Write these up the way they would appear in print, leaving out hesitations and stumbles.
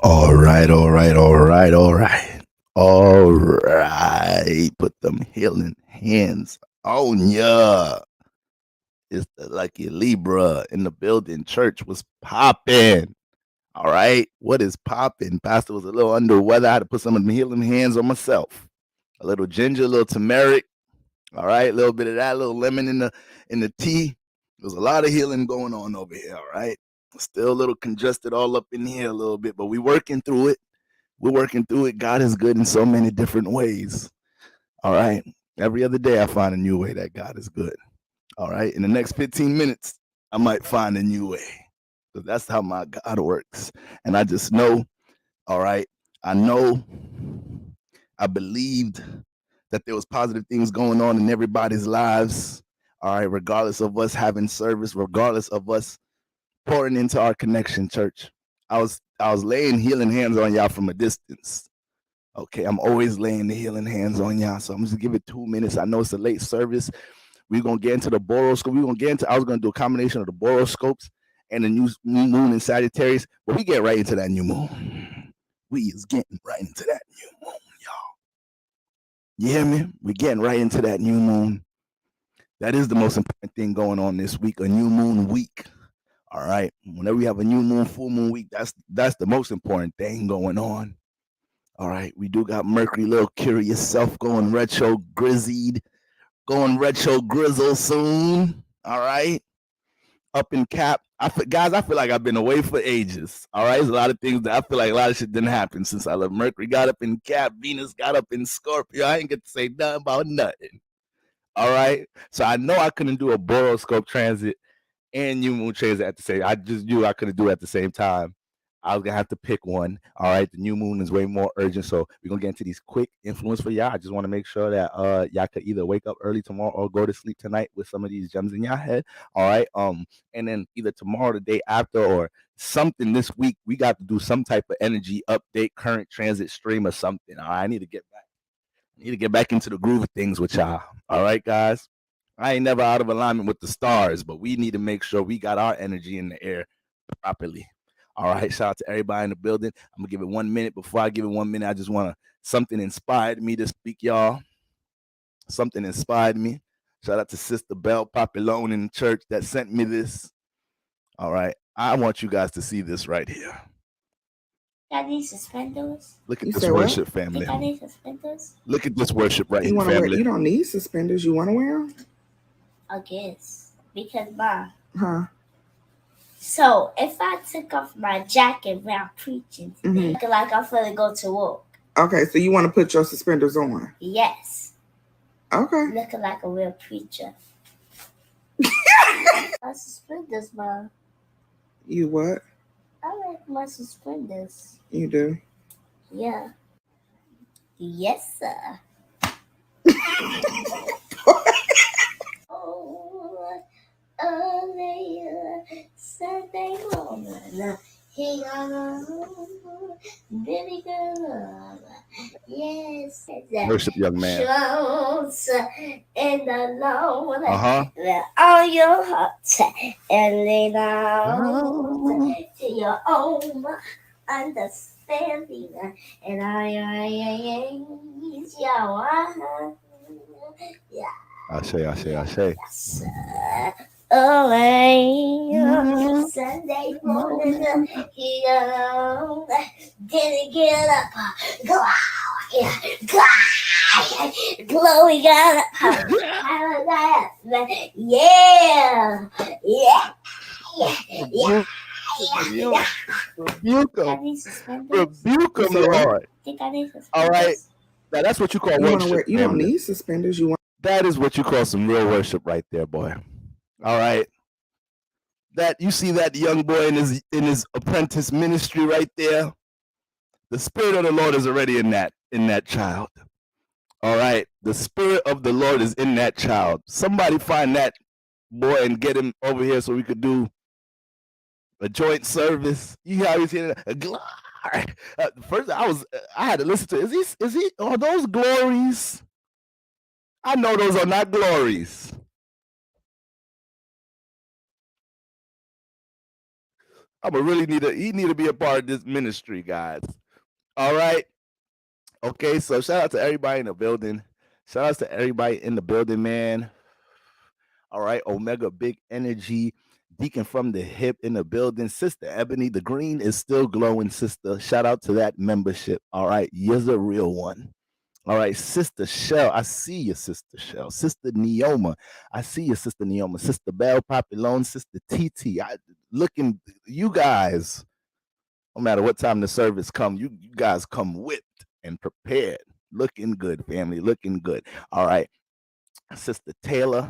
All right, all right, all right, all right. All right. Put them healing hands on ya. It's the lucky Libra in the building. Church was popping. All right. What is popping? Pastor was a little under the weather. I had to put some of them healing hands on myself. A little ginger, a little turmeric. All right. A little bit of that, a little lemon in the tea. There's a lot of healing going on over here. All right. Still a little congested all up in here a little bit, but we're working through it. We're working through it. God is good in so many different ways. All right. Every other day, I find a new way that God is good. All right. In the next 15 minutes, I might find a new way. Because that's how my God works. And I just know, all right, I know, I believed that there was positive things going on in everybody's lives. All right. Regardless of us having service, regardless of us pouring into our connection, church. I was laying healing hands on y'all from a distance. Okay, I'm always laying the healing hands on y'all. So I'm just gonna give it 2 minutes. I know it's a late service. We're gonna get into the boroscope. I was gonna do a combination of the boroscopes and the new moon in Sagittarius, but we get right into that new moon. We is getting right into that new moon, y'all. You hear me? We're getting right into that new moon. That is the most important thing going on this week, a new moon week. All right. Whenever we have a new moon, full moon week, that's the most important thing going on. All right. We do got Mercury, little curious self going retro grizzled, going retro grizzle soon. All right. Up in Cap. Guys, I feel like I've been away for ages. All right. There's a lot of things that I feel like a lot of shit didn't happen since I left. Mercury got up in Cap. Venus got up in Scorpio. I ain't get to say nothing about nothing. All right. So I know I couldn't do a boroscope transit and new moon transit at the same. I just knew I couldn't do it at the same time. I was gonna have to pick one. All right, the new moon is way more urgent, so we're gonna get into these quick influence for y'all. I just want to make sure that y'all could either wake up early tomorrow or go to sleep tonight with some of these gems in your head. All right, and then either tomorrow, the day after, or something this week, we got to do some type of energy update, current transit stream or something. All right, I need to get back into the groove of things with y'all. All right, guys. I ain't never out of alignment with the stars, but we need to make sure we got our energy in the air properly. All right, shout out to everybody in the building. I'm gonna give it 1 minute. Before I give it 1 minute, I just want to, something inspired me to speak, y'all. Something inspired me. Shout out to Sister Belle Papillon in the church that sent me this. All right, I want you guys to see this right here. Got these suspenders? Look at this worship, family. Got these suspenders? Look at this worship right here, family. You don't need suspenders. You want to wear them? I guess. Because, Mom. Huh? So, if I took off my jacket while preaching, look like I'm finna go to work. Okay, so you want to put your suspenders on? Yes. Okay. Looking like a real preacher. My suspenders, Mom. You what? I like my suspenders. You do? Yeah. Yes, sir. Early Sunday morning, he got home, baby girl, yes. Worship, young man. Shows in the Lord, all your heart, and lean out to your own understanding, and I yeah. I say. Yes, oh, Sunday morning, he didn't get up. Go out, glory got up. Yeah. Rebuke him, Lord. All right. Now that's what you call worship. You don't need suspenders. That is what you call some real worship right there, boy. All right. That you see that young boy in his apprentice ministry right there. The Spirit of the Lord is already in that child. All right. The Spirit of the Lord is in that child. Somebody find that boy and get him over here so we could do a joint service. You always hear a glory. First, I had to listen to. Is he? Are those glories? I know those are not glories. He need to be a part of this ministry, guys. All right. Okay, so shout out to everybody in the building. Shout out to everybody in the building, man. All right, Omega Big Energy, Deacon from the Hip in the building. Sister Ebony, the green is still glowing, sister. Shout out to that membership. All right, you're the real one. All right, Sister Shell, I see you, Sister Shell. Sister Neoma, I see you, Sister Neoma. Sister Belle Papillon, Sister TT, looking, you guys, no matter what time the service come, you guys come whipped and prepared. Looking good, family, looking good. All right, Sister Taylor.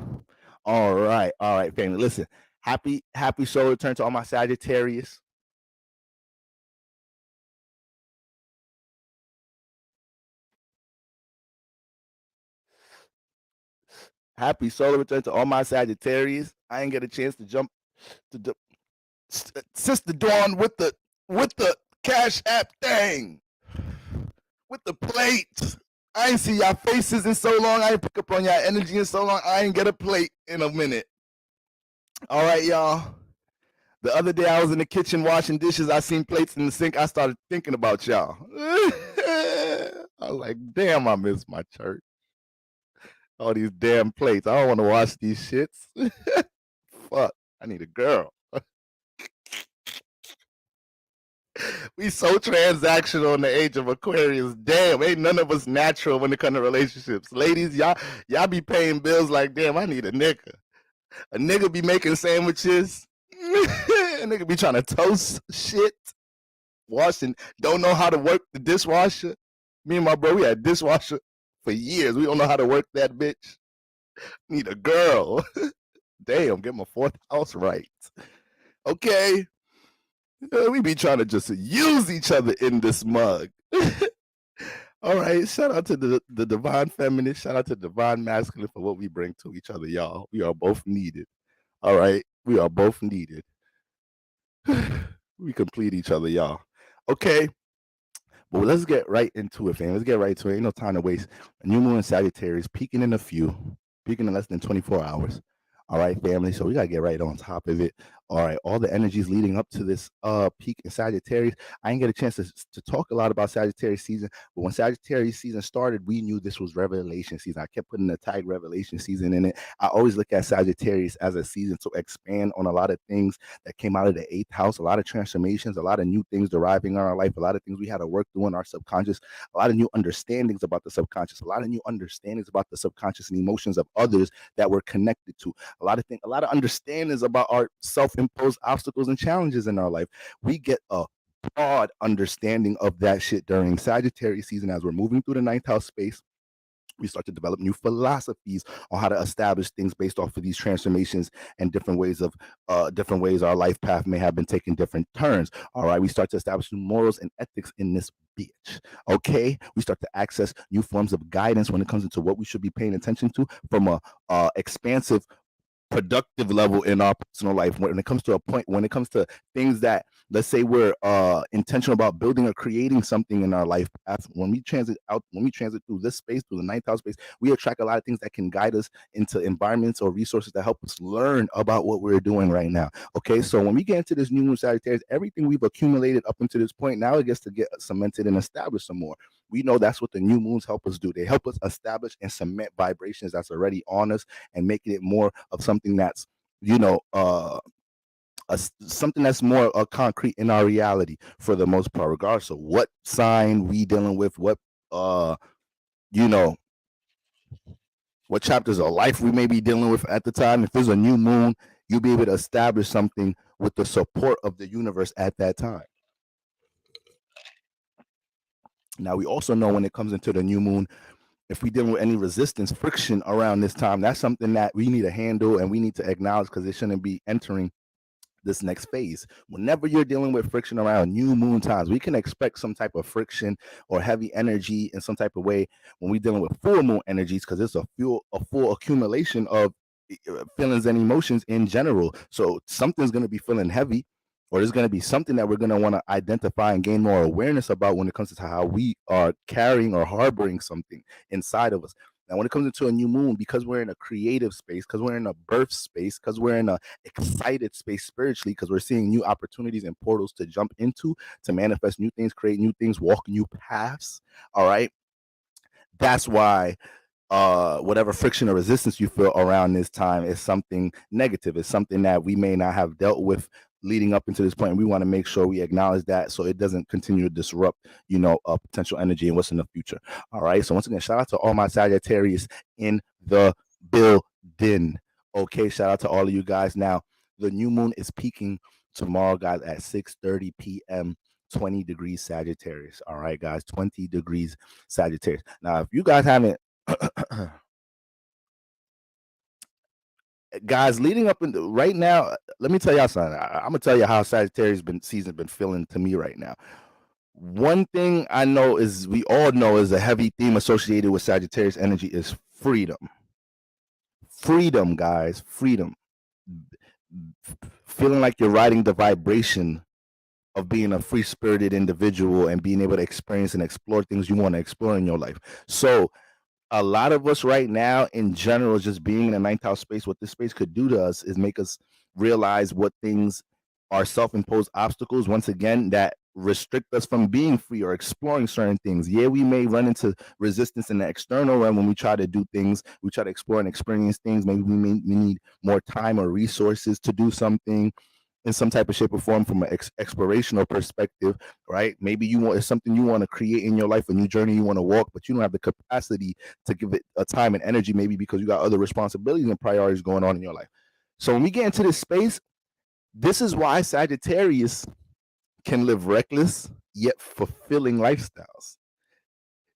All right, family. Listen, happy solar return to all my Sagittarius. Happy solar return to all my Sagittarius. I ain't get a chance to jump to the Sister Dawn with the Cash App thing. With the plate. I ain't see y'all faces in so long. I ain't pick up on y'all energy in so long. I ain't get a plate in a minute. All right, y'all. The other day I was in the kitchen washing dishes. I seen plates in the sink. I started thinking about y'all. I was like, damn, I miss my church. All these damn plates. I don't want to wash these shits. Fuck. I need a girl. We so transactional in the age of Aquarius. Damn, ain't none of us natural when it comes to relationships. Ladies, y'all be paying bills like, damn, I need a nigga. A nigga be making sandwiches. A nigga be trying to toast shit. Washing, don't know how to work the dishwasher. Me and my bro, we had a dishwasher for years. We don't know how to work that bitch. Need a girl. Damn, get my fourth house right. Okay. We be trying to just use each other in this mug. All right. Shout out to the divine feminine. Shout out to divine masculine for what we bring to each other, y'all. We are both needed. All right. We are both needed. We complete each other, y'all. Okay. But let's get right into it, fam. Let's get right to it. Ain't no time to waste. New moon in Sagittarius, peaking in less than 24 hours. All right, family. So we gotta get right on top of it. All right, all the energies leading up to this peak in Sagittarius. I didn't get a chance to talk a lot about Sagittarius season, but when Sagittarius season started, we knew this was revelation season. I kept putting the tag revelation season in it. I always look at Sagittarius as a season to expand on a lot of things that came out of the 8th house, a lot of transformations, a lot of new things deriving in our life, a lot of things we had to work through in our subconscious, a lot of new understandings about the subconscious, a lot of new understandings about the subconscious and emotions of others that we're connected to, a lot of understandings about our self-imposed obstacles and challenges in our life. We get a broad understanding of that shit during Sagittarius season as we're moving through the 9th house space. We start to develop new philosophies on how to establish things based off of these transformations and different ways our life path may have been taking different turns. All right, we start to establish new morals and ethics in this bitch. Okay, we start to access new forms of guidance when it comes into what we should be paying attention to from a expansive productive level in our personal life. When it comes to things that, let's say, we're intentional about building or creating something in our life path, when we transit through this space, through the 9th house space, we attract a lot of things that can guide us into environments or resources that help us learn about what we're doing right now. Okay, so when we get into this new moon Sagittarius, everything we've accumulated up until this point, now it gets to get cemented and established some more. We know that's what the new moons help us do. They help us establish and cement vibrations that's already on us and making it more of something that's, something that's more concrete in our reality for the most part, regardless of what sign we dealing with, what what chapters of life we may be dealing with at the time. If there's a new moon, you'll be able to establish something with the support of the universe at that time. Now, we also know when it comes into the new moon, if we deal with any resistance, friction around this time, that's something that we need to handle and we need to acknowledge, because it shouldn't be entering this next phase. Whenever you're dealing with friction around new moon times, we can expect some type of friction or heavy energy in some type of way when we're dealing with full moon energies, because it's a full accumulation of feelings and emotions in general. So something's going to be feeling heavy, or there's going to be something that we're going to want to identify and gain more awareness about when it comes to how we are carrying or harboring something inside of us. Now, when it comes into a new moon, because we're in a creative space, because we're in a birth space, because we're in a excited space spiritually, because we're seeing new opportunities and portals to jump into, to manifest new things, create new things, walk new paths. All right. That's why whatever friction or resistance you feel around this time is something negative. It's something that we may not have dealt with leading up into this point. And we want to make sure we acknowledge that so it doesn't continue to disrupt, potential energy and what's in the future. All right. So once again, shout out to all my Sagittarius in the building. Okay. Shout out to all of you guys. Now, the new moon is peaking tomorrow, guys, at 6:30 p.m. 20 degrees Sagittarius. All right, guys, 20 degrees Sagittarius. Now, if you guys haven't guys, leading up into right now, let me tell y'all something. I'm gonna tell you how Sagittarius season been feeling to me right now. One thing I know is we all know is a heavy theme associated with Sagittarius energy is freedom. Freedom, guys, freedom. Feeling like you're riding the vibration of being a free-spirited individual and being able to experience and explore things you want to explore in your life. So a lot of us right now in general, just being in a ninth house space, what this space could do to us is make us realize what things are self-imposed obstacles, once again, that restrict us from being free or exploring certain things. Yeah, we may run into resistance in the external realm when we try to do things, we try to explore and experience things. Maybe we need more time or resources to do something in some type of shape or form from an explorational perspective, right? Maybe it's something you want to create in your life, a new journey you want to walk, but you don't have the capacity to give it a time and energy, maybe because you got other responsibilities and priorities going on in your life. So when we get into this space, this is why Sagittarius can live reckless yet fulfilling lifestyles.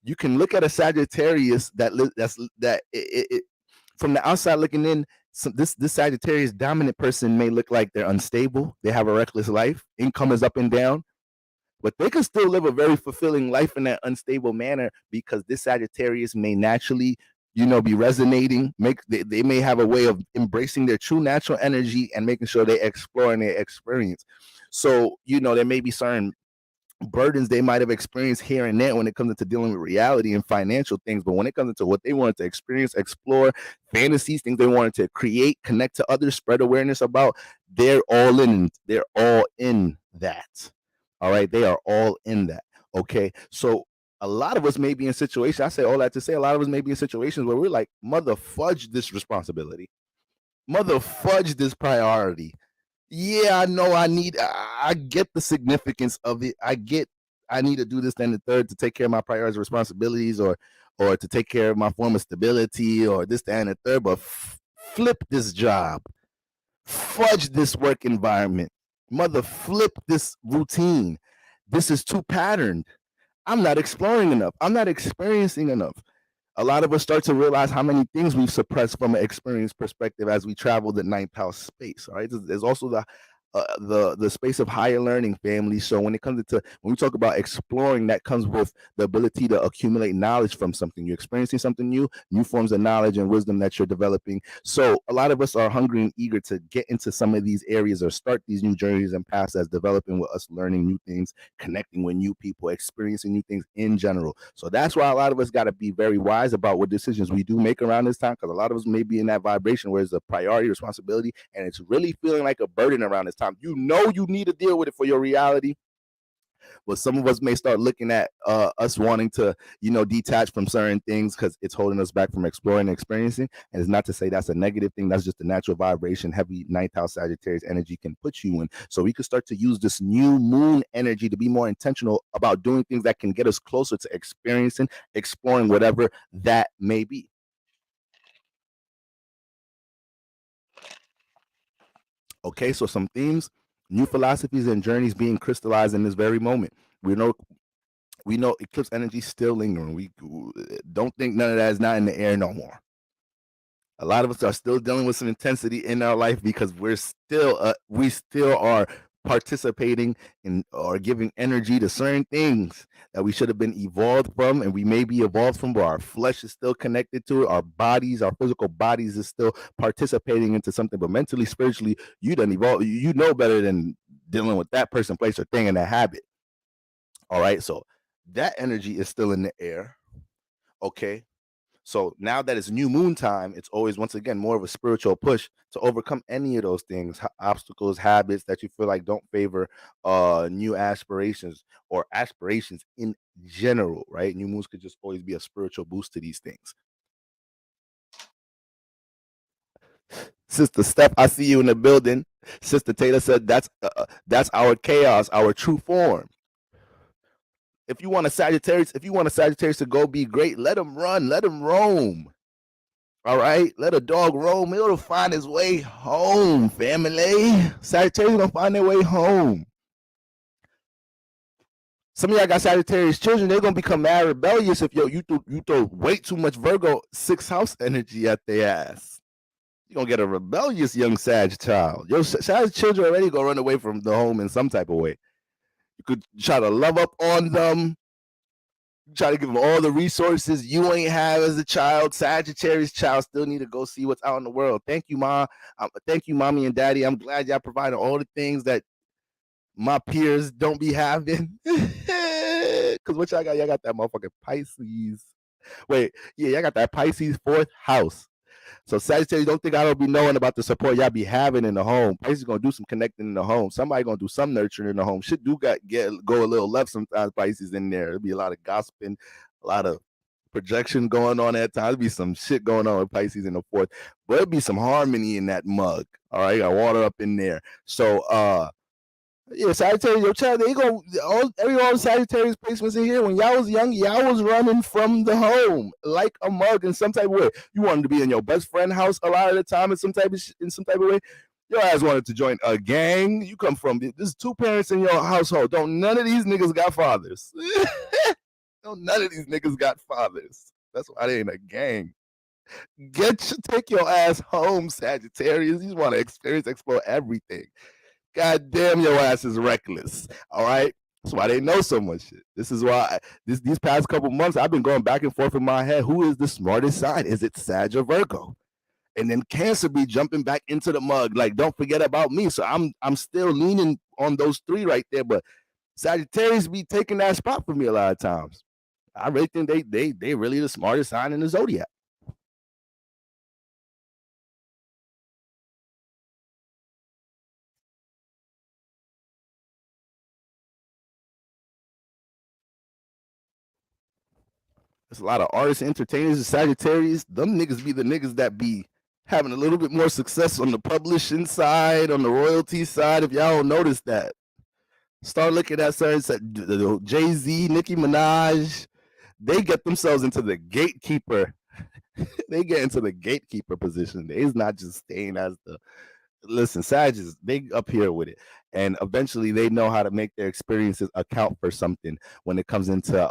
You can look at a Sagittarius from the outside looking in. So this Sagittarius dominant person may look like they're unstable. They have a reckless life. Income is up and down, but they can still live a very fulfilling life in that unstable manner because this Sagittarius may naturally, be resonating. They may have a way of embracing their true natural energy and making sure they explore and they experience. So, there may be certain burdens they might have experienced here and there when it comes to dealing with reality and financial things, but when it comes to what they wanted to experience, explore, fantasies, things they wanted to create, connect to others, spread awareness about, they're all in that. All right, they are all in that. Okay, so a lot of us may be in situations, I say all that to say a lot of us may be in situations where we're like, mother fudge this responsibility, mother fudge this priority. Yeah, I know I get the significance of it. I need to do this, then the third, to take care of my priorities, responsibilities, or to take care of my form of stability, or this, that, and the third, but flip this job, fudge this work environment, mother flip this routine. This is too patterned. I'm not exploring enough. I'm not experiencing enough. A lot of us start to realize how many things we've suppressed from an experience perspective as we travel the ninth house space. All right, there's also the space of higher learning, family. So when we talk about exploring, that comes with the ability to accumulate knowledge from something. You're experiencing something new forms of knowledge and wisdom that you're developing. So a lot of us are hungry and eager to get into some of these areas or start these new journeys and paths as developing with us, learning new things, connecting with new people, experiencing new things in general. So that's why a lot of us got to be very wise about what decisions we do make around this time, because a lot of us may be in that vibration where it's a priority, responsibility, and it's really feeling like a burden around this time. You need to deal with it for your reality, but some of us may start looking at us wanting to, detach from certain things because it's holding us back from exploring and experiencing. And it's not to say that's a negative thing. That's just the natural vibration heavy ninth house Sagittarius energy can put you in. So we could start to use this new moon energy to be more intentional about doing things that can get us closer to experiencing, exploring whatever that may be. Okay, so some themes, new philosophies and journeys being crystallized in this very moment. We know eclipse energy still lingering. We don't think none of that is not in the air no more. A lot of us are still dealing with some intensity in our life because we still are participating in or giving energy to certain things that we should have been evolved from, and we may be evolved from, but our flesh is still connected to it. Our bodies, our physical bodies, is still participating into something, but mentally, spiritually, you done evolve. You know better than dealing with that person, place, or thing, and that habit. All right, so that energy is still in the air. Okay, So now that it's new moon time, it's always, once again, more of a spiritual push to overcome any of those things, obstacles, habits that you feel like don't favor new aspirations or aspirations in general, right? New moons could just always be a spiritual boost to these things. Sister Steph, I see you in the building. Sister Taylor said that's our chaos, our true form. If you want a Sagittarius to go be great, let him run, let him roam. All right, let a dog roam. He'll find his way home, family. Sagittarius gonna find their way home. Some of y'all got Sagittarius children. They're gonna become mad rebellious if you throw way too much Virgo 6th house energy at their ass. You're gonna get a rebellious young Sag child. Your Sag children already gonna run away from the home in some type of way. You could try to love up on them, try to give them all the resources you ain't have as a child. Sagittarius child still need to go see what's out in the world. Thank you, Ma. Thank you, Mommy and Daddy. I'm glad y'all provided all the things that my peers don't be having. Because what y'all got? Y'all got that motherfucking Pisces. Wait, yeah, y'all got that Pisces 4th house. So Sagittarius, don't think I don't be knowing about the support y'all be having in the home. Pisces gonna do some connecting in the home. Somebody gonna do some nurturing in the home. Shit go a little left sometimes. Pisces in there. There'll be a lot of gossiping, a lot of projection going on at times. There'll be some shit going on with Pisces in the 4th, but there'll be some harmony in that mug. All right, got water up in there. So yeah, Sagittarius, your child, they go all Sagittarius placements in here. When y'all was young, y'all was running from the home like a mug in some type of way. You wanted to be in your best friend house a lot of the time in some type of way. Your ass wanted to join a gang. You come from this 2 parents in your household. Don't none of these niggas got fathers. Don't none of these niggas got fathers. That's why they ain't a gang. Take your ass home, Sagittarius. You want to explore everything. God damn, your ass is reckless. All right. That's why they know so much shit. This is why these past couple months I've been going back and forth in my head. Who is the smartest sign? Is it Sag or Virgo? And then Cancer be jumping back into the mug. Like, don't forget about me. So I'm still leaning on those 3 right there. But Sagittarius be taking that spot for me a lot of times. I really think they really the smartest sign in the zodiac. There's a lot of artists, entertainers, and Sagittarius. Them niggas be the niggas that be having a little bit more success on the publishing side, on the royalty side. If y'all don't notice that, start looking at certain Jay-Z, Nicki Minaj. They get themselves into the gatekeeper. They get into the gatekeeper position. They's not just staying as the listen. Sagittarius, they up here with it, and eventually they know how to make their experiences account for something when it comes into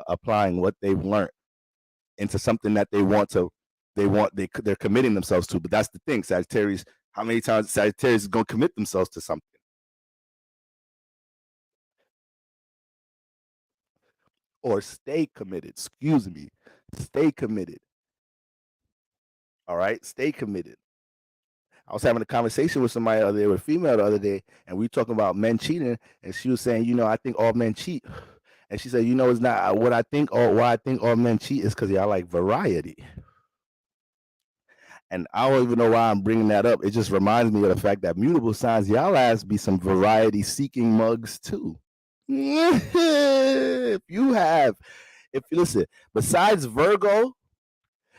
applying what they've learned into something that they're committing themselves to. But that's the thing, Sagittarius. How many times Sagittarius is gonna commit themselves to something? Or stay committed. Excuse me. Stay committed. All right, stay committed. I was having a conversation with somebody the other day, with a female the other day, and we were talking about men cheating, and she was saying, I think all men cheat. And she said, it's not what I think, or why I think all men cheat is because y'all like variety. And I don't even know why I'm bringing that up. It just reminds me of the fact that mutable signs, y'all ass be some variety seeking mugs too. If you listen, besides Virgo,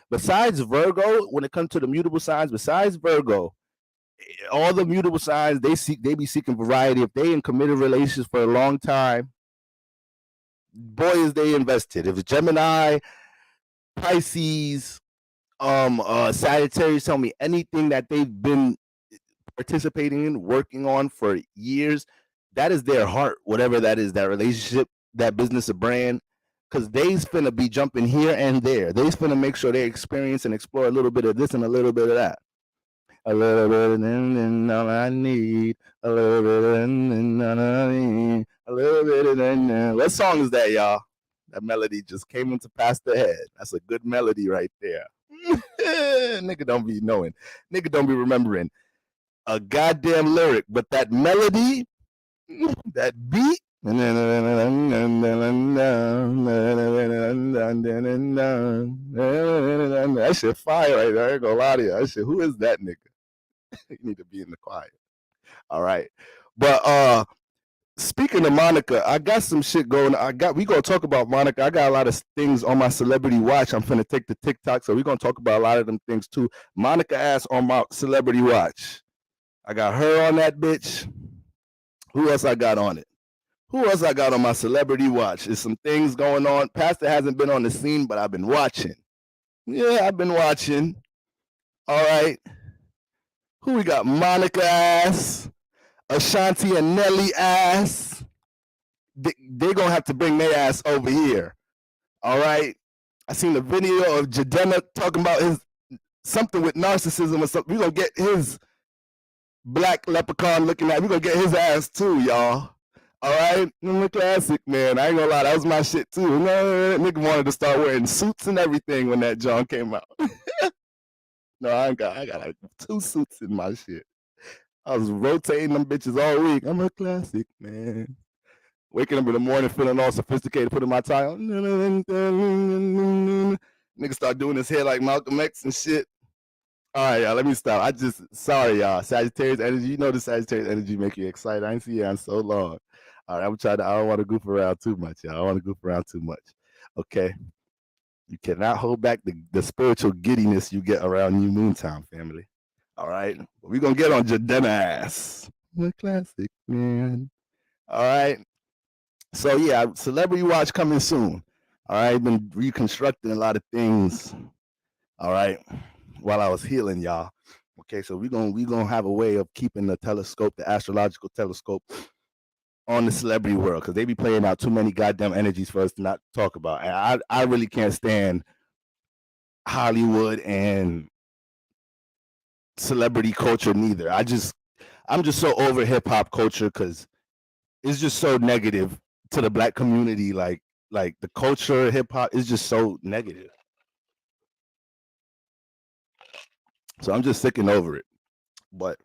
when it comes to the mutable signs, besides Virgo, all the mutable signs, they be seeking variety. If they in committed relations for a long time, boy, is they invested. If it's Gemini, Pisces, Sagittarius, tell me anything that they've been participating in, working on for years, that is their heart, whatever that is, that relationship, that business or brand, because they's finna be jumping here and there. They's finna make sure they experience and explore a little bit of this and a little bit of that. A little bit and all I need. A little bit and all I need. A little bit and what song is that, y'all? That melody just came into past the head. That's a good melody right there. Nigga don't be knowing. Nigga don't be remembering a goddamn lyric, but that melody, that beat, That shit fire right there. I ain't gonna lie to you. That shit, who is that nigga? You need to be in the choir. All right. But speaking of Monica, I got some shit going. We gonna talk about Monica. I got a lot of things on my celebrity watch. I'm finna take the TikTok, so we gonna talk about a lot of them things too. Monica ass on my celebrity watch. I got her on that bitch. Who else I got on it? Who else I got on my celebrity watch? There's some things going on. Pastor hasn't been on the scene, but I've been watching. Yeah, I've been watching. All right. Who we got? Monica ass. Ashanti and Nelly ass. They're going to have to bring their ass over here. All right. I seen the video of Jadena talking about his something with narcissism or something. We're going to get his black leprechaun looking at. We're going to get his ass too, y'all. All right, I'm a classic, man. I ain't gonna lie, that was my shit too. Nigga wanted to start wearing suits and everything when that John came out. No, I got like 2 suits in my shit. I was rotating them bitches all week. I'm a classic, man. Waking up in the morning feeling all sophisticated, putting my tie on. Nigga start doing his hair like Malcolm X and shit. All right, y'all, let me stop. Sorry, y'all. Sagittarius energy, you know the Sagittarius energy make you excited. I ain't see you on so long. All right, I don't want to goof around too much, y'all. I don't want to goof around too much. Okay. You cannot hold back the spiritual giddiness you get around New Moon Time, family. All right. We're going to get on Jadena ass. The classic, man. All right. So, yeah, Celebrity Watch coming soon. All right. Been reconstructing a lot of things. All right. While I was healing, y'all. Okay. So, we're gonna have a way of keeping the telescope, the astrological telescope, on the celebrity world, because they be playing out too many goddamn energies for us to not talk about. And I really can't stand Hollywood and celebrity culture neither. I'm just so over hip hop culture because it's just so negative to the black community. Like the culture of hip hop is just so negative. So I'm just sick and over it. But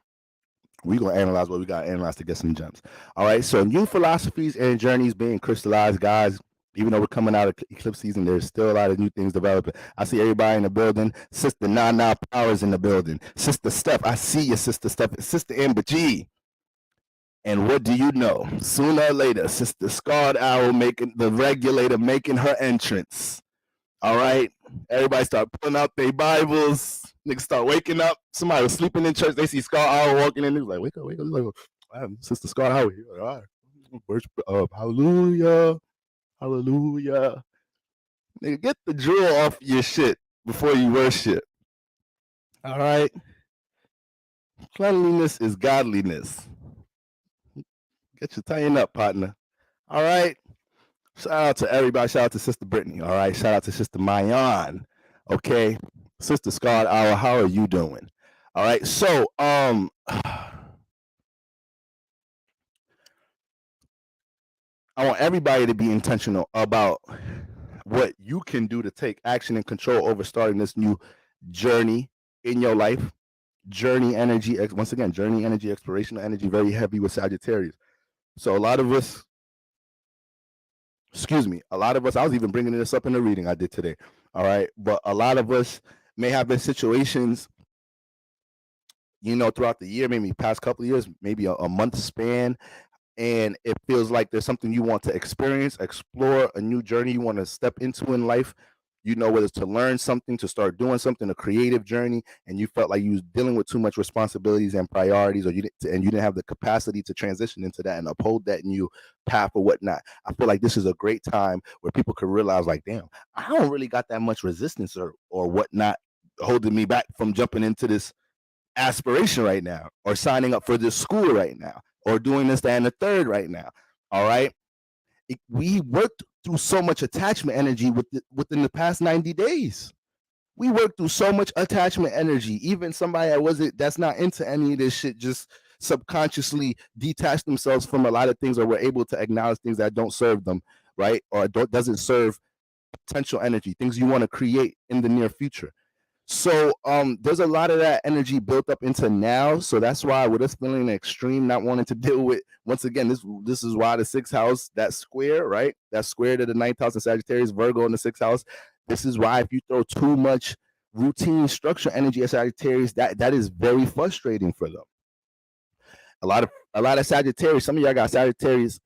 we're going to analyze what we got to analyze to get some gems. All right. So new philosophies and journeys being crystallized, guys. Even though we're coming out of eclipse season, there's still a lot of new things developing. I see everybody in the building. Sister Nana Powers in the building. Sister Steph, I see you, Sister Steph. Sister Amber G. And what do you know? Sooner or later, Sister Scarred Owl making the regulator making her entrance. All right. Everybody start pulling out their Bibles. Niggas start waking up. Somebody was sleeping in church. They see Scar Owl walking in. They're like, wake up, wake up. Like, Sister Scar Owl here. All right. Worship up. Hallelujah. Hallelujah. Nigga, get the drill off your shit before you worship. All right. Cleanliness is godliness. Get your tying up, partner. All right. Shout out to everybody. Shout out to Sister Brittany. All right. Shout out to Sister Mayan. Okay. Sister Scarred Owl, how are you doing? All right. So, I want everybody to be intentional about what you can do to take action and control over starting this new journey in your life. Journey energy, once again, journey energy, explorational energy, very heavy with Sagittarius. So a lot of us, I was even bringing this up in the reading I did today. All right. But a lot of us may have been situations, throughout the year, maybe past couple of years, maybe a month span, and it feels like there's something you want to experience, explore, a new journey you want to step into in life, whether it's to learn something, to start doing something, a creative journey, and you felt like you was dealing with too much responsibilities and priorities, or you didn't have the capacity to transition into that and uphold that new path or whatnot. I feel like this is a great time where people could realize, like, damn, I don't really got that much resistance or whatnot holding me back from jumping into this aspiration right now, or signing up for this school right now, or doing this, that, and the third right now. All right. We worked through so much attachment energy within the past 90 days. We worked through so much attachment energy. Even somebody that's not into any of this shit just subconsciously detach themselves from a lot of things, or were able to acknowledge things that don't serve them, right? Or doesn't serve potential energy, things you want to create in the near future. So there's a lot of that energy built up into now. So that's why with us feeling extreme, not wanting to deal with, once again, this is why the sixth house, that square, right? That square to the ninth house in Sagittarius, Virgo in the sixth house. This is why if you throw too much routine structure energy at Sagittarius, that is very frustrating for them. A lot of Sagittarius, some of y'all got Sagittarius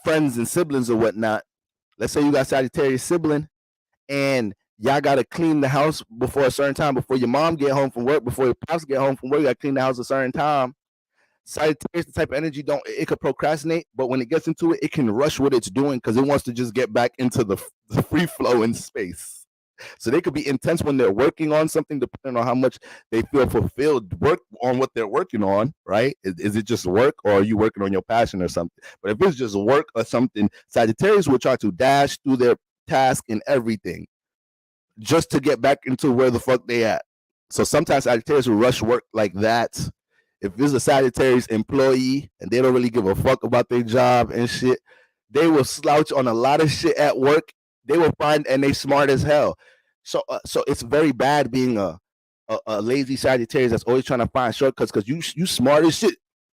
friends and siblings or whatnot. Let's say you got Sagittarius sibling and y'all gotta clean the house before a certain time, before your mom get home from work, before your pops get home from work, you gotta clean the house a certain time. Sagittarius, the type of energy it could procrastinate, but when it gets into it, it can rush what it's doing because it wants to just get back into the free flow in space. So they could be intense when they're working on something, depending on how much they feel fulfilled. Work on what they're working on, right? Is it just work, or are you working on your passion or something? But if it's just work or something, Sagittarius will try to dash through their task and everything just to get back into where the fuck they at. So sometimes Sagittarius will rush work like that. If there's a Sagittarius employee and they don't really give a fuck about their job and shit, they will slouch on a lot of shit at work. They will find, and they smart as hell. So it's very bad being a lazy Sagittarius that's always trying to find shortcuts, because you smart as shit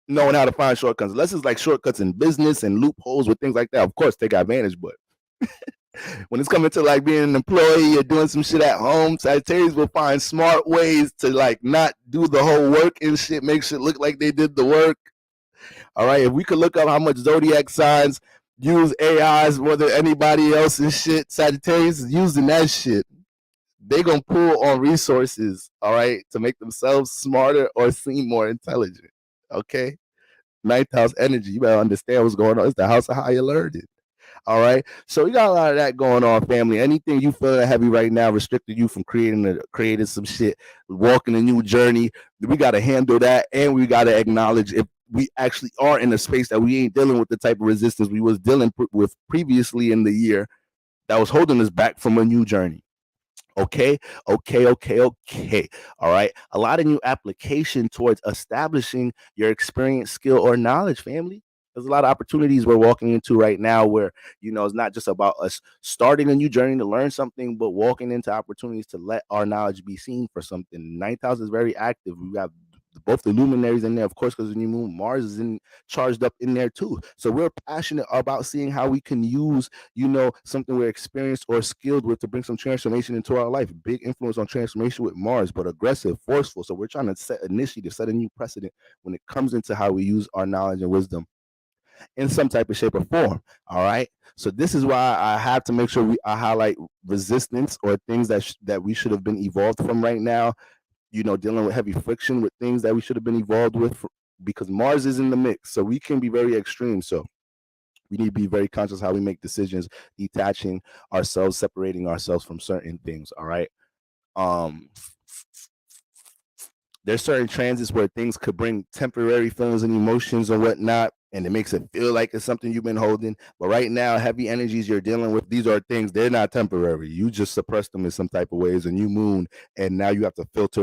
knowing how to find shortcuts. Unless it's like shortcuts in business and loopholes with things like that, of course take advantage. But when it's coming to like being an employee or doing some shit at home, Sagittarius will find smart ways to like not do the whole work and shit, make shit look like they did the work. All right, if we could look up how much zodiac signs use AIs more than anybody else and shit, Sagittarius is using that shit. They gonna pull on resources, all right, to make themselves smarter or seem more intelligent. Okay, ninth house energy. You better understand what's going on. It's the house of higher learning. All right. So we got a lot of that going on, family. Anything you feel heavy right now, restricted you from creating some shit, walking a new journey. We got to handle that, and we got to acknowledge if we actually are in a space that we ain't dealing with the type of resistance we was dealing with previously in the year that was holding us back from a new journey. Okay. All right. A lot of new application towards establishing your experience, skill, or knowledge, family. There's a lot of opportunities we're walking into right now where, it's not just about us starting a new journey to learn something, but walking into opportunities to let our knowledge be seen for something. Ninth house is very active. We got both the luminaries in there, of course, because the new moon, Mars is charged up in there too. So we're passionate about seeing how we can use, something we're experienced or skilled with to bring some transformation into our life. Big influence on transformation with Mars, but aggressive, forceful. So we're trying to set a new precedent when it comes into how we use our knowledge and wisdom in some type of shape or form. All right. So this is why I have to make sure I highlight resistance or things that we should have been evolved from right now. Dealing with heavy friction with things that we should have been evolved with, because Mars is in the mix. So we can be very extreme. So we need to be very conscious how we make decisions, detaching ourselves, separating ourselves from certain things. All right. There's certain transits where things could bring temporary feelings and emotions and whatnot, and it makes it feel like it's something you've been holding. But right now, heavy energies you're dealing with, these are things, they're not temporary. You just suppress them in some type of ways, a new moon, and now you have to filter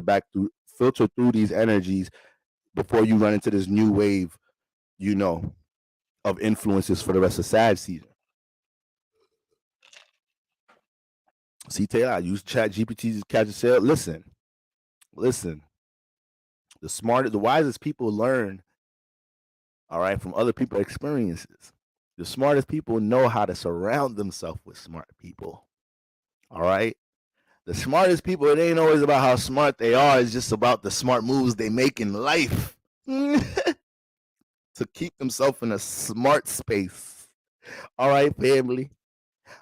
through these energies before you run into this new wave, of influences for the rest of Sag season. See, Taylor, I use Chat GPT to catch a sale. Listen. The wisest people learn, all right, from other people's experiences. The smartest people know how to surround themselves with smart people. All right. The smartest people, it ain't always about how smart they are. It's just about the smart moves they make in life to keep themselves in a smart space. All right, family.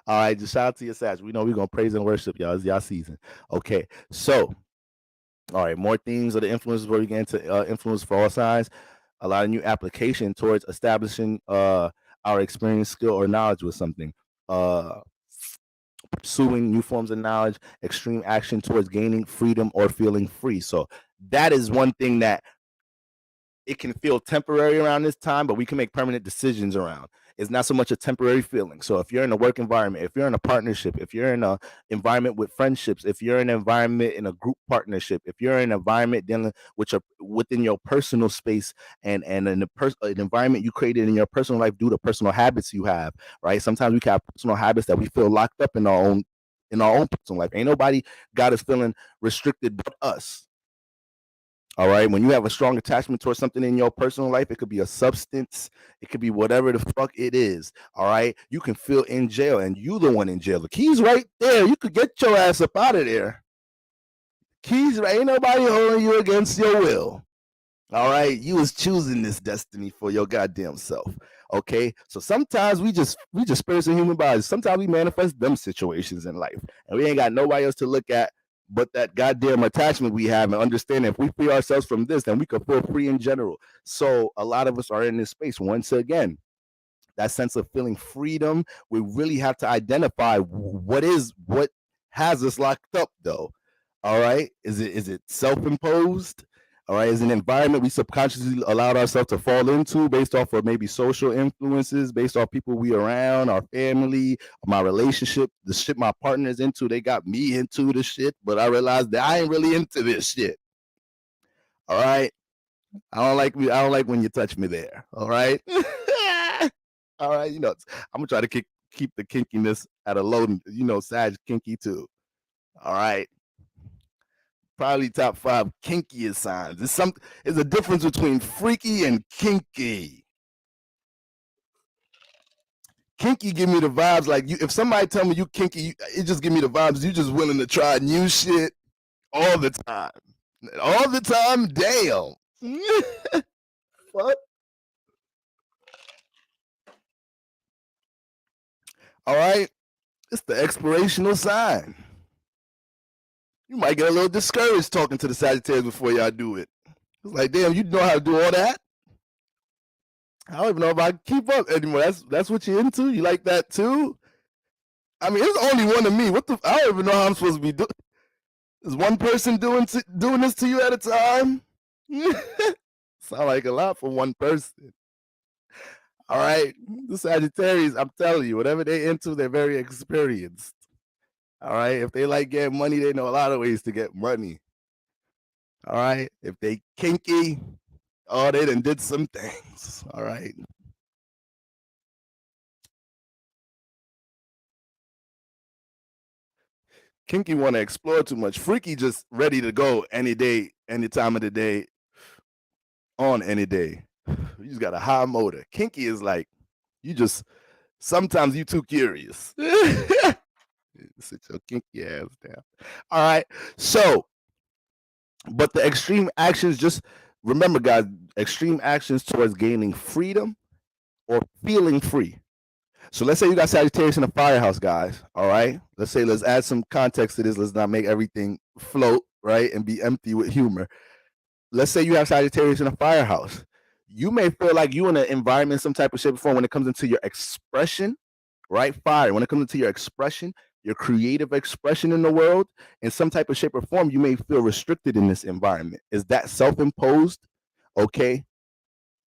All right, just shout out to your Sag. We know we're going to praise and worship y'all. It's y'all season. Okay. So, all right, more themes of the influences where we get into influence for all signs. A lot of new application towards establishing our experience, skill, or knowledge with something. Pursuing new forms of knowledge, extreme action towards gaining freedom or feeling free. So that is one thing that it can feel temporary around this time, but we can make permanent decisions around. It's not so much a temporary feeling. So if you're in a work environment, if you're in a partnership, if you're in an environment with friendships, if you're in an environment in a group partnership, if you're in an environment dealing with within your personal space and in an environment you created in your personal life due to personal habits you have, right? Sometimes we have personal habits that we feel locked up in our own in our own personal life. Ain't nobody got us feeling restricted but us. All right. When you have a strong attachment towards something in your personal life, it could be a substance, it could be whatever the fuck it is. All right. You can feel in jail and you the one in jail. The key's right there. You could get your ass up out of there. Keys right. Ain't nobody holding you against your will. All right. You was choosing this destiny for your goddamn self. Okay. So sometimes we just spirits and human bodies. Sometimes we manifest them situations in life. And we ain't got nobody else to look at but that goddamn attachment we have, and understand if we free ourselves from this, then we could feel free in general. So a lot of us are in this space. Once again, that sense of feeling freedom, we really have to identify what has us locked up, though. All right, is it self-imposed? All right, is an environment we subconsciously allowed ourselves to fall into based off of maybe social influences, based off people we around, our family, my relationship, the shit my partner's into. They got me into the shit, but I realized that I ain't really into this shit. All right, I don't like when you touch me there. All right, all right. I'm gonna try to keep the kinkiness at a low. Sag kinky too. All right. Probably top 5 kinkiest signs. There's a difference between freaky and kinky. Kinky give me the vibes like you. If somebody tell me you kinky, it just give me the vibes you just willing to try new shit all the time. All the time, damn. What? All right, it's the expirational sign. You might get a little discouraged talking to the Sagittarius before y'all do it. It's like, damn, you know how to do all that? I don't even know if I can keep up anymore. That's what you're into? You like that too? I mean, it's only one of me. I don't even know how I'm supposed to be doing. Is one person doing this to you at a time? Sound like a lot for one person. All right, the Sagittarius, I'm telling you, whatever they into, they're very experienced. All right, if they like getting money, they know a lot of ways to get money. All right, if they kinky, oh, they done did some things. All right. Kinky want to explore too much. Freaky just ready to go any day, any time of the day, on any day. You just got a high motor. Kinky is like, sometimes you too curious. Sit your kinky ass down. All right. So, but the extreme actions, just remember, guys, extreme actions towards gaining freedom or feeling free. So let's say you got Sagittarius in a firehouse, guys. All right. Let's add some context to this. Let's not make everything float, right, and be empty with humor. Let's say you have Sagittarius in a firehouse. You may feel like you in an environment, some type of shape or form, when it comes into your expression, right? Fire. When it comes into your expression, your creative expression in the world, in some type of shape or form, you may feel restricted in this environment. Is that self-imposed? Okay.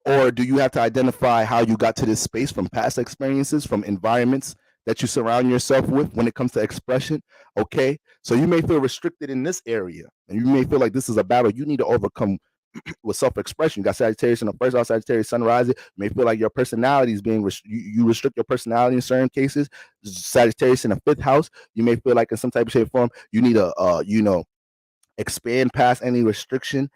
Or do you have to identify how you got to this space from past experiences, from environments that you surround yourself with when it comes to expression? Okay. So you may feel restricted in this area, and you may feel like this is a battle you need to overcome with self-expression. You got Sagittarius in the first house, Sagittarius sun rising. You may feel like your personality is being you restrict your personality in certain cases. Sagittarius in the 5th house, you may feel like in some type of shape or form you need to expand past any restriction,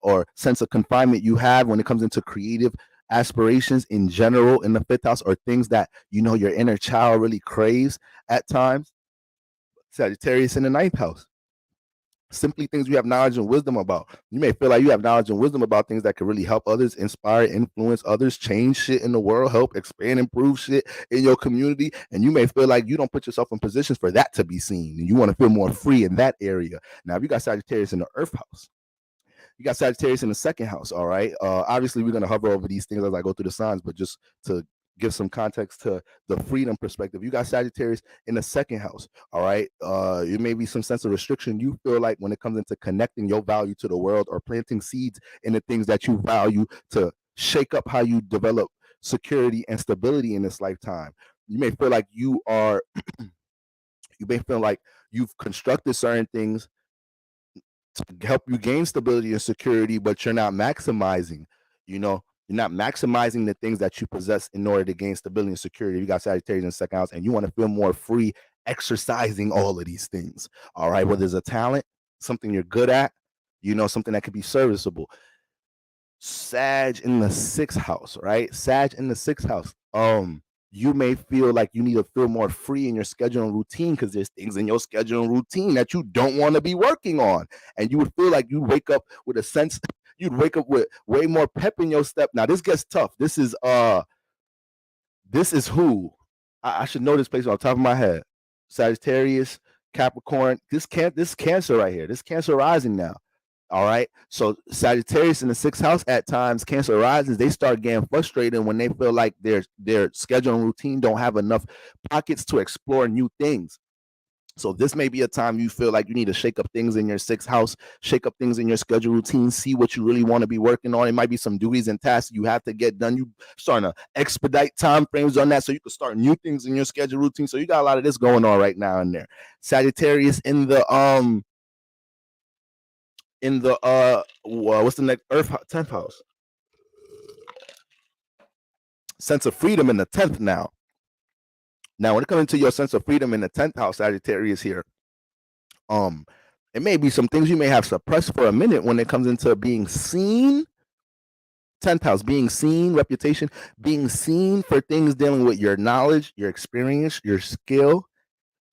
or sense of confinement you have when it comes into creative aspirations in general in the 5th house, or things that your inner child really craves at times. Sagittarius in the 9th house, simply things you have knowledge and wisdom about. You may feel like you have knowledge and wisdom about things that can really help others, inspire, influence others, change shit in the world, help expand, improve shit in your community. And you may feel like you don't put yourself in positions for that to be seen, and you want to feel more free in that area. Now, if you got Sagittarius in the Earth house, you got Sagittarius in the 2nd house. All right. Obviously, we're going to hover over these things as I go through the signs, but just to give some context to the freedom perspective, you got Sagittarius in the 2nd house. All right. It may be some sense of restriction you feel like when it comes into connecting your value to the world, or planting seeds in the things that you value to shake up how you develop security and stability in this lifetime. You may feel like you may feel like you've constructed certain things to help you gain stability and security, but you're not maximizing, you're not maximizing the things that you possess in order to gain stability and security. You got Sagittarius in the 2nd house, and you want to feel more free exercising all of these things. All right, whether it's a talent, something you're good at, something that could be serviceable. Sag in the 6th house, right? Sag in the 6th house. You may feel like you need to feel more free in your schedule and routine because there's things in your schedule and routine that you don't want to be working on. And you would feel like you wake up with a sense, you'd wake up with way more pep in your step. Now this gets tough. This is who I should know this place off the top of my head. Sagittarius, Capricorn. This Cancer right here. This Cancer rising now. All right. So Sagittarius in the 6th house, at times Cancer rises, they start getting frustrated when they feel like their schedule and routine don't have enough pockets to explore new things. So this may be a time you feel like you need to shake up things in your 6th house, shake up things in your schedule routine, see what you really want to be working on. It might be some duties and tasks you have to get done. You starting to expedite time frames on that so you can start new things in your schedule routine. So you got a lot of this going on right now in there. Sagittarius in the what's the next Earth 10th house? Sense of freedom in the 10th now. Now, when it comes to your sense of freedom in the 10th house, Sagittarius here, it may be some things you may have suppressed for a minute when it comes into being seen. 10th house, being seen, reputation, being seen for things dealing with your knowledge, your experience, your skill,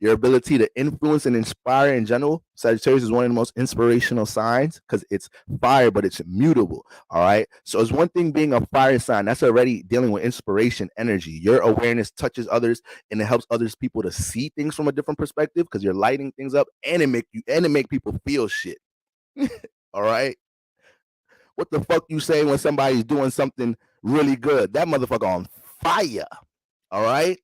your ability to influence and inspire in general. Sagittarius is one of the most inspirational signs because it's fire, but it's mutable. All right. So it's one thing being a fire sign. That's already dealing with inspiration, energy. Your awareness touches others and it helps others people to see things from a different perspective because you're lighting things up and it make people feel shit. All right. What the fuck you say when somebody's doing something really good? That motherfucker on fire. All right.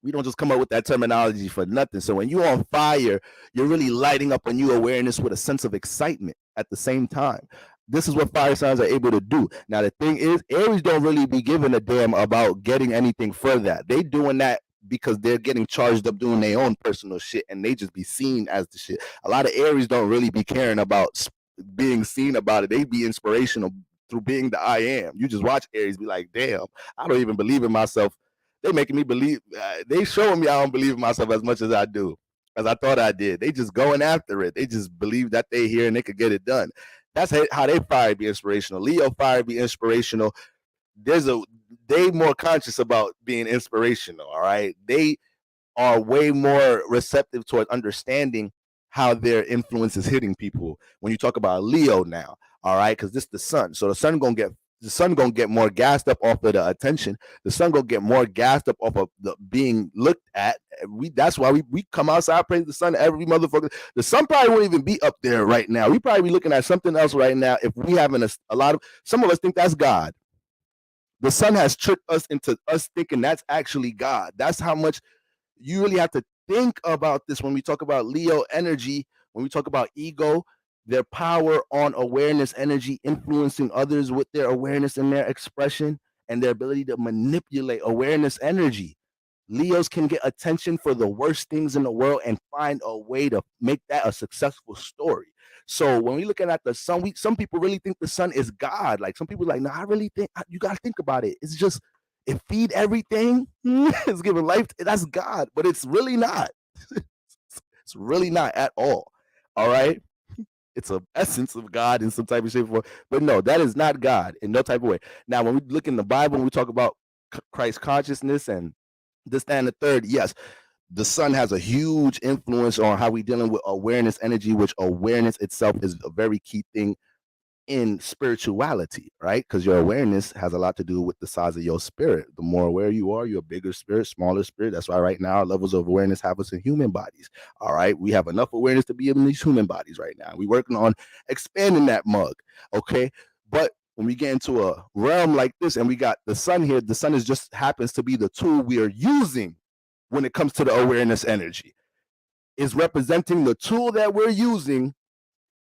We don't just come up with that terminology for nothing. So when you're on fire, you're really lighting up a new awareness with a sense of excitement at the same time. This is what fire signs are able to do. Now, the thing is, Aries don't really be giving a damn about getting anything for that. They doing that because they're getting charged up doing their own personal shit and they just be seen as the shit. A lot of Aries don't really be caring about being seen about it. They be inspirational through being the I am. You just watch Aries be like, damn, I don't even believe in myself. They making me believe. They showing me I don't believe in myself as much as I do, as I thought I did. They just going after it. They just believe that they here and they could get it done. That's how they fire be inspirational. Leo fire be inspirational. They more conscious about being inspirational. All right, they are way more receptive towards understanding how their influence is hitting people. When you talk about Leo now, all right, because this is the sun, so the sun gonna get more gassed up off of the attention. The sun gonna get more gassed up off of the being looked at. That's why we come outside, praise the sun every motherfucker. The sun probably won't even be up there right now. We probably be looking at something else right now. If we having a lot of, some of us think that's God. The sun has tricked us into us thinking that's actually God. That's how much you really have to think about this when we talk about Leo energy, when we talk about ego, their power on awareness energy, influencing others with their awareness and their expression, and their ability to manipulate awareness energy. Leos can get attention for the worst things in the world and find a way to make that a successful story. So when we looking at the sun, some people really think the sun is God. Like some people are like, no, I really think you got to think about it. It's just it feed everything. It's giving life. That's God, but it's really not. It's really not at all. All right. It's an essence of God in some type of shape or form. But no, that is not God in no type of way. Now, when we look in the Bible, when we talk about Christ consciousness and this, that, and the third, yes, the sun has a huge influence on how we dealing with awareness energy, which awareness itself is a very key thing in spirituality, right? Because your awareness has a lot to do with the size of your spirit. The more aware you are, you're a bigger spirit, smaller spirit. That's why right now our levels of awareness have us in human bodies. All right. We have enough awareness to be in these human bodies right now. We're working on expanding that mug. Okay. But when we get into a realm like this and we got the sun here, the sun is just happens to be the tool we are using when it comes to the awareness energy. Is representing the tool that we're using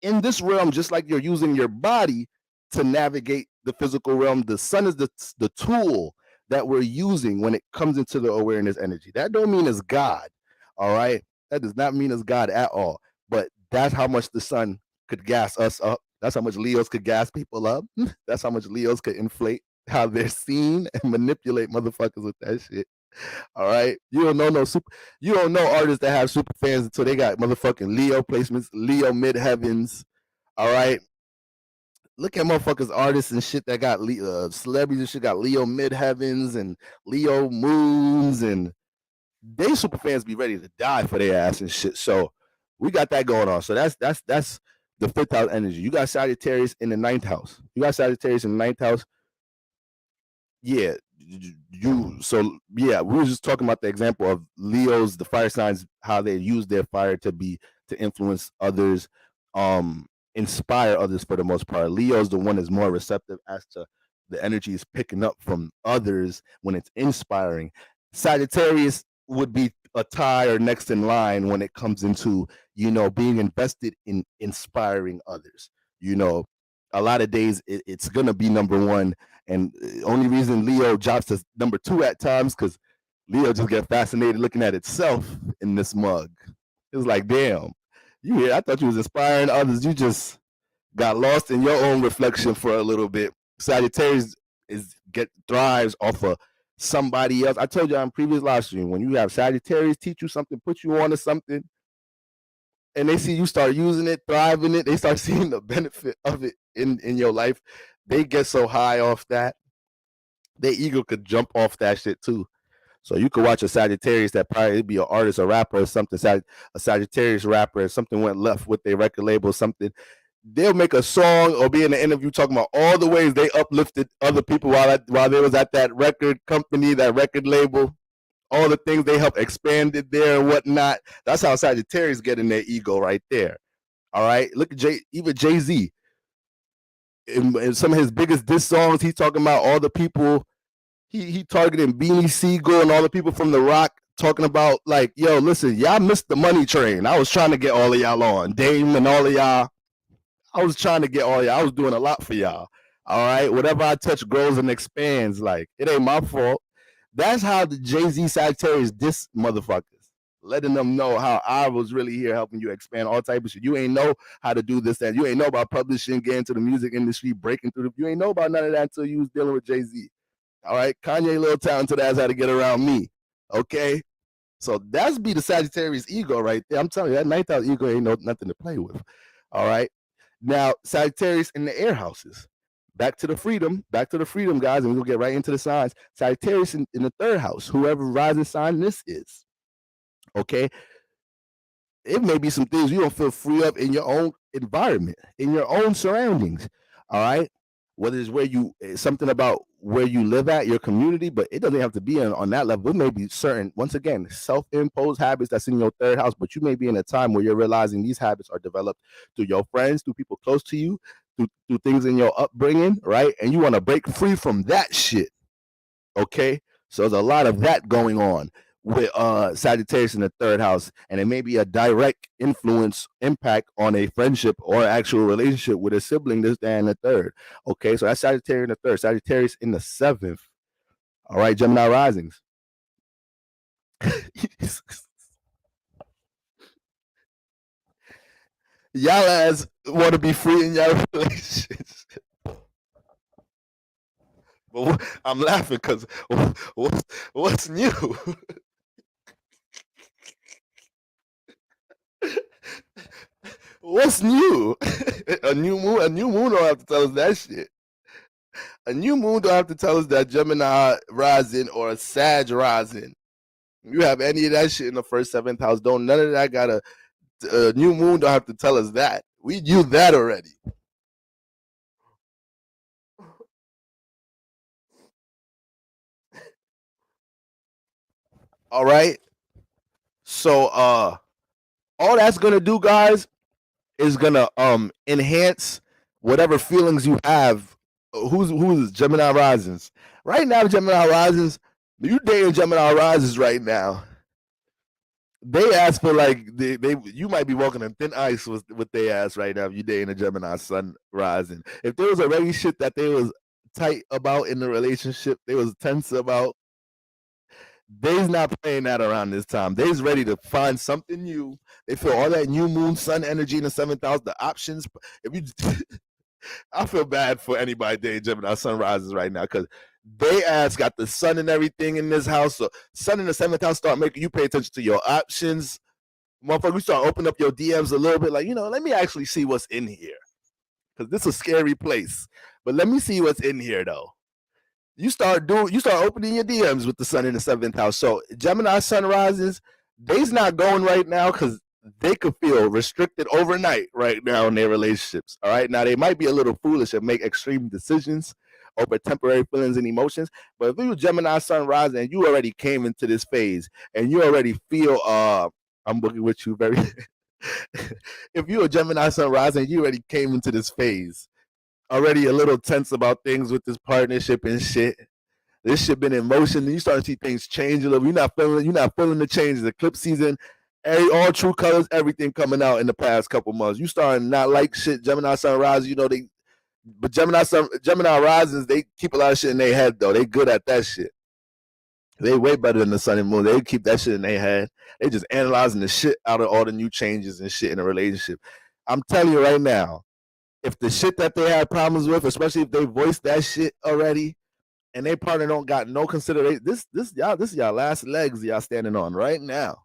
in this realm, just like you're using your body to navigate the physical realm. The sun is the tool that we're using when it comes into the awareness energy. That don't mean it's God. All right. That does not mean it's God at all. But that's how much the sun could gas us up. That's how much Leos could gas people up. That's how much Leos could inflate how they're seen and manipulate motherfuckers with that shit. All right, you don't know you don't know artists that have super fans until they got motherfucking Leo placements, Leo midheavens. All right, look at motherfuckers, artists and shit that got celebrities and shit got Leo midheavens and Leo moons, and they super fans be ready to die for their ass and shit. So we got that going on. So that's the 5th house energy. You got Sagittarius in the 9th house. You got Sagittarius in the 9th house. Yeah, we were just talking about the example of Leos, the fire signs, how they use their fire to influence others, inspire others for the most part. Leo's the one that's more receptive as to the energy is picking up from others when it's inspiring. Sagittarius would be a tie or next in line when it comes into, being invested in inspiring others. A lot of days it's gonna be number one, and the only reason Leo drops to number 2 at times because Leo just get fascinated looking at itself in this mug. It's like, damn, I thought you was inspiring others. You just got lost in your own reflection for a little bit. Sagittarius thrives off of somebody else. I told you on previous live stream, when you have Sagittarius teach you something, put you on to something, and they see you start using it, thriving it, they start seeing the benefit of it in your life, they get so high off that their ego could jump off that shit too. So you could watch a Sagittarius that probably be an artist, a rapper, or something, a Sagittarius rapper, and something went left with their record label, something. They'll make a song or be in an interview talking about all the ways they uplifted other people while they was at that record company, that record label, all the things they helped expanded there and whatnot. That's how Sagittarius get in their ego right there. All right, look at even Jay-Z. In some of his biggest diss songs, he's talking about all the people he targeting Beanie Siegel and all the people from The Rock, talking about like, yo, listen, y'all missed the money train. I was trying to get all of y'all on, Dame and all of y'all. I was trying to get all y'all. I was doing a lot for y'all. All right, whatever I touch grows and expands. Like, it ain't my fault. That's how the Jay-Z Sagittarius diss motherfuckers, letting them know how I was really here helping you expand all type of shit. You ain't know how to do this, and you ain't know about publishing, getting to the music industry, breaking through. You ain't know about none of that until you was dealing with Jay-Z. All right, Kanye, little talented ass, how to get around me. Okay, so that's be the Sagittarius ego right there. I'm telling you, that 9th house ego ain't nothing to play with. All right, now Sagittarius in the air houses. Back to the freedom, guys, and we'll get right into the signs. Sagittarius in the 3rd house, whoever rising sign this is. Okay, it may be some things you don't feel free of in your own environment, in your own surroundings. All right, whether it's something about where you live at, your community, but it doesn't have to be on that level. It may be certain, once again, self-imposed habits that's in your 3rd house, but you may be in a time where you're realizing these habits are developed through your friends, through people close to you, through things in your upbringing, right? And you want to break free from that shit. Okay, so there's a lot of that going on with Sagittarius in the 3rd house, and it may be a direct impact on a friendship or actual relationship with a sibling this day and the 3rd. Okay, so that's Sagittarius in the 3rd. Sagittarius in the 7th. All right, Gemini risings. Y'all ass want to be free in your relationships. But I'm laughing because what's new? What's new? A new moon don't have to tell us that shit. A new moon don't have to tell us that Gemini rising or a Sag rising. You have any of that shit in the 1st, 7th house, none of that got a new moon don't have to tell us that. We knew that already. All right. So all that's gonna do, guys, is gonna enhance whatever feelings you have. Who's Gemini risings? Right now, Gemini risings, you dating Gemini risings right now. They ask for like you might be walking on thin ice with their ass right now if you dating a Gemini sun rising. If there was already shit that they was tight about in the relationship, they was tense about, they's not playing that around this time. They's ready to find something new. They feel all that new moon sun energy in the 7th house, the options. If you I feel bad for anybody dating Gemini sun rises right now, because they ass got the sun and everything in this house. So sun in the 7th house start making you pay attention to your options. Motherfucker, you start opening up your DMs a little bit, like, let me actually see what's in here. Because this is a scary place. But let me see what's in here though. You start opening your DMs with the sun in the 7th house. So Gemini sun rises, they's not going right now because they could feel restricted overnight right now in their relationships. All right. Now they might be a little foolish and make extreme decisions over temporary feelings and emotions. But if you Gemini sun rising and you already came into this phase and you already feel I'm working with you very if you're a Gemini sun rising, you already came into this phase already a little tense about things with this partnership and shit. This shit been in motion, and you start to see things change a little. You're not feeling the changes. The eclipse season, all true colors, everything coming out in the past couple months. You starting not like shit. Gemini sun rising, but Gemini risings, they keep a lot of shit in their head though. They good at that shit. They way better than the sun and moon. They keep that shit in their head. They just analyzing the shit out of all the new changes and shit in a relationship. I'm telling you right now, if the shit that they had problems with, especially if they voiced that shit already, and their partner don't got no consideration, this y'all last legs y'all standing on right now,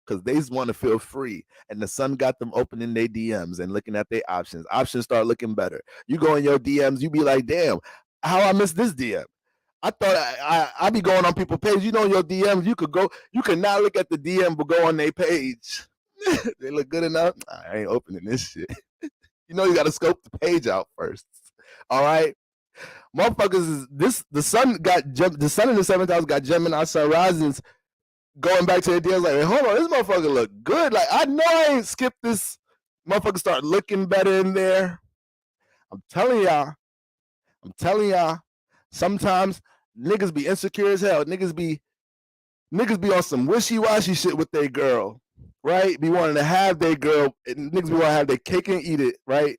because they just want to feel free, and the sun got them opening their DMs and looking at their options. Options start looking better. You go in your DMs, you be like, damn, how I missed this DM. I thought I be going on people's page. Your DMs, you could not look at the DM but go on their page. They look good enough. I ain't opening this shit. You got to scope the page out first. All right. Motherfuckers, the sun in the 7th house got Gemini sun risings going back to the DMs like, hold on, this motherfucker look good. Like, I know I ain't skipped this. Motherfucker start looking better in there. I'm telling y'all. Sometimes niggas be insecure as hell. Niggas be on some wishy-washy shit with their girl, right? Be wanting to have their girl. Niggas be wanting to have their cake and eat it, right?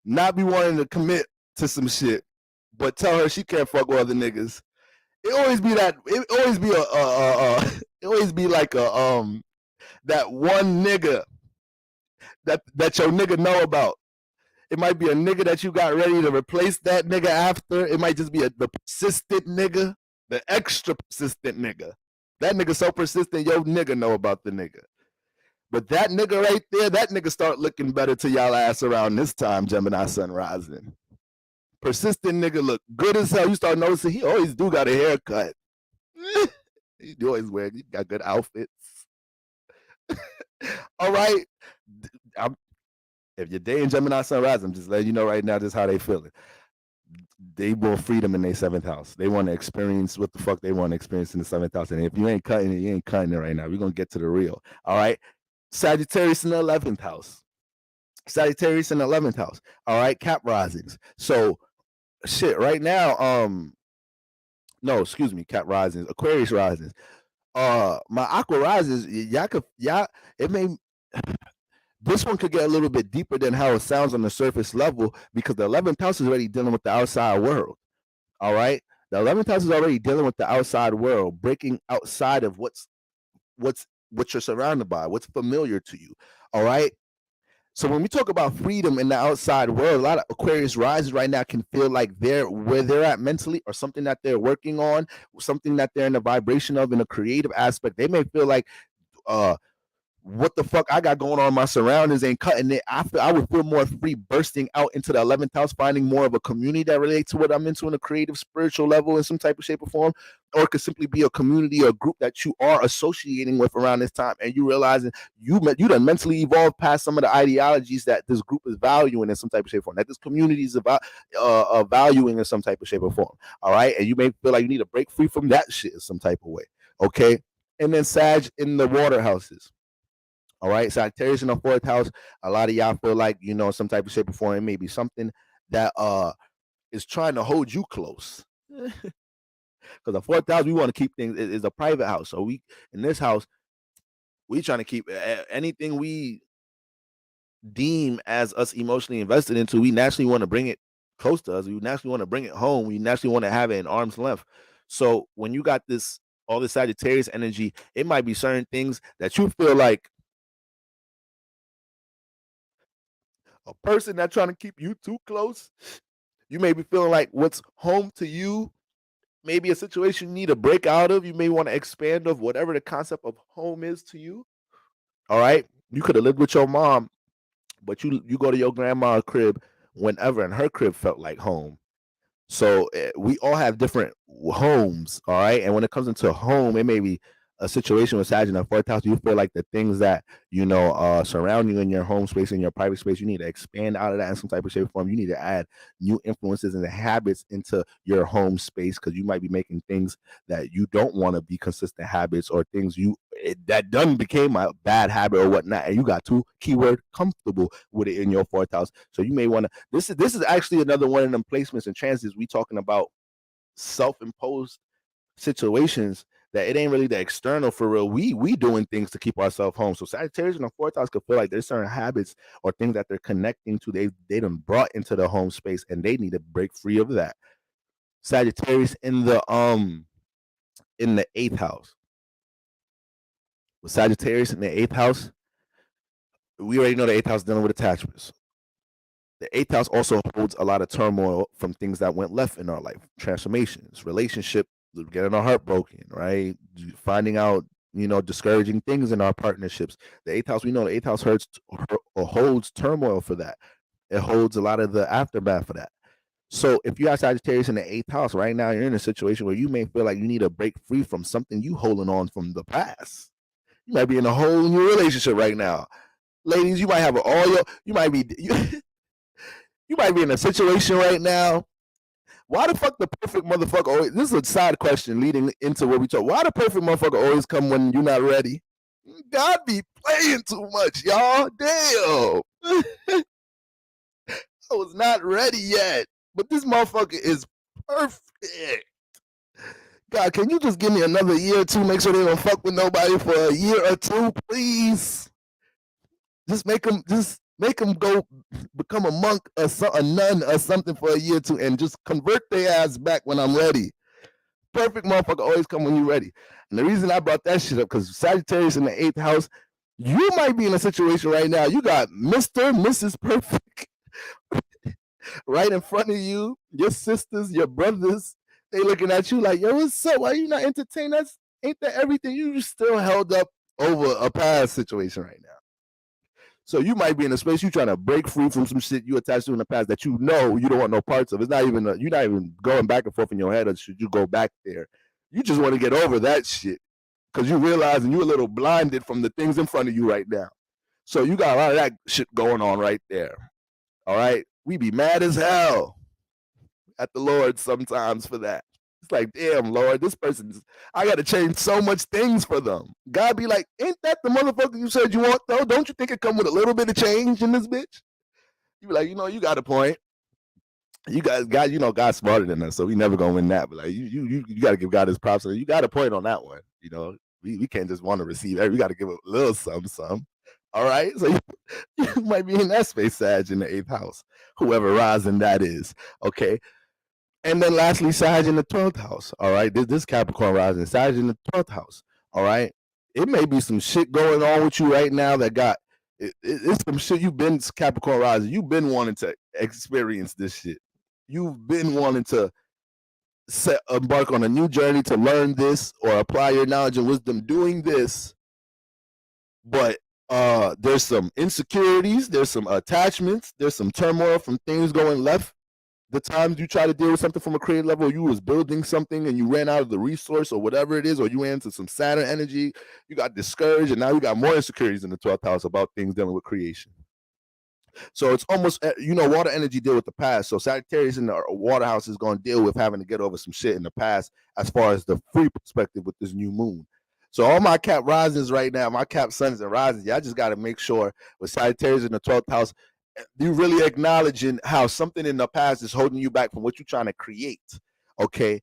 Not be wanting to commit to some shit, but tell her she can't fuck with other niggas. It always be that. It always be it always be like that one nigga that your nigga know about. It might be a nigga that you got ready to replace that nigga after. It might just be the persistent nigga, the extra persistent nigga. That nigga so persistent, your nigga know about the nigga. But that nigga right there, that nigga start looking better to y'all ass around this time, Gemini sun rising. Persistent nigga look good as hell. You start noticing he always do got a haircut. He always he got good outfits. All right. If you're dating Gemini sun rising, I'm just letting you know right now just how they feeling. They want freedom in their 7th house. They want to experience what the fuck they want to experience in the 7th house. And if you ain't cutting it, you ain't cutting it right now. We're going to get to the real. All right. Sagittarius in the 11th house. Sagittarius in the 11th house. All right. Cap risings. So shit right now, no, excuse me, Cap risings, Aquarius risings. My Aqua rises, it may this one could get a little bit deeper than how it sounds on the surface level, because the 11th house is already dealing with the outside world. All right. The 11th house is already dealing with the outside world, breaking outside of what you're surrounded by, what's familiar to you. All right. So when we talk about freedom in the outside world, a lot of Aquarius risers right now can feel like where they're at mentally, or something that they're working on, something that they're in the vibration of in a creative aspect. They may feel like, what the fuck I got going on in my surroundings ain't cutting it. I would feel more free bursting out into the 11th house, finding more of a community that relates to what I'm into in a creative, spiritual level in some type of shape or form. Or it could simply be a community or a group that you are associating with around this time, and you realizing you done mentally evolved past some of the ideologies that this group is valuing in some type of shape or form, that this community is about valuing in some type of shape or form. All right. And you may feel like you need to break free from that shit in some type of way. Okay. And then Sag in the water houses. All right, Sagittarius in the 4th house. A lot of y'all feel like, some type of shape or form, it may be something that is trying to hold you close. Because the 4th house, we want to keep things, is a private house. So we, in this house, we trying to keep anything we deem as us emotionally invested into, we naturally want to bring it close to us. We naturally want to bring it home. We naturally want to have it in arm's length. So when you got all this Sagittarius energy, it might be certain things that you feel like a person that's trying to keep you too close. You may be feeling like what's home to you maybe a situation you need to break out of. You may want to expand of whatever the concept of home is to you. All right. You could have lived with your mom, but you go to your grandma's crib whenever, and her crib felt like home. So we all have different homes, all right. And when it comes into home, it may be a situation with Sag in the fourth house. You feel like the things that surround you in your home space, in your private space, you need to expand out of that in some type of shape or form. You need to add new influences and habits into your home space because you might be making things that you don't want to be consistent habits or things that done became a bad habit or whatnot, and you got to keyword comfortable with it in your fourth house. So you may want to. This is actually another one of them placements and transits we talking about self-imposed situations that it ain't really the external for real. We doing things to keep ourselves home. So Sagittarius in the fourth house could feel like there's certain habits or things that they're connecting to. They done brought into the home space and they need to break free of that. Sagittarius in the eighth house. With Sagittarius in the eighth house, we already know the eighth house dealing with attachments. The eighth house also holds a lot of turmoil from things that went left in our life, transformations, relationship, getting our heart broken, right? Finding out, discouraging things in our partnerships. The eighth house, we know the eighth house holds turmoil for that. It holds a lot of the aftermath for that. So if you have Sagittarius in the eighth house right now, you're in a situation where you may feel like you need to break free from something you holding on from the past. You might be in a whole new relationship right now. Ladies, you might have you might be you might be in a situation right now. Why the fuck the perfect motherfucker always, this is a side question leading into what we talk. Why the perfect motherfucker always come when you're not ready? God be playing too much, y'all. Damn. I was not ready yet. But this motherfucker is perfect. God, can you just give me another year or two? Make sure they don't fuck with nobody for a year or two, please. Just make them go become a monk or a nun or something for a year or two and just convert their ass back when I'm ready. Perfect motherfucker always come when you're ready. And the reason I brought that shit up, because Sagittarius in the eighth house, you might be in a situation right now. You got Mr. Mrs. Perfect right in front of you. Your sisters, your brothers, they looking at you like, yo, what's up? Why you not entertained? Ain't that everything? You still held up over a past situation right now. So you might be in a space you trying to break free from some shit you attached to in the past that you know you don't want no parts of. It's not even you're not even going back and forth in your head, or should you go back there? You just want to get over that shit because you realizing you're a little blinded from the things in front of you right now. So you got a lot of that shit going on right there. All right, we be mad as hell at the Lord sometimes for that. It's like, damn, Lord, this person's, I got to change so much things for them. God be like, ain't that the motherfucker you said you want, though? Don't you think it come with a little bit of change in this bitch? You be like, you got a point. You guys, God, God's smarter than us, so we never gonna win that. But like, you got to give God his props. You got a point on that one. We can't just want to receive every. We got to give a little some. All right, so you might be in that space, Sag, in the eighth house, whoever rising that is. Okay. And then lastly, Sag in the 12th house. All right. This Capricorn rising, Sag in the 12th house. All right. It may be some shit going on with you right now that it's some shit you've been Capricorn rising. You've been wanting to experience this shit. You've been wanting to embark on a new journey to learn this or apply your knowledge and wisdom doing this. But there's some insecurities, there's some attachments, there's some turmoil from things going left. The times you try to deal with something from a creative level, you was building something and you ran out of the resource or whatever it is, or you ran into some Saturn energy, you got discouraged, and now you got more insecurities in the 12th house about things dealing with creation. So it's almost, water energy deal with the past. So Sagittarius in the water house is going to deal with having to get over some shit in the past as far as the free perspective with this new moon. So all my Cap risings right now, my Cap suns and risings, y'all just got to make sure with Sagittarius in the 12th house, you really acknowledging how something in the past is holding you back from what you're trying to create. Okay.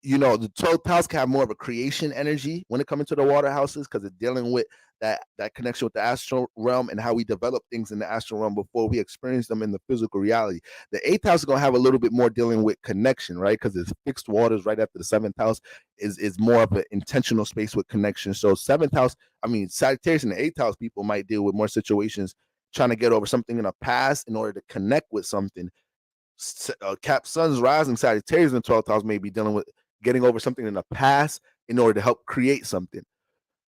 The 12th house can have more of a creation energy when it comes to the water houses because it's dealing with that connection with the astral realm and how we develop things in the astral realm before we experience them in the physical reality. The 8th house is going to have a little bit more dealing with connection, right? Because it's fixed waters right after the 7th house is more of an intentional space with connection. So 7th house, Sagittarius and the 8th house people might deal with more situations trying to get over something in the past in order to connect with something. Cap Sun's rising Sagittarius in the 12th house may be dealing with getting over something in the past in order to help create something.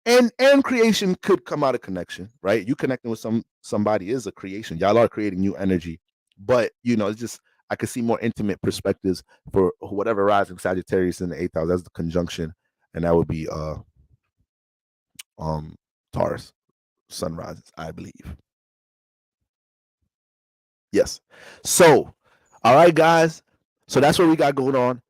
And creation could come out of connection, right? You connecting with somebody is a creation. Y'all are creating new energy, but it's just I could see more intimate perspectives for whatever rising Sagittarius in the 8th house. That's the conjunction, and that would be Taurus sun rises, I believe. Yes. So, all right, guys. So that's what we got going on.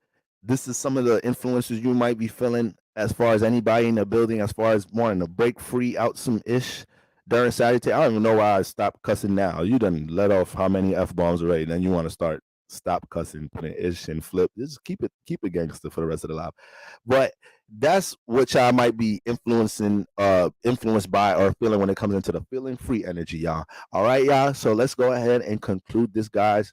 This is some of the influences you might be feeling as far as anybody in the building, as far as wanting to break free out some ish during Sagittarius. I don't even know why I stopped cussing now. You done let off how many F bombs already? Then you want to stop cussing, putting ish and flip. Just keep it gangster for the rest of the life. But that's what y'all might be influenced by or feeling when it comes into the feeling free energy, y'all. All right, y'all. So let's go ahead and conclude this, guys,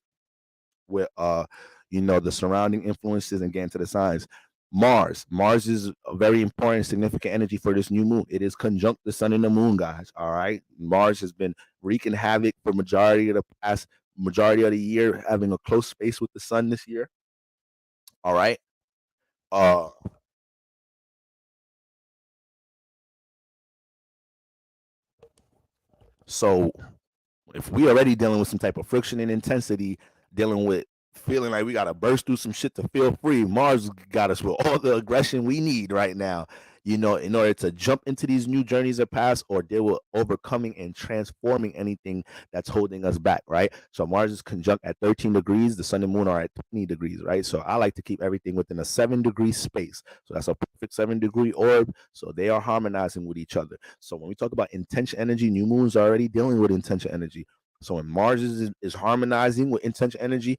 with the surrounding influences and get into the signs. Mars is a very important, significant energy for this new moon. It is conjunct the sun and the moon, guys. All right. Mars has been wreaking havoc for majority of the year, having a close space with the sun this year. All right. So if we already dealing with some type of friction and intensity, dealing with feeling like we gotta burst through some shit to feel free, Mars got us with all the aggression we need right now, in order to jump into these new journeys of past or deal with overcoming and transforming anything that's holding us back, right? So Mars is conjunct at 13 degrees, the sun and moon are at 20 degrees, right? So I like to keep everything within a 7-degree space. So that's a perfect 7-degree orb. So they are harmonizing with each other. So when we talk about intention energy, new moons are already dealing with intention energy. So when Mars is harmonizing with intention energy,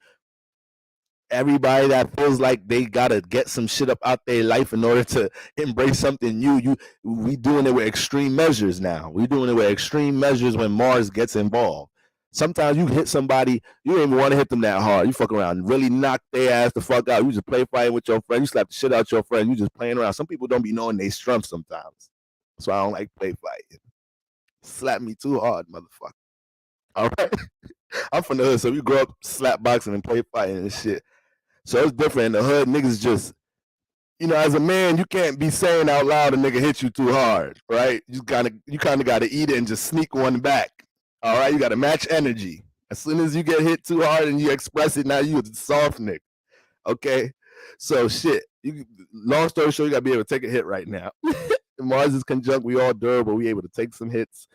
everybody that feels like they gotta get some shit up out their life in order to embrace something new, we doing it with extreme measures now. We doing it with extreme measures when Mars gets involved. Sometimes you hit somebody, you don't even want to hit them that hard. You fuck around and really knock their ass the fuck out. You just play fighting with your friend. You slap the shit out your friend. You just playing around. Some people don't be knowing they strength sometimes. So I don't like play fighting. Slap me too hard, motherfucker. All right. I'm from the hood, so we grow up slap boxing and play fighting and shit. So it's different. In the hood, niggas just, as a man, you can't be saying out loud a nigga hit you too hard, right? You kind of got to eat it and just sneak one back. All right, you got to match energy. As soon as you get hit too hard and you express it, now you a soft nigga. Okay, so shit. Long story short, you got to be able to take a hit right now. Mars is conjunct. We all durable. We able to take some hits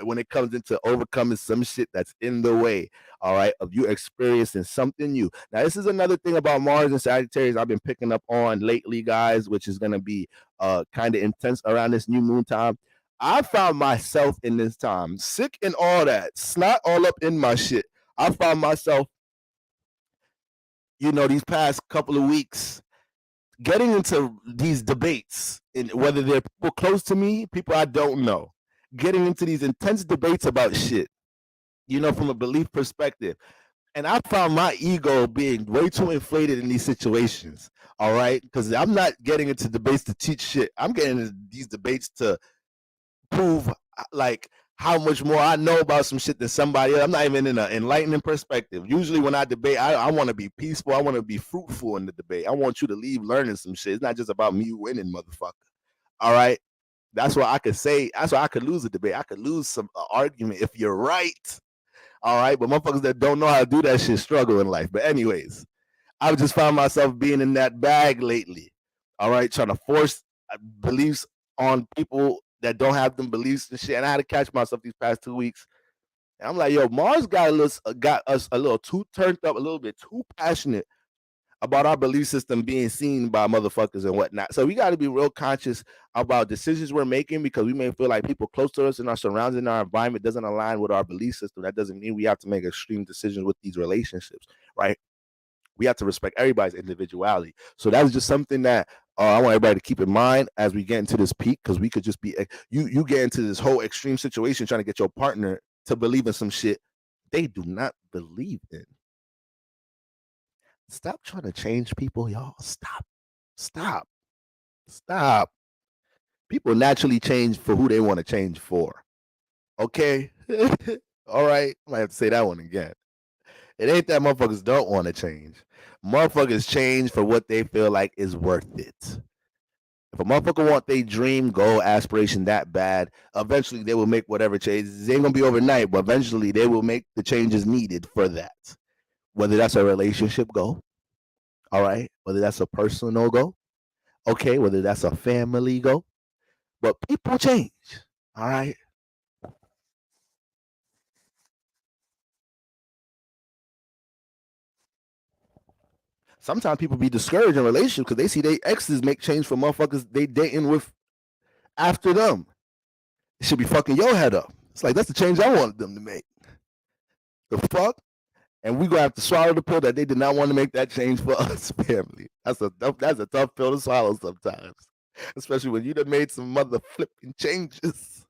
when it comes into overcoming some shit that's in the way, all right, of you experiencing something new. Now, this is another thing about Mars and Sagittarius I've been picking up on lately, guys, which is going to be kind of intense around this new moon time. I found myself in this time sick and all that, snot all up in my shit. I found myself, these past couple of weeks getting into these debates, and whether they're people close to me, people I don't know, getting into these intense debates about shit, from a belief perspective. And I found my ego being way too inflated in these situations. All right. Because I'm not getting into debates to teach shit. I'm getting into these debates to prove like how much more I know about some shit than somebody else. I'm not even in an enlightening perspective. Usually when I debate, I want to be peaceful. I want to be fruitful in the debate. I want you to leave learning some shit. It's not just about me winning, motherfucker. All right. That's why I could say, that's why I could lose a debate. I could lose some argument if you're right. All right. But motherfuckers that don't know how to do that shit struggle in life. But anyways, I just found myself being in that bag lately. All right. Trying to force beliefs on people that don't have them beliefs and shit. And I had to catch myself these past 2 weeks. And I'm like, yo, Mars got us a little too turned up, a little bit too passionate about our belief system being seen by motherfuckers and whatnot. So we got to be real conscious about decisions we're making, because we may feel like people close to us in our surroundings, in our environment doesn't align with our belief system. That doesn't mean we have to make extreme decisions with these relationships, right? We have to respect everybody's individuality. So that's just something that I want everybody to keep in mind as we get into this peak, because we could just be, you get into this whole extreme situation trying to get your partner to believe in some shit they do not believe in. Stop trying to change people, y'all. Stop. People naturally change for who they want to change for. Okay? All right. I might have to say that one again. It ain't that motherfuckers don't want to change. Motherfuckers change for what they feel like is worth it. If a motherfucker want their dream, goal, aspiration that bad, eventually they will make whatever changes. It ain't gonna be overnight, but eventually they will make the changes needed for that. Whether that's a relationship goal, all right, whether that's a personal goal, okay, whether that's a family goal, but people change, all right. Sometimes people be discouraged in relationships because they see their exes make change for motherfuckers they dating with after them. It should be fucking your head up. It's like that's the change I wanted them to make. The fuck? And we gonna have to swallow the pill that they did not want to make that change for us, family. That's a tough pill to swallow sometimes, especially when you done made some mother flipping changes.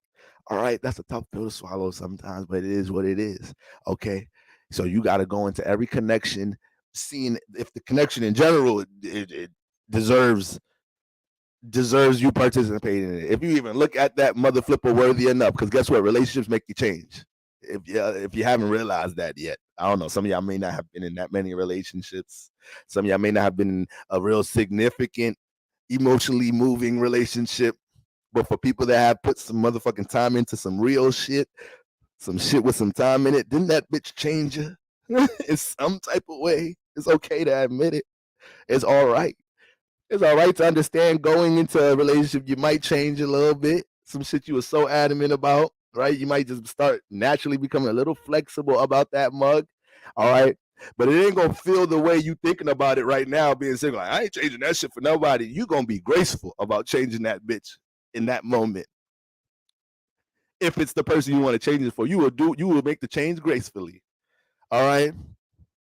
All right, that's a tough pill to swallow sometimes, but it is what it is. Okay, so you got to go into every connection, seeing if the connection in general it deserves you participating in it. If you even look at that mother flipper worthy enough, because guess what? Relationships make you change. If you haven't realized that yet, I don't know. Some of y'all may not have been in that many relationships. Some of y'all may not have been in a real significant, emotionally moving relationship. But for people that have put some motherfucking time into some real shit, some shit with some time in it, didn't that bitch change you in some type of way? It's okay to admit it. It's all right. It's all right to understand going into a relationship, you might change a little bit. Some shit you were so adamant about, right? You might just start naturally becoming a little flexible about that mug. All right. But it ain't gonna feel the way you thinking about it right now, being single. Like, I ain't changing that shit for nobody. You gonna be graceful about changing that bitch in that moment. If it's the person you want to change it for, you will make the change gracefully. All right.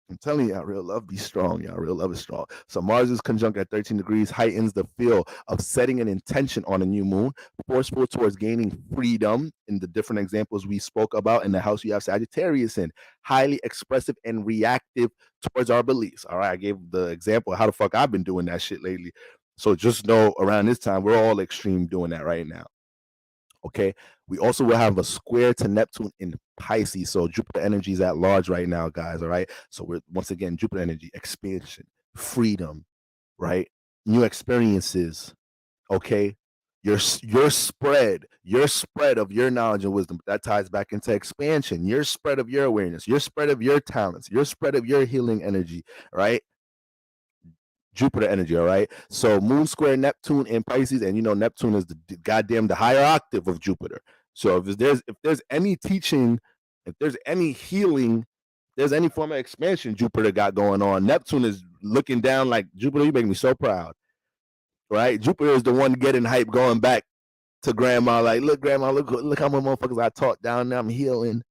I'm telling y'all, real love be strong. Y'all, real love is strong. So Mars is conjunct at 13 degrees, heightens the feel of setting an intention on a new moon, forceful towards gaining freedom. In the different examples we spoke about in the house, you have Sagittarius in, highly expressive and reactive towards our beliefs. All right, I gave the example of how the fuck I've been doing that shit lately. So just know around this time, we're all extreme doing that right now. Okay. We also will have a square to Neptune in Pisces. So Jupiter energy is at large right now, guys. All right. So we're once again Jupiter energy, expansion, freedom, right? New experiences. Okay. Your spread of your knowledge and wisdom that ties back into expansion. Your spread of your awareness, your spread of your talents, your spread of your healing energy, right? Jupiter energy, all right. So Moon square Neptune in Pisces, and you know Neptune is the goddamn the higher octave of Jupiter. So if there's any teaching, if there's any healing, there's any form of expansion Jupiter got going on, Neptune is looking down like, Jupiter, you make me so proud, right? Jupiter is the one getting hype, going back to grandma, like, look, grandma, look how many motherfuckers I taught down there. I'm healing.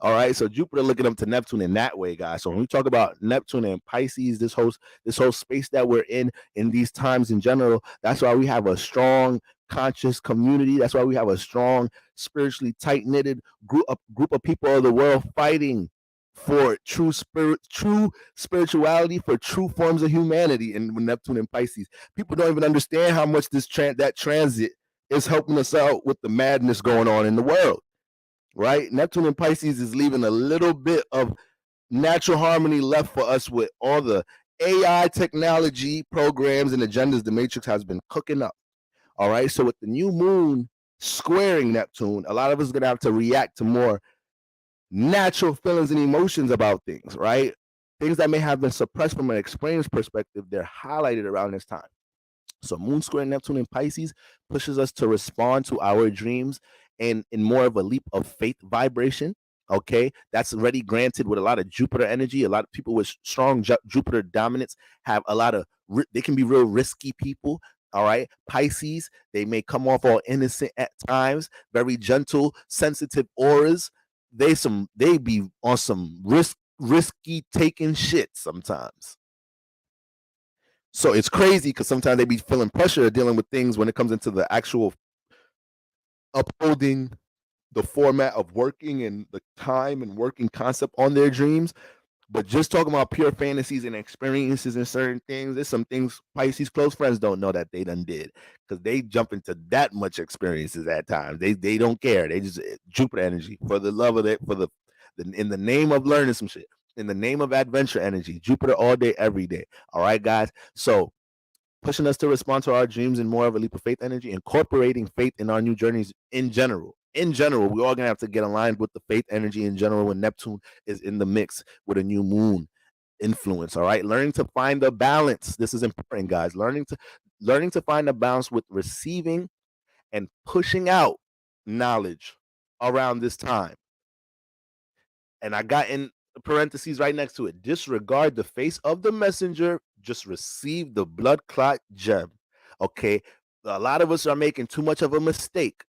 All right, so Jupiter looking up to Neptune in that way, guys. So when we talk about Neptune and Pisces, this whole space that we're in these times in general, that's why we have a strong conscious community. That's why we have a strong spiritually tight knitted group of people of the world fighting for true spirituality, for true forms of humanity. And Neptune and Pisces, people don't even understand how much that transit is helping us out with the madness going on in the world. Right? Neptune and Pisces is leaving a little bit of natural harmony left for us with all the AI technology programs and agendas the Matrix has been cooking up. All right. So with the new moon squaring Neptune, a lot of us are going to have to react to more natural feelings and emotions about things, right? Things that may have been suppressed from an experience perspective, they're highlighted around this time. So Moon square Neptune in Pisces pushes us to respond to our dreams and in more of a leap of faith vibration. Okay, that's already granted with a lot of Jupiter energy. A lot of people with strong Jupiter dominance have a lot of, they can be real risky people. All right, Pisces, they may come off all innocent at times, very gentle, sensitive auras. They be on some risky taking shit sometimes. So it's crazy because sometimes they be feeling pressure dealing with things when it comes into the actual upholding the format of working and the time and working concept on their dreams. But just talking about pure fantasies and experiences and certain things, there's some things Pisces close friends don't know that they done did because they jump into that much experiences at times. They don't care. They just Jupiter energy for the love of it, for the in the name of learning some shit. in the name of adventure energy. Jupiter all day, every day. All right, guys. So pushing us to respond to our dreams in more of a leap of faith energy, incorporating faith in our new journeys in general. In general, we're all gonna have to get aligned with the faith energy in general when Neptune is in the mix with a new moon influence. All right, learning to find the balance. This is important, guys. Learning to find a balance with receiving and pushing out knowledge around this time. And I got in parentheses right next to it. Disregard the face of the messenger. Just receive the blood clot gem. Okay. A lot of us are making too much of a mistake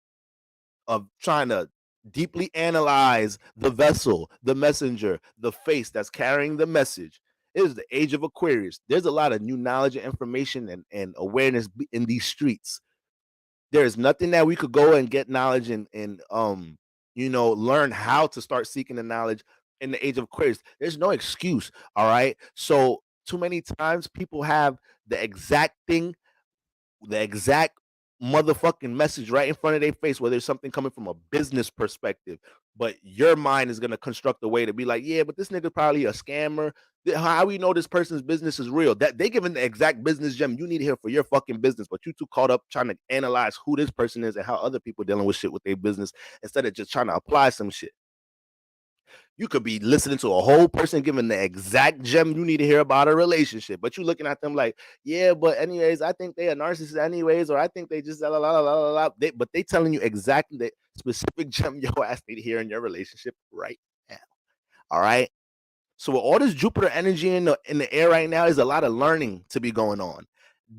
of trying to deeply analyze the vessel, the messenger, the face that's carrying the message. It is the age of Aquarius. There's a lot of new knowledge and information and awareness in these streets. There is nothing that we could go and get knowledge and learn how to start seeking the knowledge in the age of Aquarius. There's no excuse. All right. So too many times people have the exact thing, the exact motherfucking message right in front of their face, where there's something coming from a business perspective, but your mind is going to construct a way to be like, yeah, but this nigga probably a scammer. How we know this person's business is real? That they giving the exact business gem you need to hear for your fucking business, but you too caught up trying to analyze who this person is and how other people dealing with shit with their business instead of just trying to apply some shit. You could be listening to a whole person giving the exact gem you need to hear about a relationship, but you looking at them like, yeah, but anyways, I think they a narcissist anyways, or I think they just la la la la la. But they telling you exactly the specific gem your ass need to hear in your relationship right now. All right. So with all this Jupiter energy in the air right now, is a lot of learning to be going on.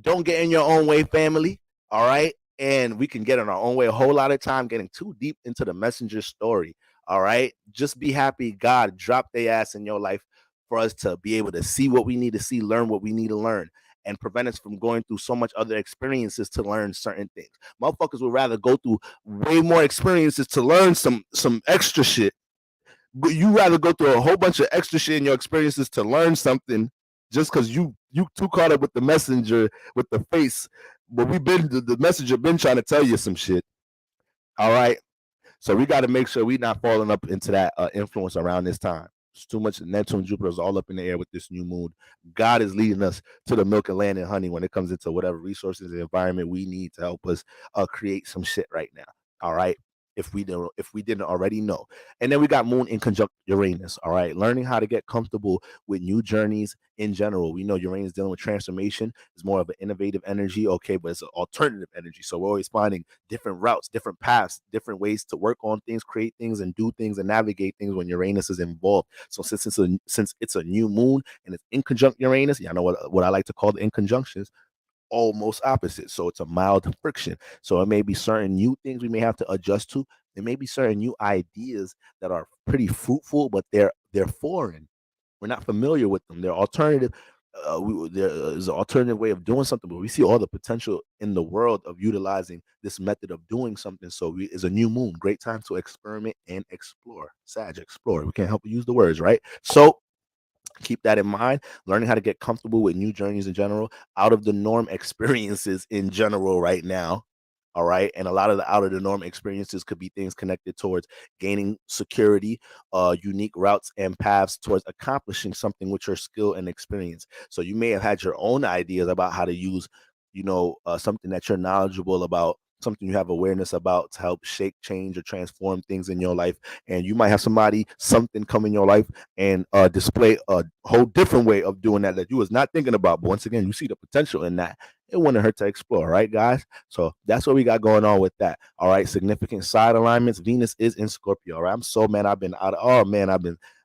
Don't get in your own way, family. All right. And we can get in our own way a whole lot of time getting too deep into the messenger story. All right. Just be happy God dropped their ass in your life for us to be able to see what we need to see, learn what we need to learn, and prevent us from going through so much other experiences to learn certain things. Motherfuckers would rather go through way more experiences to learn some extra shit. But you rather go through a whole bunch of extra shit in your experiences to learn something just because you too caught up with the messenger with the face. But the messenger been trying to tell you some shit. All right. So we got to make sure we not falling up into that influence around this time. It's too much. Neptune, Jupiter is all up in the air with this new moon. God is leading us to the milk and land and honey when it comes into whatever resources and environment we need to help us create some shit right now. All right. If we didn't already know. And then we got moon in conjunct Uranus. All right. Learning how to get comfortable with new journeys in general. We know Uranus dealing with transformation is more of an innovative energy. Okay. But it's an alternative energy. So we're always finding different routes, different paths, different ways to work on things, create things, and do things and navigate things when Uranus is involved. So since it's a new moon and it's in conjunct Uranus, y'all know what I like to call the inconjunctions, almost opposite. So it's a mild friction. So it may be certain new things we may have to adjust to. There may be certain new ideas that are pretty fruitful, but they're foreign. We're not familiar with them. They're alternative. There is an alternative way of doing something, but we see all the potential in the world of utilizing this method of doing something. So it's a new moon, great time to experiment and explore. Sag, explore. We can't help but use the words, right? So keep that in mind. Learning how to get comfortable with new journeys in general, out of the norm experiences in general right now. All right. And a lot of the out of the norm experiences could be things connected towards gaining security, unique routes and paths towards accomplishing something with your skill and experience. So you may have had your own ideas about how to use, something that you're knowledgeable about, something you have awareness about to help shape, change, or transform things in your life. And you might have something come in your life and display a whole different way of doing that you was not thinking about. But once again, you see the potential in that. It wouldn't hurt to explore, right, guys? So that's what we got going on with that. All right, significant side alignments. Venus is in Scorpio. All right, I'm so mad.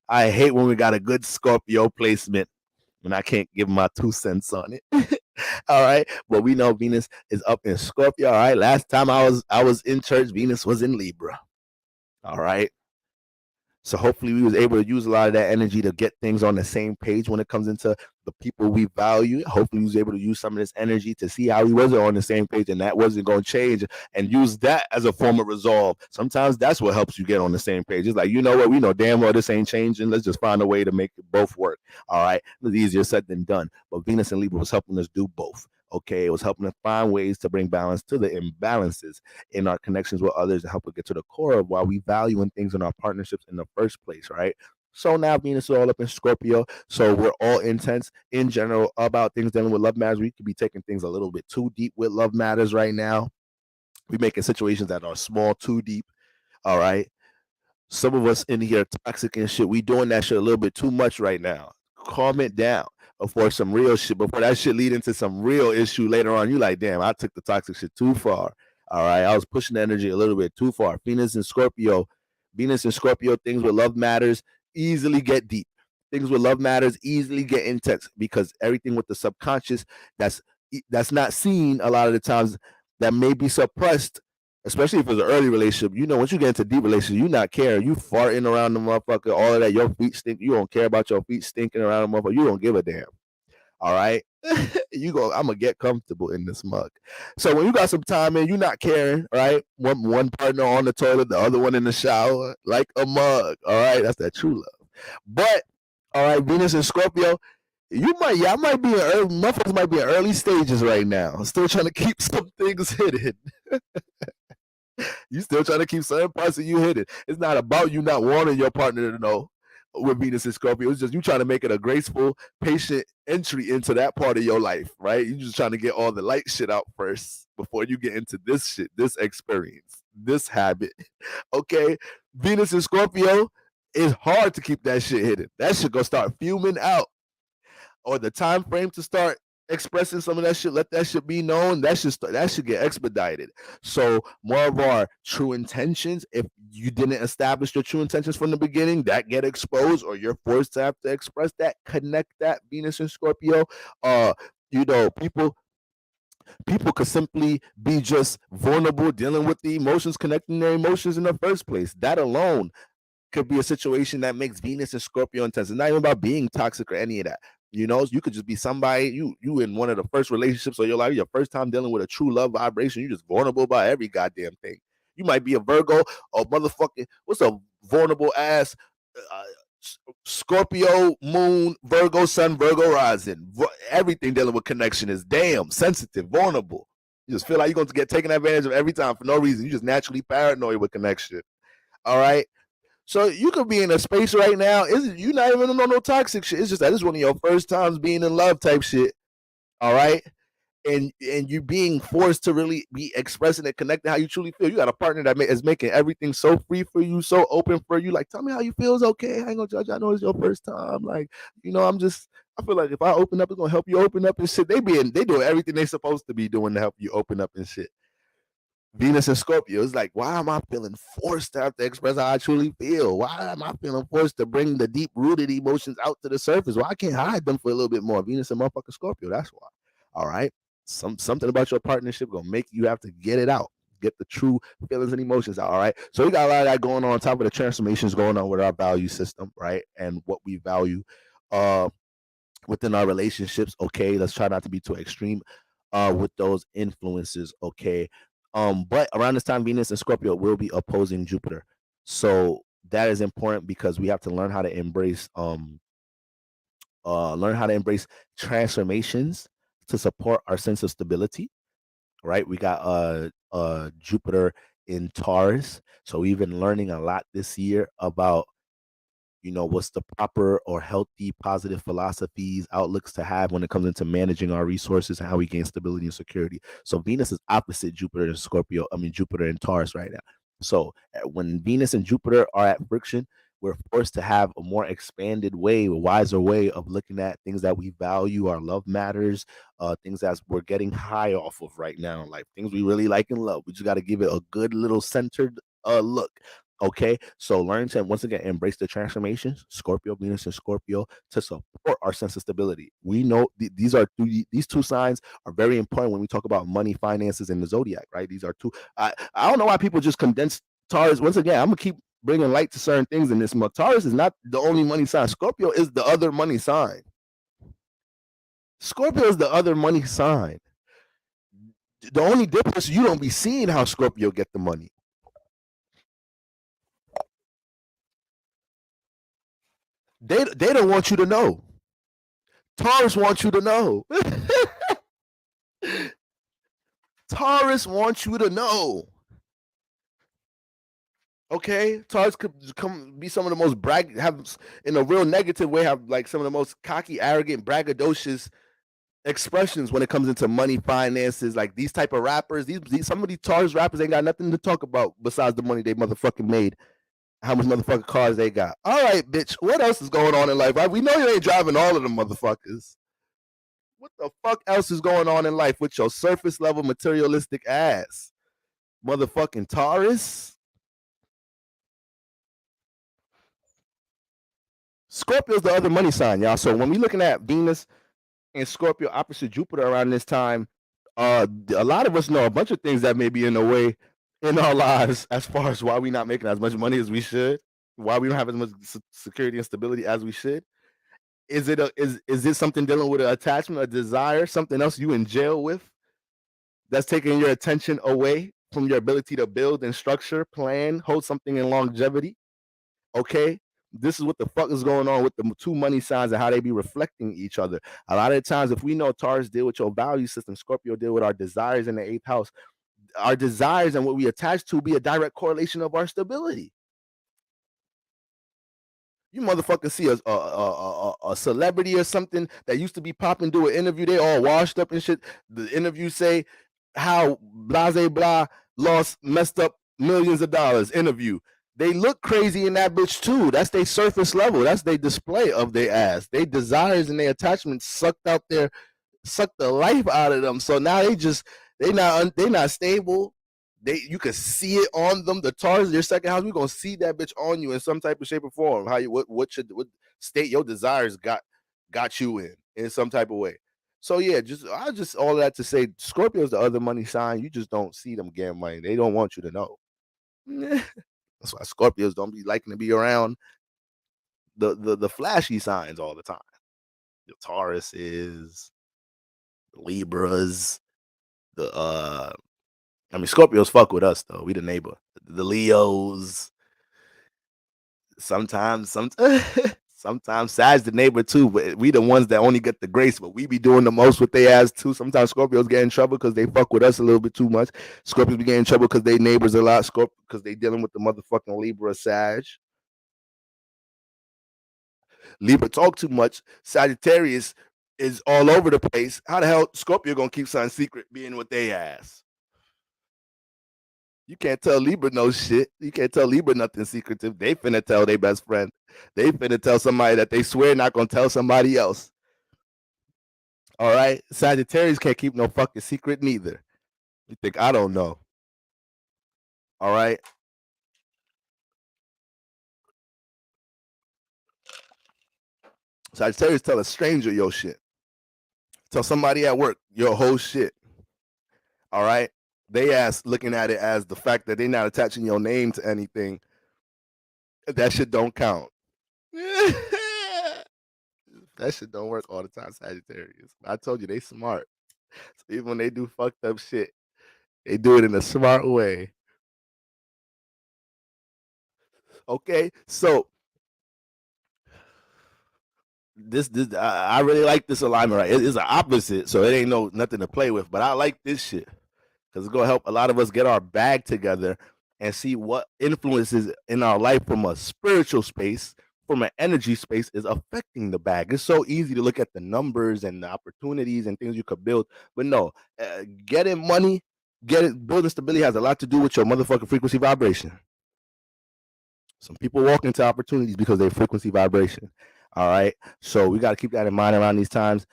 I hate when we got a good Scorpio placement and I can't give my 2 cents on it. All right, but we know Venus is up in Scorpio. All right, last time I was in church, Venus was in Libra. All right. So hopefully we was able to use a lot of that energy to get things on the same page when it comes into the people we value. Hopefully we was able to use some of this energy to see how we wasn't on the same page and that wasn't going to change, and use that as a form of resolve. Sometimes that's what helps you get on the same page. It's like, you know what, we know damn well this ain't changing. Let's just find a way to make it both work. All right. It was easier said than done. But Venus and Libra was helping us do both. Okay, it was helping us find ways to bring balance to the imbalances in our connections with others and help us get to the core of why we value in things in our partnerships in the first place, right? So now Venus is all up in Scorpio. So we're all intense in general about things dealing with love matters. We could be taking things a little bit too deep with love matters right now. We're making situations that are small too deep. All right. Some of us in here toxic and shit. We doing that shit a little bit too much right now. Calm it down before some real shit. Before that shit lead into some real issue later on. You like, damn, I took the toxic shit too far. All right. I was pushing the energy a little bit too far. Venus and Scorpio, things with love matters easily get deep. Things with love matters easily get intense because everything with the subconscious that's not seen a lot of the times, that may be suppressed, especially if it's an early relationship. You know, once you get into deep relationship, you not caring. You farting around the motherfucker, all of that. Your feet stink. You don't care about your feet stinking around the motherfucker. You don't give a damn. All right. I'm gonna get comfortable in this mug. So when you got some time in, you not caring, right? One partner on the toilet, the other one in the shower, like a mug. All right, that's that true love. But all right, Venus and Scorpio, y'all might be in motherfuckers might be in early stages right now. Still trying to keep some things hidden. You still trying to keep certain parts of you hidden. It's not about you not wanting your partner to know with Venus and Scorpio. It's just you trying to make it a graceful, patient entry into that part of your life, right? You just trying to get all the light shit out first before you get into this shit, this experience, this habit. Okay? Venus and Scorpio, it's hard to keep that shit hidden. That shit gonna start fuming out. Or the time frame to start expressing some of that shit, let that shit be known. That should get expedited. So more of our true intentions, if you didn't establish your true intentions from the beginning, that get exposed, or you're forced to have to express that, connect that, Venus and Scorpio. People could simply be just vulnerable, dealing with the emotions, connecting their emotions in the first place. That alone could be a situation that makes Venus and Scorpio intense. It's not even about being toxic or any of that. You know, you could just be somebody, you in one of the first relationships of your life, your first time dealing with a true love vibration. You're just vulnerable about every goddamn thing. You might be a Virgo or motherfucking, what's a vulnerable ass uh, Scorpio moon, Virgo sun, Virgo rising. Everything dealing with connection is damn sensitive, vulnerable. You just feel like you're going to get taken advantage of every time for no reason. You just naturally paranoid with connection. All right. So you could be in a space right now. You not even on no toxic shit. It's just that it's one of your first times being in love type shit. All right. And you being forced to really be expressing and connecting how you truly feel. You got a partner that is making everything so free for you, so open for you. Like, tell me how you feel. It's okay. I ain't gonna judge. I know it's your first time. Like, I feel like if I open up, it's gonna help you open up and shit. They doing everything they supposed to be doing to help you open up and shit. Venus and Scorpio, it's like, why am I feeling forced to have to express how I truly feel? Why am I feeling forced to bring the deep rooted emotions out to the surface? Why I can't hide them for a little bit more? Venus and motherfucking Scorpio, that's why. All right. Something about your partnership gonna make you have to get it out, get the true feelings and emotions out. All right. So we got a lot of that going on top of the transformations going on with our value system, right? And what we value within our relationships. Okay. Let's try not to be too extreme with those influences. Okay. But around this time, Venus and Scorpio will be opposing Jupiter. So that is important because we have to learn how to embrace transformations to support our sense of stability. Right? We got Jupiter in Taurus. So we've been learning a lot this year about what's the proper or healthy positive philosophies, outlooks to have when it comes into managing our resources and how we gain stability and security. So Venus is opposite Jupiter and Jupiter and Taurus right now. So when Venus and Jupiter are at friction, we're forced to have a more expanded way, a wiser way of looking at things that we value, our love matters, things that we're getting high off of right now, like things we really like and love. We just got to give it a good little centered look. Okay, so learn to once again embrace the transformations, Scorpio, Venus, and Scorpio, to support our sense of stability. We know these two signs are very important when we talk about money, finances, and the zodiac. Right? These are two. I don't know why people just condense Taurus. Once again, I'm gonna keep bringing light to certain things in this month. Taurus is not the only money sign. Scorpio is the other money sign. Scorpio is the other money sign. The only difference, you don't be seeing how Scorpio get the money. They don't want you to know. Taurus wants you to know. Taurus wants you to know. Okay, Taurus could be some of the most have in a real negative way, have like some of the most cocky, arrogant, braggadocious expressions when it comes into money, finances. Like these type of rappers, these some of these Taurus rappers ain't got nothing to talk about besides the money they motherfucking made, how much motherfucking cars they got. All right, bitch, what else is going on in life? Right? We know you ain't driving all of them motherfuckers. What the fuck else is going on in life with your surface level materialistic ass, motherfucking Taurus? Scorpio's the other money sign, y'all. So when we looking at Venus and Scorpio opposite Jupiter around this time, a lot of us know a bunch of things that may be in the way in our lives as far as why we not making as much money as we should, why we don't have as much security and stability as we should. Is it something dealing with an attachment, a desire, something else you in jail with that's taking your attention away from your ability to build and structure, plan, hold something in longevity? Okay, this is what the fuck is going on with the two money signs and how they be reflecting each other. A lot of the times, if we know Taurus deal with your value system, Scorpio deal with our desires in the eighth house, our desires and what we attach to be a direct correlation of our stability. You motherfuckers see a celebrity or something that used to be popping, do an interview, they all washed up and shit. The interview say how blase blah lost messed up millions of dollars. Interview. They look crazy in that bitch too. That's their surface level. That's their display of their ass. They desires and their attachments sucked the life out of them. So now they not stable. You can see it on them. The Taurus, your second house, we're gonna see that bitch on you in some type of shape or form. How you what state your desires got you in some type of way. So yeah, I just all that to say, Scorpio's the other money sign. You just don't see them getting money. They don't want you to know. That's why Scorpios don't be liking to be around the flashy signs all the time. The Tauruses, the Libras, Scorpios fuck with us though. We the neighbor. The Leos. Sometimes Sag's the neighbor too, but we the ones that only get the grace, but we be doing the most with their ass too. Sometimes Scorpios get in trouble because they fuck with us a little bit too much. Scorpios be getting in trouble because they neighbors a lot. Because they dealing with the motherfucking Libra Sag. Libra talk too much. Sagittarius is all over the place. How the hell Scorpio gonna keep something secret being with they ass? You can't tell Libra no shit. You can't tell Libra nothing secretive. They finna tell their best friend. They finna tell somebody that they swear not gonna tell somebody else. All right? Sagittarius can't keep no fucking secret neither. You think I don't know? All right? Sagittarius tell a stranger your shit. Tell somebody at work your whole shit. All right? They ass looking at it as the fact that they're not attaching your name to anything. That shit don't count. That shit don't work all the time, Sagittarius. I told you they smart. So even when they do fucked up shit, they do it in a smart way. Okay, so this I really like this alignment. Right, it's an opposite, so it ain't nothing to play with. But I like this shit because it's gonna help a lot of us get our bag together and see what influences in our life from a spiritual space, from an energy space, is affecting the bag. It's so easy to look at the numbers and the opportunities and things you could build, but no, getting money, building stability has a lot to do with your motherfucking frequency vibration. Some people walk into opportunities because they're frequency vibration. All right. So we got to keep that in mind around these times.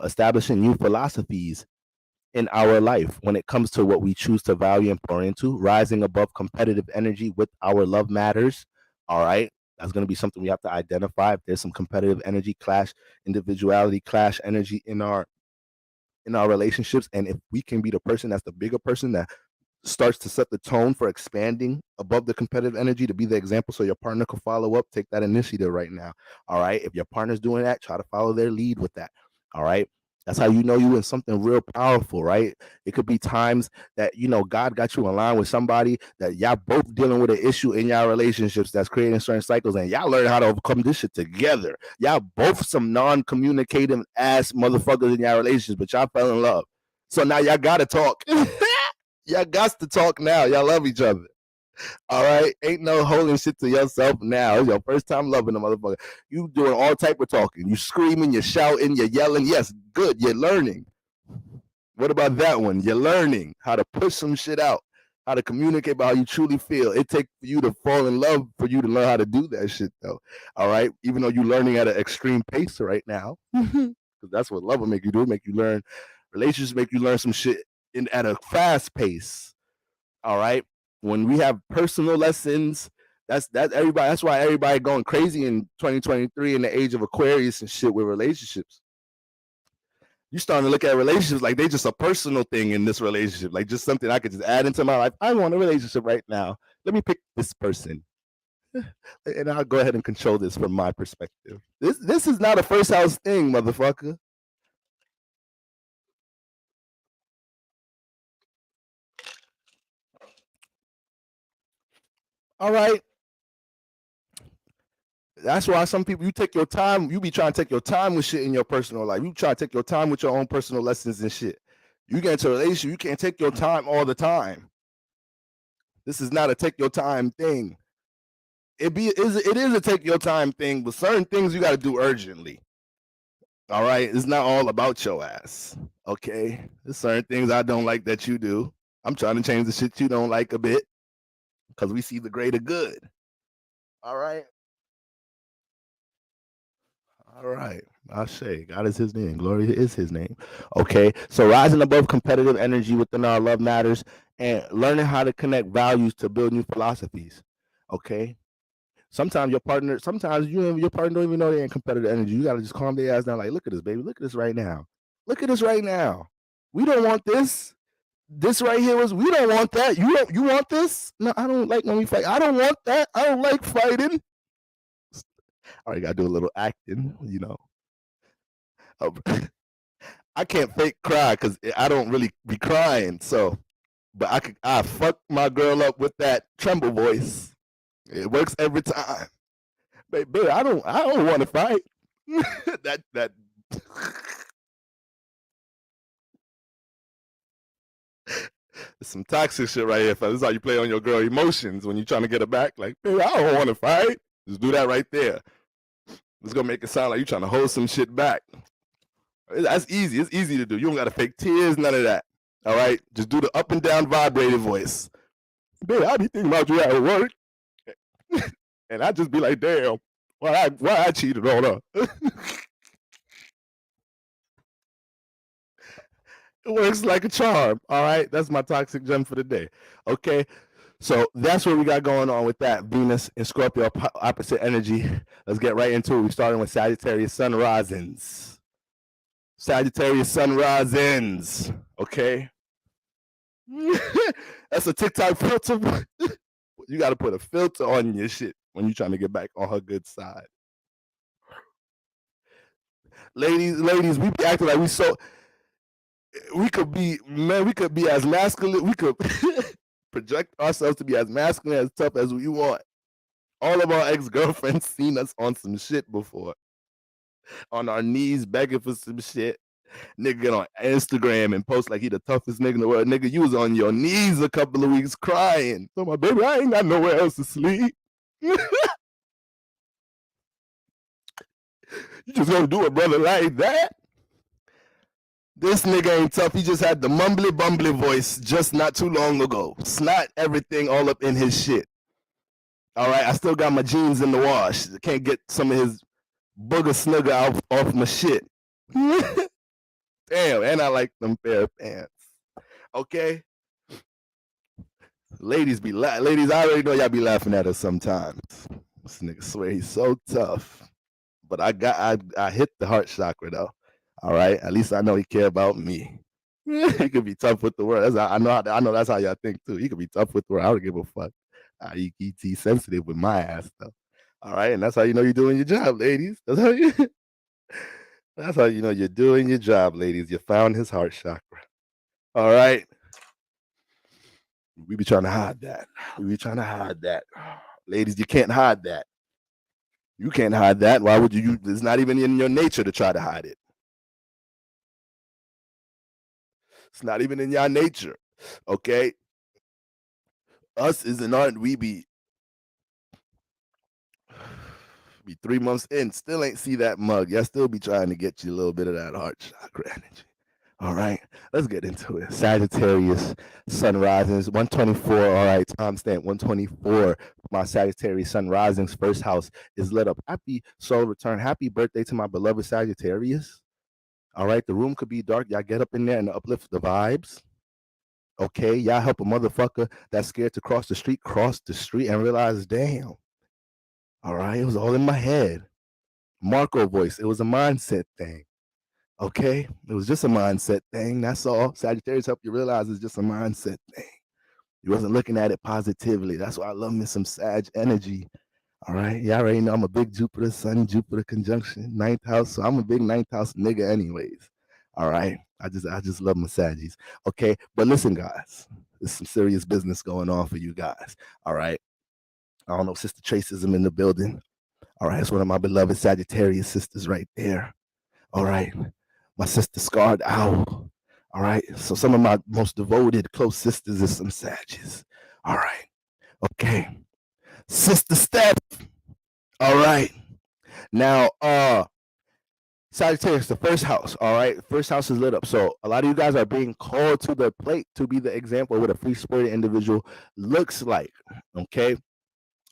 Establishing new philosophies in our life when it comes to what we choose to value and pour into, rising above competitive energy with our love matters. All right. That's going to be something we have to identify. If there's some competitive energy clash, individuality clash energy in our relationships, and if we can be the person that's the bigger person that starts to set the tone for expanding above the competitive energy, to be the example so your partner can follow up, take that initiative right now. All right. If your partner's doing that, try to follow their lead with that. All right. That's how you know you in something real powerful, right? It could be times that, God got you in line with somebody that y'all both dealing with an issue in y'all relationships that's creating certain cycles, and y'all learn how to overcome this shit together. Y'all both some non-communicative ass motherfuckers in y'all relationships, but y'all fell in love. So now y'all gotta talk. Y'all got to talk now. Y'all love each other. All right, ain't no holding shit to yourself now. It's your first time loving a motherfucker. You doing all type of talking. You screaming, you're shouting, you're yelling. Yes, good. You're learning. What about that one? You're learning how to push some shit out, how to communicate about how you truly feel. It takes for you to fall in love for you to learn how to do that shit, though. All right, even though you're learning at an extreme pace right now, because that's what love will make you do. Make you learn. Relationships make you learn some shit at a fast pace. All right. When we have personal lessons, that's everybody. That's why everybody going crazy in 2023 in the age of Aquarius and shit with relationships. You starting to look at relationships like they just a personal thing in this relationship, like just something I could just add into my life. I want a relationship right now. Let me pick this person, and I'll go ahead and control this from my perspective. This is not a first house thing, motherfucker. All right. That's why some people, you take your time. You be trying to take your time with shit in your personal life. You try to take your time with your own personal lessons and shit. You get into a relationship, you can't take your time all the time. This is not a take your time thing. It is a take your time thing, but certain things you got to do urgently. All right, it's not all about your ass. Okay, there's certain things I don't like that you do. I'm trying to change the shit you don't like a bit because we see the greater good. All right. All right. I say God is his name. Glory is his name. Okay. So rising above competitive energy within our love matters and learning how to connect values to build new philosophies. Okay. Sometimes your partner don't even know they're in competitive energy. You gotta just calm their ass down. Like, look at this, baby. Look at this right now. Look at this right now. We don't want this. This right here was we don't want that. You want this? No, I don't like when we fight. I don't want that. I don't like fighting. All right, gotta do a little acting, you know. I can't fake cry because I don't really be crying. So, but I fuck my girl up with that tremble voice. It works every time. Baby, I don't want to fight. that some toxic shit right here, fellas. This is how you play on your girl emotions when you're trying to get her back. Like, baby, I don't want to fight. Just do that right there. It's gonna make it sound like you're trying to hold some shit back. That's easy. It's easy to do. You don't gotta fake tears, none of that. All right, just do the up and down vibrated voice. Baby, I be thinking about you at work, and I just be like, damn, why I cheated on her. It works like a charm. All right, that's my toxic gem for the day. Okay, so that's what we got going on with that. Venus and Scorpio opposite energy. Let's get right into it. We're starting with Sagittarius sun risings. Sagittarius sun risings. Okay. That's a TikTok filter. You got to put a filter on your shit when you're trying to get back on her good side. Ladies, we be acting like we could be as masculine. We could project ourselves to be as masculine, as tough as we want. All of our ex-girlfriends seen us on some shit before. On our knees begging for some shit. Nigga get on Instagram and post like he the toughest nigga in the world. Nigga, you was on your knees a couple of weeks crying. So my baby, I ain't got nowhere else to sleep. You just gonna do a brother like that? This nigga ain't tough. He just had the mumbly bumbly voice just not too long ago. Snot everything all up in his shit. All right, I still got my jeans in the wash. Can't get some of his booger snugger off my shit. Damn, and I like them pair of pants. Okay? Ladies, I already know y'all be laughing at us sometimes. This nigga swear he's so tough. But I hit the heart chakra though. All right. At least I know he care about me. He could be tough with the world. I know that's how y'all think too. He could be tough with the world. I don't give a fuck. He sensitive with my ass though. All right, and that's how you know you're doing your job, ladies. That's how you know you're doing your job, ladies. You found his heart chakra. All right. We be trying to hide that. Ladies, you can't hide that. You can't hide that. Why would you? It's not even in your nature to try to hide it. It's not even in your nature. Okay. Us isn't on. We be 3 months in, still ain't see that mug. Y'all still be trying to get you a little bit of that heart chakra energy. All right, let's get into it. Sagittarius, sun risings, 124. All right, timestamp 124. My Sagittarius sun risings, first house is lit up. Happy soul return. Happy birthday to my beloved Sagittarius. All right, the room could be dark. Y'all get up in there and uplift the vibes. Okay, y'all help a motherfucker that's scared to cross the street and realize, damn. All right, it was all in my head. Marco voice. It was a mindset thing. Okay, it was just a mindset thing. That's all. Sagittarius help you realize it's just a mindset thing. You wasn't looking at it positively. That's why I love me some Sag energy. All right, y'all already know I'm a big Jupiter Sun Jupiter conjunction, ninth house. So I'm a big ninth house nigga, anyways. All right, I just love my Saggies. Okay, but listen, guys, there's some serious business going on for you guys. All right, I don't know, Sister Tracism in the building. All right, it's one of my beloved Sagittarius sisters right there. All right, my sister Scarred Owl. All right, so some of my most devoted close sisters is some Sagittarius. All right, okay, Sister Steph. All right, now Sagittarius, the first house. All right, first house is lit up. So a lot of you guys are being called to the plate to be the example of what a free spirited individual looks like. Okay.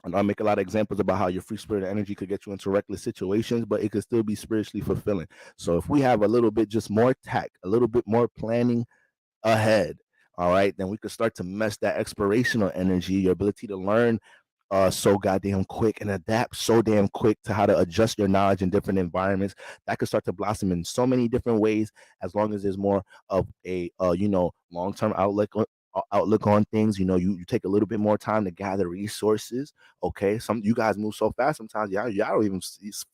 And I make a lot of examples about how your free spirit energy could get you into reckless situations, but it could still be spiritually fulfilling. So if we have a little bit just more tact, a little bit more planning ahead, all right, then we could start to mesh that explorational energy, your ability to learn so goddamn quick and adapt so damn quick to how to adjust your knowledge in different environments. That could start to blossom in so many different ways, as long as there's more of a long-term outlook on things. You take a little bit more time to gather resources. Okay, some you guys move so fast sometimes y'all don't even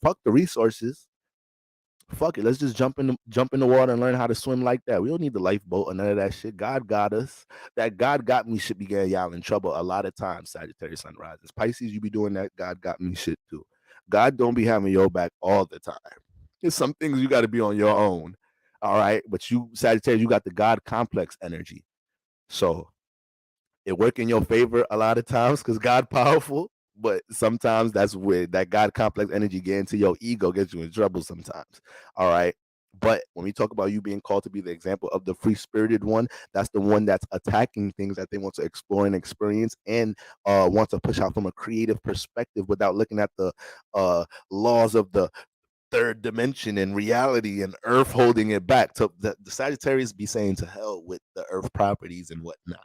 fuck the resources. Fuck it, let's just jump in the water and learn how to swim like that. We don't need the lifeboat or none of that shit. God got us. That God got me shit be getting y'all in trouble a lot of times. Sagittarius sun rises, Pisces, you be doing that God got me shit too. God don't be having your back all the time. There's some things you got to be on your own. All right, but you Sagittarius, you got the God complex energy, so it work in your favor a lot of times because God powerful. But sometimes that's where that God complex energy get into your ego, gets you in trouble sometimes. All right. But when we talk about you being called to be the example of the free spirited one, that's the one that's attacking things that they want to explore and experience and want to push out from a creative perspective without looking at the laws of the third dimension and reality and earth holding it back. To the Sagittarius be saying to hell with the earth properties and whatnot.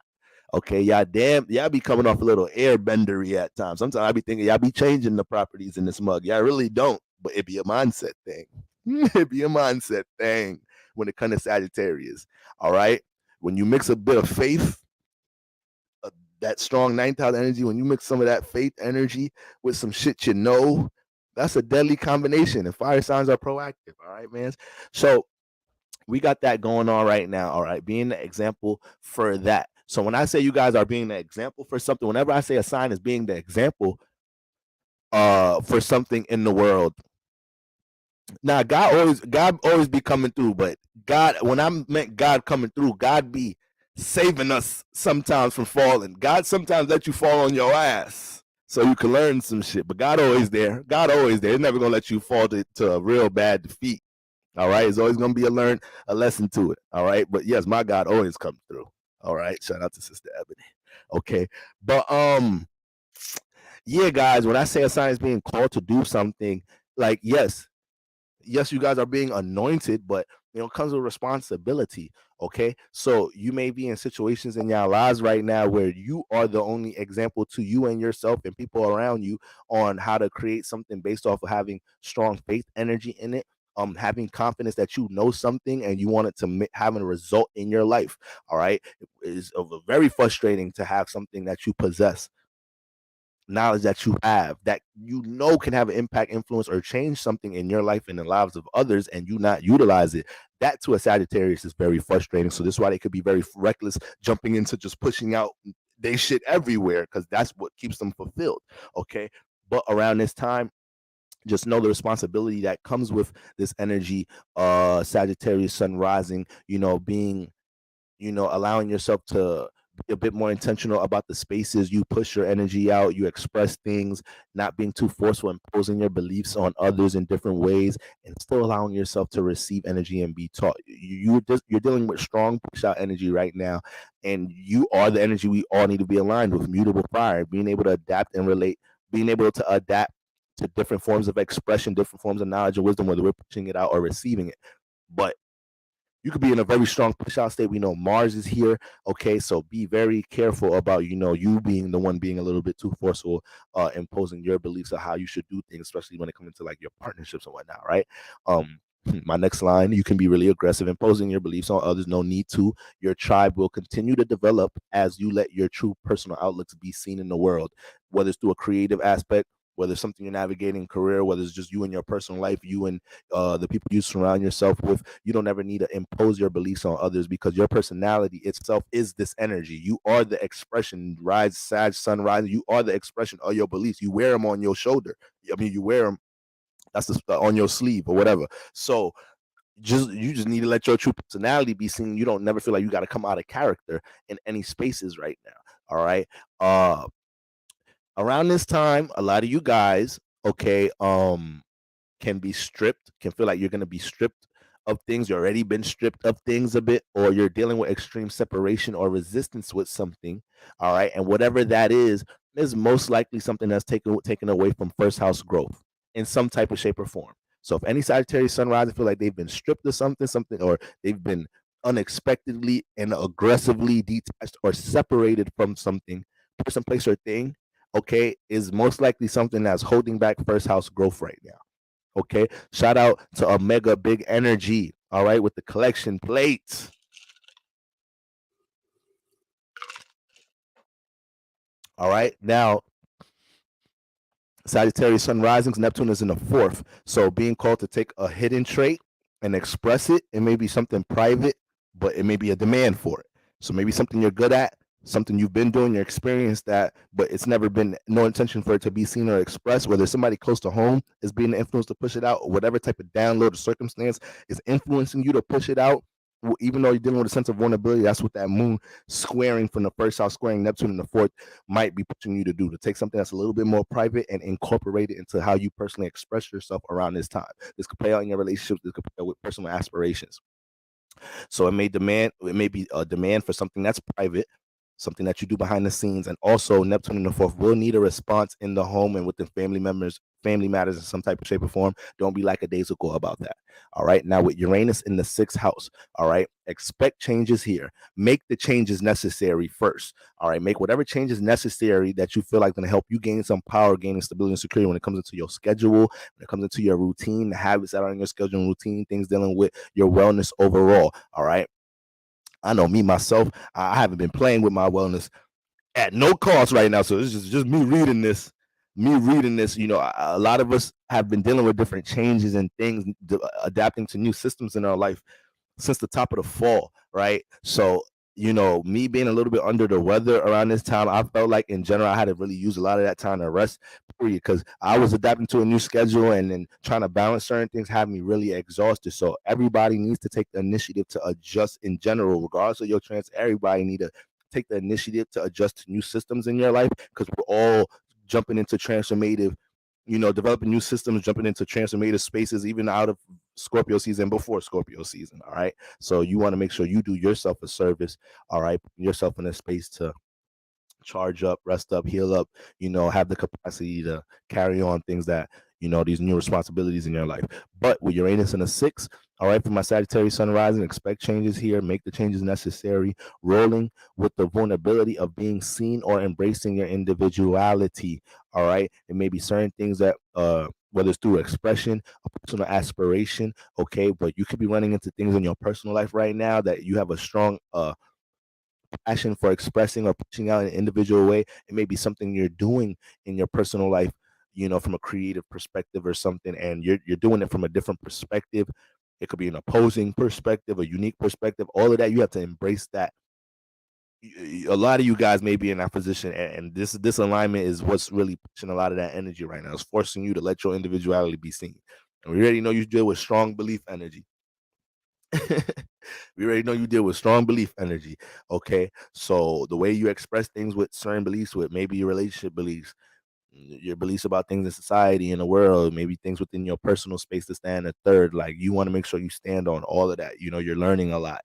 Okay, y'all be coming off a little airbendery at times. Sometimes I be thinking y'all be changing the properties in this mug. Y'all really don't, but it be a mindset thing. It be a mindset thing when it comes to Sagittarius. All right, when you mix a bit of faith, that strong ninth house energy, when you mix some of that faith energy with some shit that's a deadly combination. And fire signs are proactive. All right, man. So we got that going on right now. All right, being the example for that. So when I say you guys are being the example for something, whenever I say a sign is being the example for something in the world, now God always be coming through, but God, when I meant God coming through, God be saving us sometimes from falling. God sometimes let you fall on your ass so you can learn some shit. But God always there. God always there. He's never gonna let you fall to a real bad defeat. All right, it's always gonna be a lesson to it. All right, but yes, my God always comes through. All right, shout out to Sister Ebony. Okay, but yeah, guys, when I say a sign is being called to do something, like yes, you guys are being anointed, but it comes with responsibility. Okay, so you may be in situations in your lives right now where you are the only example to you and yourself and people around you on how to create something based off of having strong faith energy in it. Having confidence that you know something and you want it to have a result in your life. All right, it is very frustrating to have something that you possess, knowledge that you have, that can have an impact, influence, or change something in your life and the lives of others, and you not utilize it. That to a Sagittarius is very frustrating. So this is why they could be very reckless, jumping into just pushing out they shit everywhere, because that's what keeps them fulfilled. Okay, but around this time, just know the responsibility that comes with this energy. Sagittarius sun rising, being, allowing yourself to be a bit more intentional about the spaces you push your energy out, you express things, not being too forceful, imposing your beliefs on others in different ways, and still allowing yourself to receive energy and be taught. You're dealing with strong push out energy right now, and you are the energy we all need to be aligned with. Mutable fire, being able to adapt and relate, being able to adapt to different forms of expression, different forms of knowledge and wisdom, whether we're pushing it out or receiving it. But you could be in a very strong push out state. We know Mars is here. Okay, so be very careful about, you being the one being a little bit too forceful, imposing your beliefs of how you should do things, especially when it comes to like your partnerships and whatnot, right? My next line, you can be really aggressive, imposing your beliefs on others. No need to. Your tribe will continue to develop as you let your true personal outlooks be seen in the world, whether it's through a creative aspect, whether it's something you're navigating career, whether it's just you and your personal life, you and the people you surround yourself with. You don't ever need to impose your beliefs on others, because your personality itself is this energy. You are the expression. Rise, Sag, sun, rise. You are the expression of your beliefs. You wear them on your shoulder. I mean, you wear them. That's on your sleeve or whatever. So you just need to let your true personality be seen. You don't never feel like you got to come out of character in any spaces right now. All right. Around this time, a lot of you guys, okay, can be stripped, can feel like you're going to be stripped of things. You've already been stripped of things a bit, or you're dealing with extreme separation or resistance with something. All right. And whatever that is most likely something that's taken away from first house growth in some type of shape or form. So if any Sagittarius sunrise feel like they've been stripped of something, or they've been unexpectedly and aggressively detached or separated from something, person, place, or thing, okay, is most likely something that's holding back first house growth right now. Okay, shout out to Omega Big Energy, all right, with the collection plates. All right, now Sagittarius sun risings, Neptune is in the fourth. So being called to take a hidden trait and express it, it may be something private, but it may be a demand for it. So maybe something you're good at, something you've been doing, you experienced that, but it's never been no intention for it to be seen or expressed. Whether somebody close to home is being influenced to push it out, or whatever type of download or circumstance is influencing you to push it out, even though you're dealing with a sense of vulnerability. That's what that moon squaring from the first house, squaring Neptune in the fourth, might be pushing you to do, to take something that's a little bit more private and incorporate it into how you personally express yourself around this time. This could play out in your relationships. This could play out with personal aspirations. So it may be a demand for something that's private, something that you do behind the scenes. And also Neptune in the fourth will need a response in the home and within family matters in some type of shape or form. Don't be like a lackadaisical about that. All right. Now with Uranus in the sixth house, all right, expect changes here. Make the changes necessary first. All right. Make whatever changes necessary that you feel like going to help you gain some power, gaining stability and security when it comes into your schedule, when it comes into your routine, the habits that are in your schedule and routine, things dealing with your wellness overall. All right. I know me myself, I haven't been playing with my wellness at no cost right now. So it's just me reading this. A lot of us have been dealing with different changes and things, adapting to new systems in our life since the top of the fall, right? So, me being a little bit under the weather around this time, I felt like in general I had to really use a lot of that time to rest, period, because I was adapting to a new schedule, and then trying to balance certain things had me really exhausted. So everybody needs to take the initiative to adjust in general, regardless of your trans. Everybody need to take the initiative to adjust to new systems in your life, because we're all jumping into transformative, developing new systems, jumping into transformative spaces, even out of Scorpio season, before Scorpio season. All right. So you want to make sure you do yourself a service. All right. Put yourself in a space to charge up, rest up, heal up, have the capacity to carry on things that, these new responsibilities in your life. But with Uranus in a six, all right, for my Sagittarius sun rising, expect changes here, make the changes necessary, rolling with the vulnerability of being seen or embracing your individuality. All right. It may be certain things that, whether it's through expression, a personal aspiration, okay, but you could be running into things in your personal life right now that you have a strong passion for expressing or pushing out in an individual way. It may be something you're doing in your personal life, from a creative perspective or something, and you're doing it from a different perspective. It could be an opposing perspective, a unique perspective. All of that, you have to embrace that. A lot of you guys may be in that position, and this alignment is what's really pushing a lot of that energy right now. It's forcing you to let your individuality be seen. And we already know you deal with strong belief energy. We already know you deal with strong belief energy. Okay. So the way you express things with certain beliefs, with maybe your relationship beliefs, your beliefs about things in society, in the world, maybe things within your personal space to stand a third. Like you want to make sure you stand on all of that. You're learning a lot,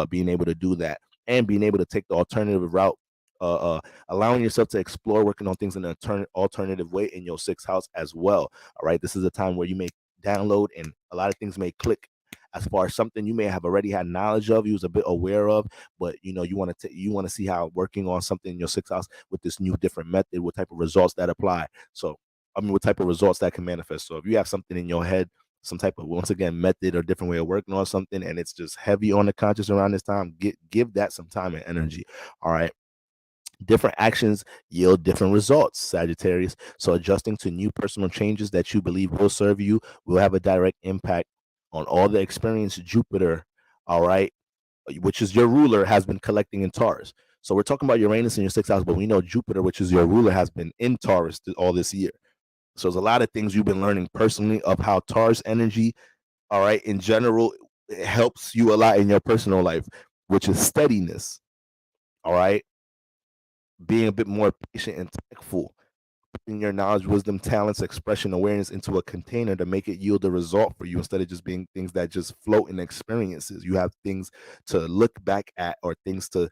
being able to do that and being able to take the alternative route, uh, uh, allowing yourself to explore working on things in an alternative way in your sixth house as well. All right. This is a time where you may download and a lot of things may click as far as something you may have already had knowledge of, you was a bit aware of, but you want to see how working on something in your sixth house with this new different method, what type of results that apply. So I mean, what type of results that can manifest. So if you have something in your head, some type of, once again, method or different way of working on something, and it's just heavy on the conscious around this time, give that some time and energy. All right. Different actions yield different results, Sagittarius. So adjusting to new personal changes that you believe will serve you will have a direct impact on all the experience Jupiter, all right, which is your ruler, has been collecting in Taurus. So we're talking about Uranus in your sixth house, but we know Jupiter, which is your ruler, has been in Taurus all this year. So there's a lot of things you've been learning personally of how Taurus energy, all right, in general, it helps you a lot in your personal life, which is steadiness, all right, being a bit more patient and tactful, putting your knowledge, wisdom, talents, expression, awareness into a container to make it yield a result for you instead of just being things that just float in experiences. You have things to look back at or things to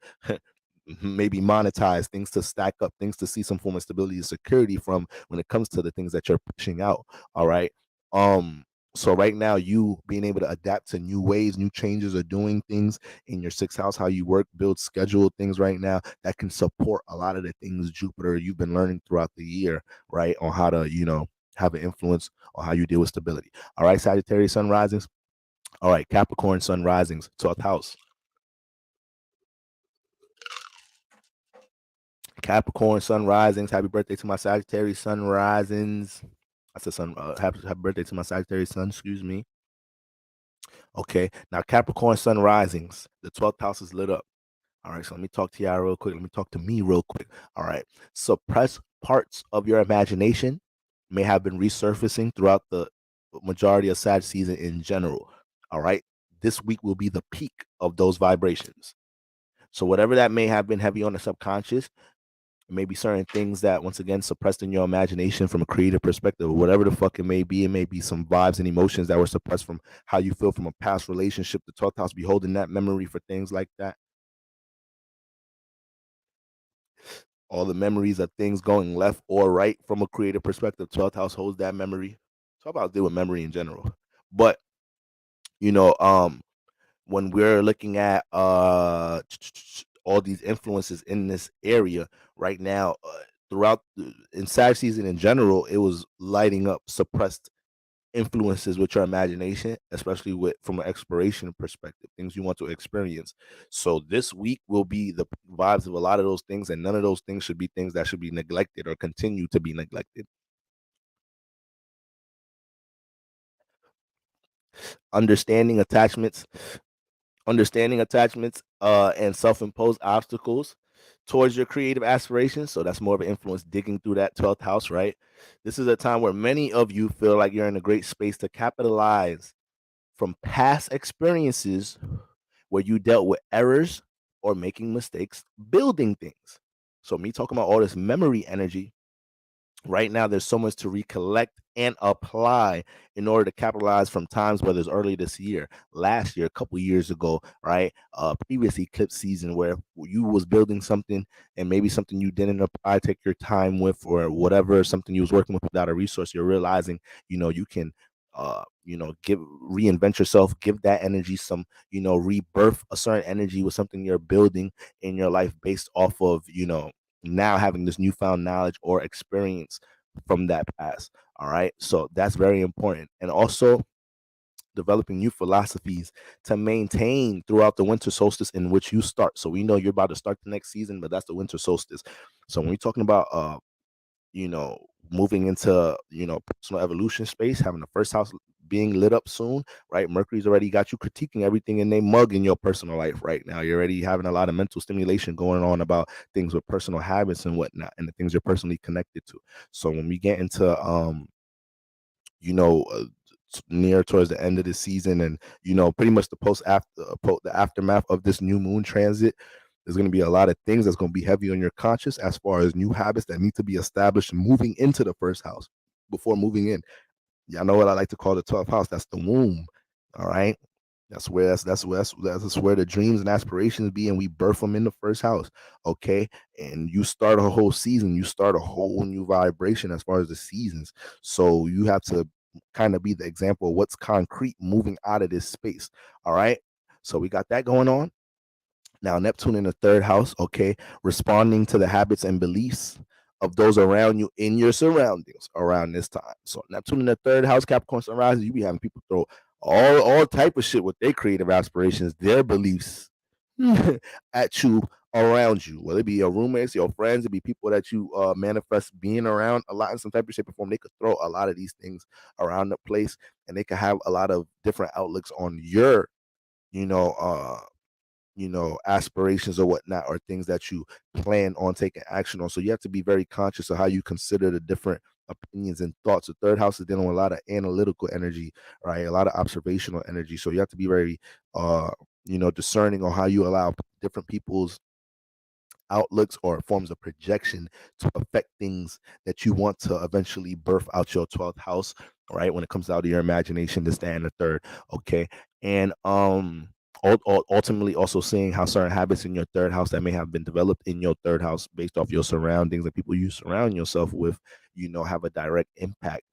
maybe monetize, things to stack up, things to see some form of stability and security from when it comes to the things that you're pushing out. All right. Um, so right now, you being able to adapt to new ways, new changes, or doing things in your sixth house, how you work, build, schedule things right now that can support a lot of the things Jupiter you've been learning throughout the year, right? On how to, have an influence on how you deal with stability. All right, Sagittarius sun risings. All right, Capricorn sun risings, 12th house. Capricorn sun risings. Happy birthday to my Sagittarius sun risings. I said sun. Happy birthday to my Sagittarius sun. Excuse me. Okay. Now Capricorn sun risings. The 12th house is lit up. All right. So let me talk to y'all real quick. Let me talk to me real quick. All right. Suppressed parts of your imagination may have been resurfacing throughout the majority of Sag season in general. All right. This week will be the peak of those vibrations. So whatever that may have been heavy on the subconscious, maybe certain things that once again suppressed in your imagination from a creative perspective, or whatever the fuck it may be. It may be some vibes and emotions that were suppressed from how you feel from a past relationship. The 12th house be holding that memory for things like that. All the memories of things going left or right from a creative perspective. 12th house holds that memory. 12th house deal with memory in general. But you know, when we're looking at all these influences in this area right now, throughout in Sag season in general, it was lighting up suppressed influences with your imagination, especially with from an exploration perspective, things you want to experience. So this week will be the vibes of a lot of those things, and none of those things should be things that should be neglected or continue to be neglected. Understanding attachments and self-imposed obstacles towards your creative aspirations. So that's more of an influence digging through that 12th house, right? This is a time where many of you feel like you're in a great space to capitalize from past experiences where you dealt with errors or making mistakes building things. So me talking about all this memory energy right now, there's so much to recollect and apply in order to capitalize from times, whether it's early this year, last year, a couple years ago, right? Previous eclipse season where you was building something and maybe something you didn't apply, take your time with, or whatever, something you was working with without a resource. You're realizing, you can give reinvent yourself, give that energy some, rebirth a certain energy with something you're building in your life based off of, now having this newfound knowledge or experience from that past. All right. So that's very important. And also developing new philosophies to maintain throughout the winter solstice in which you start. So we know you're about to start the next season, but that's the winter solstice. So when we're talking about moving into personal evolution space, having the first house being lit up soon, right? Mercury's already got you critiquing everything in they mug in your personal life right now. You're already having a lot of mental stimulation going on about things with personal habits and whatnot, and the things you're personally connected to. So when we get into you know uh, near towards the end of the season, and pretty much the aftermath of this new moon transit. There's going to be a lot of things that's going to be heavy on your conscious as far as new habits that need to be established moving into the first house before moving in. Y'all know what I like to call the 12th house. That's the womb. All right. That's where the dreams and aspirations be, and we birth them in the first house. Okay. And you start a whole season, you start a whole new vibration as far as the seasons. So you have to kind of be the example of what's concrete moving out of this space. All right. So we got that going on. Now, Neptune in the third house, okay, responding to the habits and beliefs of those around you in your surroundings around this time. So Neptune in the third house, Capricorn sunrise, you be having people throw all type of shit with their creative aspirations, their beliefs at you, around you. Whether it be your roommates, your friends, it be people that you manifest being around a lot in some type of shape or form. They could throw a lot of these things around the place, and they could have a lot of different outlooks on your, you know, aspirations or whatnot, or things that you plan on taking action on. So you have to be very conscious of how you consider the different opinions and thoughts. The third house is dealing with a lot of analytical energy, right? A lot of observational energy. So you have to be very discerning on how you allow different people's outlooks or forms of projection to affect things that you want to eventually birth out your 12th house, right? When it comes out of your imagination, to stand the third, okay? And ultimately also seeing how certain habits in your third house that may have been developed in your third house based off your surroundings and people you surround yourself with, have a direct impact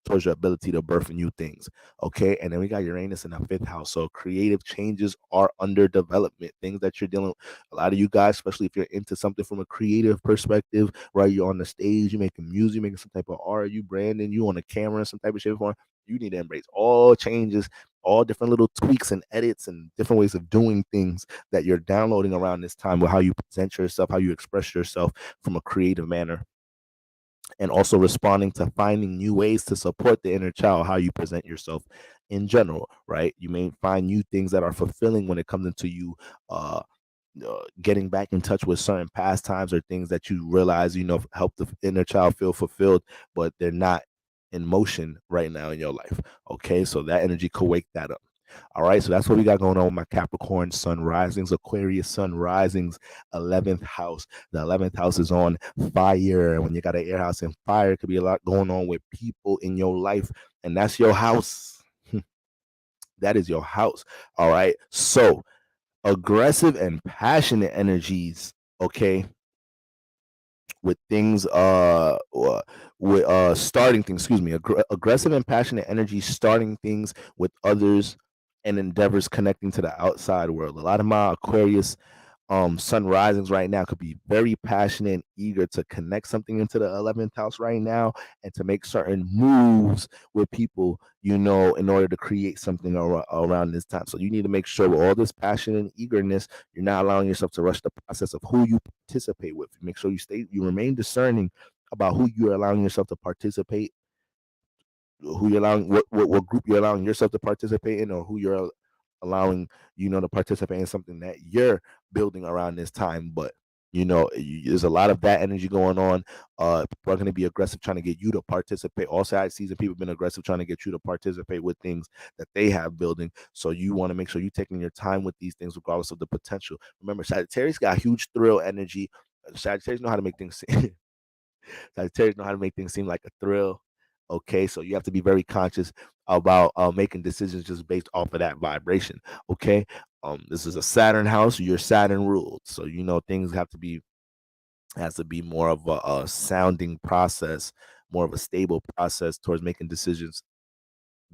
towards your ability to birth new things. Okay. And then we got Uranus in the fifth house. So creative changes are under development. Things that you're dealing with. A lot of you guys, especially if you're into something from a creative perspective, right? You're on the stage, you're making music, you're making some type of art, you branding, you on the camera, some type of shape or form. You need to embrace all changes, all different little tweaks and edits and different ways of doing things that you're downloading around this time with how you present yourself, how you express yourself from a creative manner, and also responding to finding new ways to support the inner child, how you present yourself in general, right? You may find new things that are fulfilling when it comes into you getting back in touch with certain pastimes or things that you realize, help the inner child feel fulfilled, but they're not in motion right now in your life. Okay, so that energy could wake that up. All right, so that's what we got going on with my Capricorn sun risings, Aquarius sun risings, 11th house. The 11th house is on fire. When you got an air house in fire, it could be a lot going on with people in your life, and that's your house. That is your house. All right, so aggressive and passionate energies, okay, with things with starting things, excuse me, aggressive and passionate energy starting things with others and endeavors connecting to the outside world. A lot of my Aquarius sun risings right now could be very passionate and eager to connect something into the 11th house right now, and to make certain moves with people, in order to create something around this time. So you need to make sure with all this passion and eagerness, you're not allowing yourself to rush the process of who you participate with. Make sure you remain discerning about who you're allowing yourself to participate, who you're allowing, what group you're allowing yourself to participate in, or who you're allowing, to participate in something that you're building around this time. But there's a lot of that energy going on. People are going to be aggressive trying to get you to participate. All side season people have been aggressive trying to get you to participate with things that they have building. So you want to make sure you're taking your time with these things regardless of the potential. Remember, Sagittarius got huge thrill energy. Sagittarius know how to make things Sagittarius know how to make things seem like a thrill. Okay, so you have to be very conscious about making decisions just based off of that vibration. Okay, this is a Saturn house. Your Saturn ruled, so things has to be more of a sounding process, more of a stable process towards making decisions,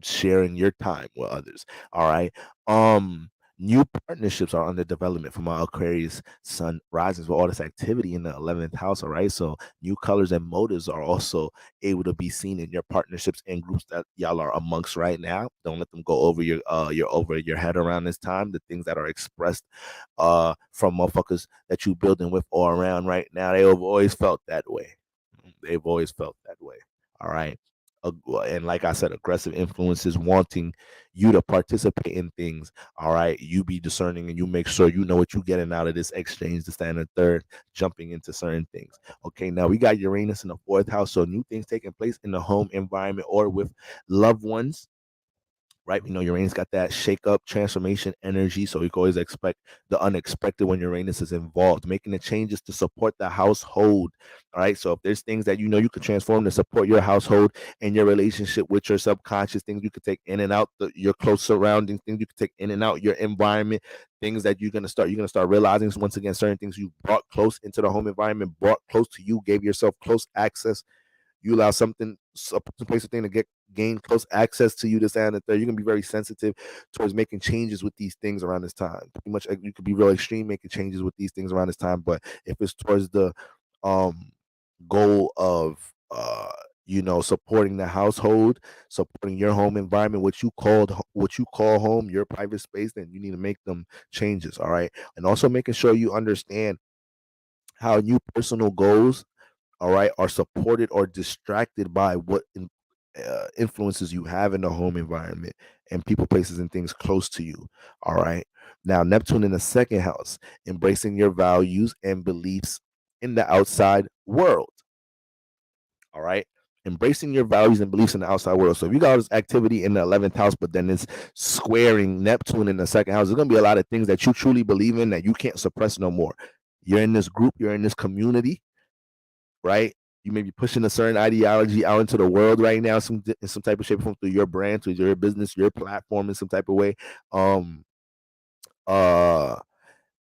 sharing your time with others. All right. New partnerships are under development for my Aquarius sun rises with all this activity in the 11th house. All right, so new colors and motives are also able to be seen in your partnerships and groups that y'all are amongst right now. Don't let them go over your head around this time. The things that are expressed from motherfuckers that you building with or around right now, they've always felt that way. They've always felt that way. All right. And like I said, aggressive influences wanting you to participate in things. All right, you be discerning and you make sure you know what you're getting out of this exchange, the standard third, jumping into certain things. Okay, now we got Uranus in the fourth house, so new things taking place in the home environment or with loved ones. right? We know Uranus got that shake up transformation energy, so you can always expect the unexpected when Uranus is involved, making the changes to support the household. All right, so if there's things that you know you could transform to support your household and your relationship with your subconscious, things you could take in and out your close surroundings, things you could take in and out your environment, things that you're gonna start realizing once again, certain things you brought close into the home environment, brought close to you, gave yourself close access. You allow some place or thing to gain close access to you, this and the third. You're gonna be very sensitive towards making changes with these things around this time. Pretty much, you could be real extreme making changes with these things around this time. But if it's towards the goal of supporting the household, supporting your home environment, what you call home, your private space, then you need to make them changes. All right, and also making sure you understand how new personal goals, all right, are supported or distracted by what influences you have in the home environment and people, places, and things close to you. All right. Now, Neptune in the second house, embracing your values and beliefs in the outside world. All right. Embracing your values and beliefs in the outside world. So if you got this activity in the 11th house, but then it's squaring Neptune in the second house, there's going to be a lot of things that you truly believe in that you can't suppress no more. You're in this group, you're in this community, right? You may be pushing a certain ideology out into the world right now, in some type of shape, from through your brand, through your business, your platform, in some type of way.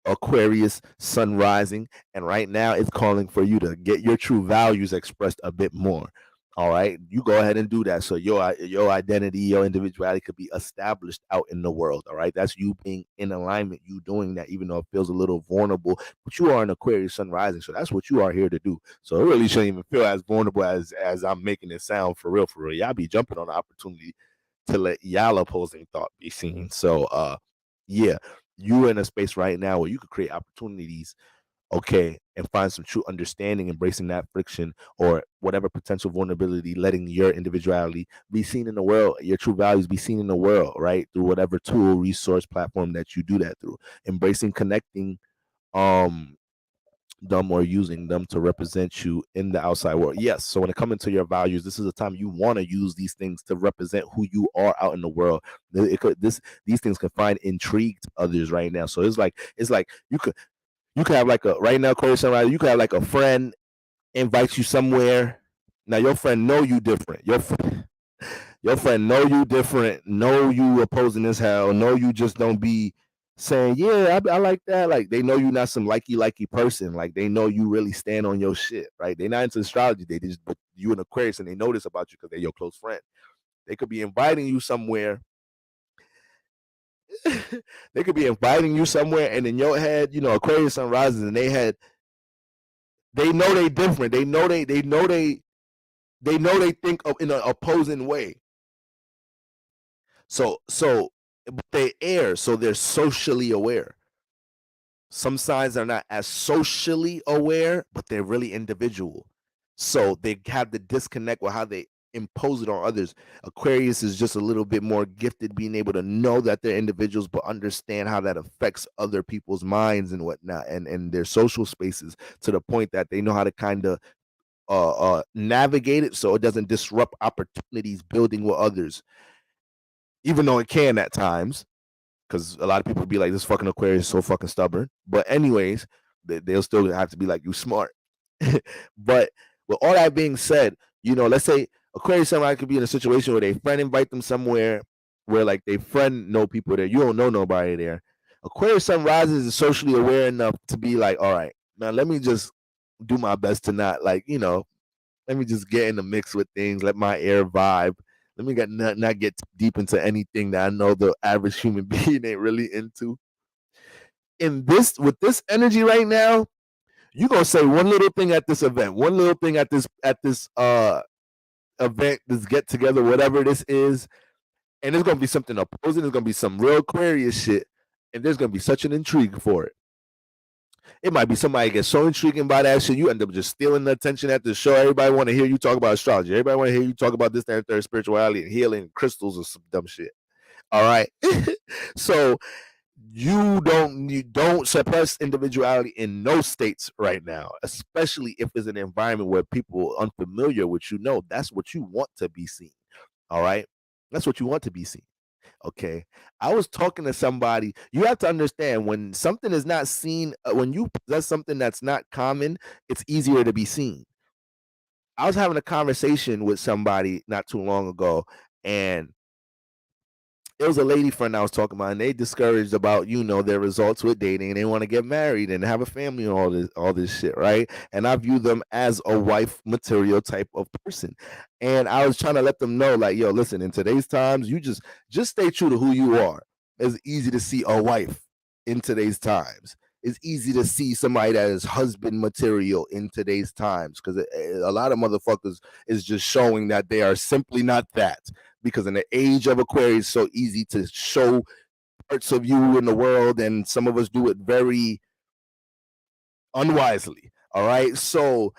Aquarius sun rising, and right now it's calling for you to get your true values expressed a bit more. All right, you go ahead and do that, so your identity, your individuality could be established out in the world. All right, that's you being in alignment, you doing that, even though it feels a little vulnerable, but you are an Aquarius sun rising, so that's what you are here to do. So it really shouldn't even feel as vulnerable as I'm making it sound. For real, y'all be jumping on the opportunity to let y'all opposing thought be seen. So yeah, you're in a space right now where you could create opportunities, okay, and find some true understanding, embracing that friction or whatever potential vulnerability, letting your individuality be seen in the world, your true values be seen in the world, right? Through whatever tool, resource, platform that you do that through. Embracing, connecting them or using them to represent you in the outside world. Yes. So when it comes to your values, this is a time you want to use these things to represent who you are out in the world. These things can find intrigue to others right now. So it's like you could have like a right now, Corey Sunrise, you could have like a friend invites you somewhere. Now your friend know you different. Your friend know you different, know you opposing as hell, know you just don't be saying, yeah, I like that. Like they know you not some likey person. Like they know you really stand on your shit, right? They not into astrology. They just, but you an Aquarius and they know this about you because they're your close friend. They could be inviting you somewhere. They could be inviting you somewhere, and in your head, Aquarius sun rises, and they know they different. They know they think of in an opposing way. So but they air, so they're socially aware. Some signs are not as socially aware, but they're really individual. So they have the disconnect with how they impose it on others. Aquarius is just a little bit more gifted, being able to know that they're individuals, but understand how that affects other people's minds and whatnot, and their social spaces, to the point that they know how to kind of navigate it so it doesn't disrupt opportunities building with others, even though it can at times, because a lot of people be like, this fucking Aquarius is so fucking stubborn. But anyways, they'll still have to be like, you smart. But with all that being said, let's say Aquarius somebody could be in a situation where they friend invite them somewhere where like they friend know people there. You don't know nobody there. Aquarius sun rises is socially aware enough to be like, all right, now let me just do my best to not let me just get in the mix with things, let my air vibe. Let me not get deep into anything that I know the average human being ain't really into. With this energy right now, you're gonna say one little thing at this event, one little thing at this event, this get together, whatever this is, and there's gonna be something opposing. There's gonna be some real Aquarius shit, and there's gonna be such an intrigue for it. It might be somebody gets so intriguing by that shit, you end up just stealing the attention at the show. Everybody want to hear you talk about astrology. Everybody want to hear you talk about this, that, and third, spirituality and healing, crystals, or some dumb shit. All right. So you don't suppress individuality in no states right now, especially if it's an environment where people unfamiliar with that's what you want to be seen. All right. That's what you want to be seen. Okay. I was talking to somebody. You have to understand when something is not seen, when you possess something that's not common, it's easier to be seen. I was having a conversation with somebody not too long ago, and it was a lady friend I was talking about, and they discouraged about their results with dating, and they want to get married and have a family and all this shit, right? And I view them as a wife material type of person, and I was trying to let them know, like, yo, listen, in today's times, you just stay true to who you are. It's easy to see a wife in today's times. It's easy to see somebody that is husband material in today's times because a lot of motherfuckers is just showing that they are simply not that, because in the age of Aquarius, it's so easy to show parts of you in the world, and some of us do it very unwisely. All right. So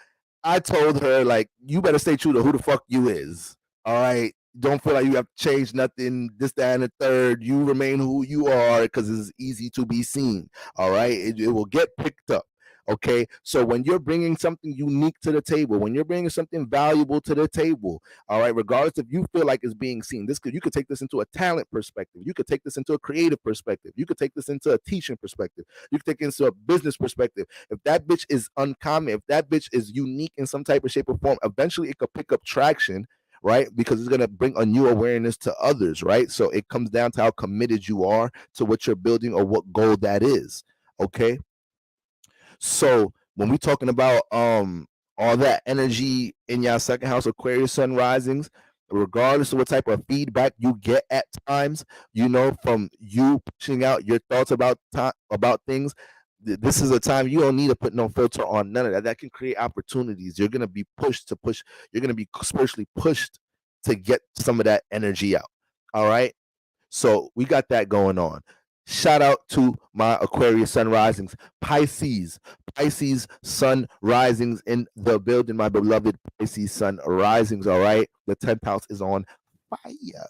I told her, like, you better stay true to who the fuck you is. All right. Don't feel like you have to change nothing, this, that, and the third. You remain who you are because it's easy to be seen. All right. It will get picked up. Okay. So when you're bringing something unique to the table, when you're bringing something valuable to the table, all right, regardless if you feel like it's being seen, you could take this into a talent perspective. You could take this into a creative perspective. You could take this into a teaching perspective. You could take it into a business perspective. If that bitch is uncommon, if that bitch is unique in some type of shape or form, eventually it could pick up traction, right? Because it's going to bring a new awareness to others, right? So it comes down to how committed you are to what you're building or what goal that is. Okay. So when we're talking about all that energy in your second house, Aquarius sun risings, regardless of what type of feedback you get at times, from you pushing out your thoughts about things, this is a time you don't need to put no filter on none of that. That can create opportunities. You're gonna be pushed to push. You're gonna be spiritually pushed to get some of that energy out. All right. So we got that going on. Shout out to my Aquarius sun risings, Pisces sun risings in the building, my beloved Pisces sun risings. All right, the 10th house is on fire.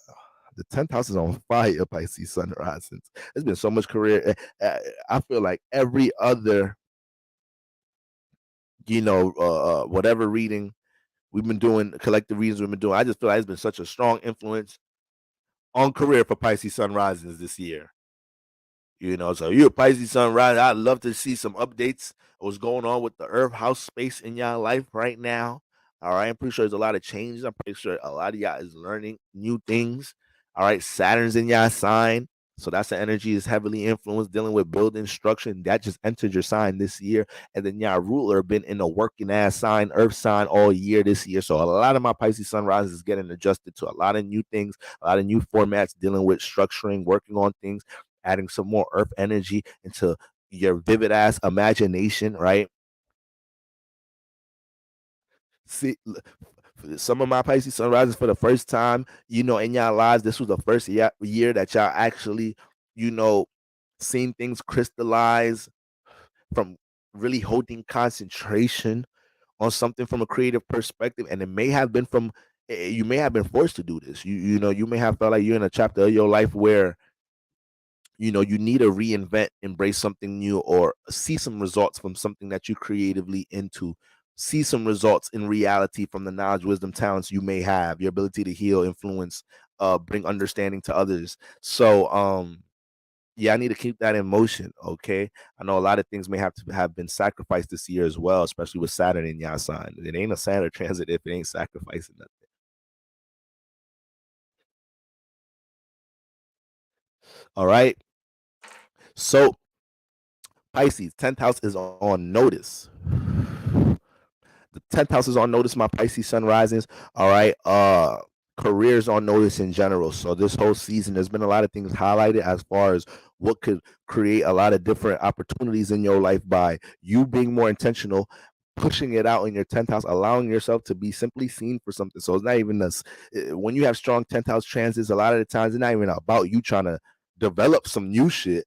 The 10th house is on fire, Pisces sun risings. There's been so much career. I feel like every other, whatever reading we've been doing, collective readings we've been doing, I just feel like it's been such a strong influence on career for Pisces sun risings this year. So you're a Pisces sun rising. I'd love to see some updates of what's going on with the Earth house space in y'all life right now. All right. I'm pretty sure there's a lot of changes. I'm pretty sure a lot of y'all is learning new things. All right. Saturn's in y'all sign. So that's the energy is heavily influenced dealing with building structure. And that just entered your sign this year. And then y'all ruler been in a working ass sign, Earth sign all year this year. So a lot of my Pisces sun rises is getting adjusted to a lot of new things, a lot of new formats, dealing with structuring, working on things, adding some more earth energy into your vivid ass imagination, right? See, some of my Pisces sunrises for the first time, in y'all lives, this was the first year that y'all actually, seen things crystallize from really holding concentration on something from a creative perspective. And it may have been you may have been forced to do this. You may have felt like you're in a chapter of your life where you need to reinvent, embrace something new, or see some results from something that you creatively into, see some results in reality from the knowledge, wisdom, talents you may have, your ability to heal, influence, bring understanding to others. So yeah, I need to keep that in motion. Okay, I know a lot of things may have to have been sacrificed this year as well, especially with Saturn in your sign. It ain't a Saturn transit if it ain't sacrificing nothing. All right, so Pisces, 10th house is on notice. The 10th house is on notice, my Pisces sun risings. All right. Careers on notice in general. So this whole season, there's been a lot of things highlighted as far as what could create a lot of different opportunities in your life by you being more intentional, pushing it out in your 10th house, allowing yourself to be simply seen for something. So it's not even this. When you have strong 10th house transits, a lot of the times it's not even about you trying to develop some new shit.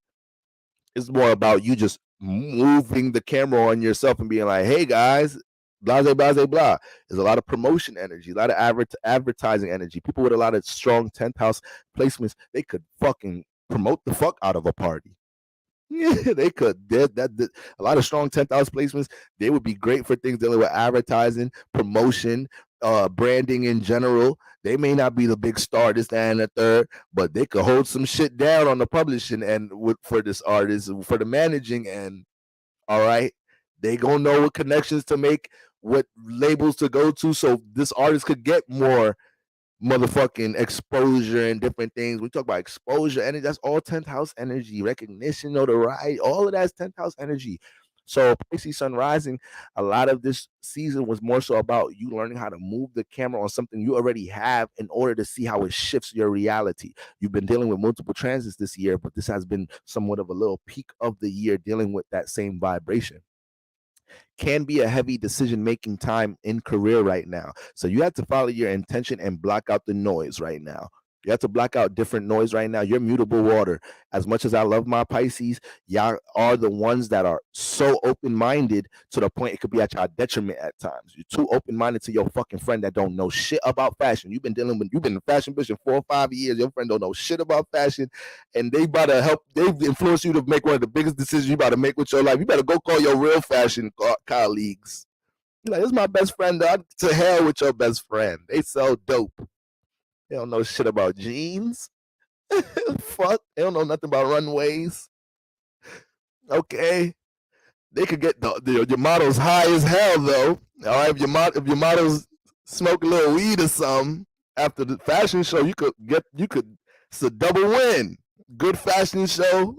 It's more about you just moving the camera on yourself and being like, hey guys, blah, blah, blah, blah, blah. There's a lot of promotion energy, a lot of advertising energy. People with a lot of strong 10th house placements, they could fucking promote the fuck out of a party. Yeah, they could. A lot of strong 10th house placements, they would be great for things dealing with advertising, promotion, branding in general. They may not be the big star, this, that, and the third, but they could hold some shit down on the publishing and for this artist, for the managing end. All right, they gonna know what connections to make, what labels to go to, so this artist could get more motherfucking exposure and different things. We talk about exposure, and that's all 10th house energy, recognition, notoriety, all of that's 10th house energy. So Pisces Sun Rising, a lot of this season was more so about you learning how to move the camera on something you already have in order to see how it shifts your reality. You've been dealing with multiple transits this year, but this has been somewhat of a little peak of the year dealing with that same vibration. Can be a heavy decision making time in career right now. So you have to follow your intention and block out the noise right now. You have to block out different noise right now. You're mutable water. As much as I love my Pisces, y'all are the ones that are so open-minded to the point it could be at your detriment at times. You're too open-minded to your fucking friend that don't know shit about fashion. You've been in a fashion business 4 or 5 years. Your friend don't know shit about fashion, and they about to help. They've influenced you to make one of the biggest decisions you about to make with your life. You better go call your real fashion colleagues. You're like, this is my best friend, dog. To hell with your best friend. They so dope. They don't know shit about jeans. Fuck. They don't know nothing about runways. Okay. They could get your models high as hell though. All right. If your models smoke a little weed or something after the fashion show, it's a double win. Good fashion show.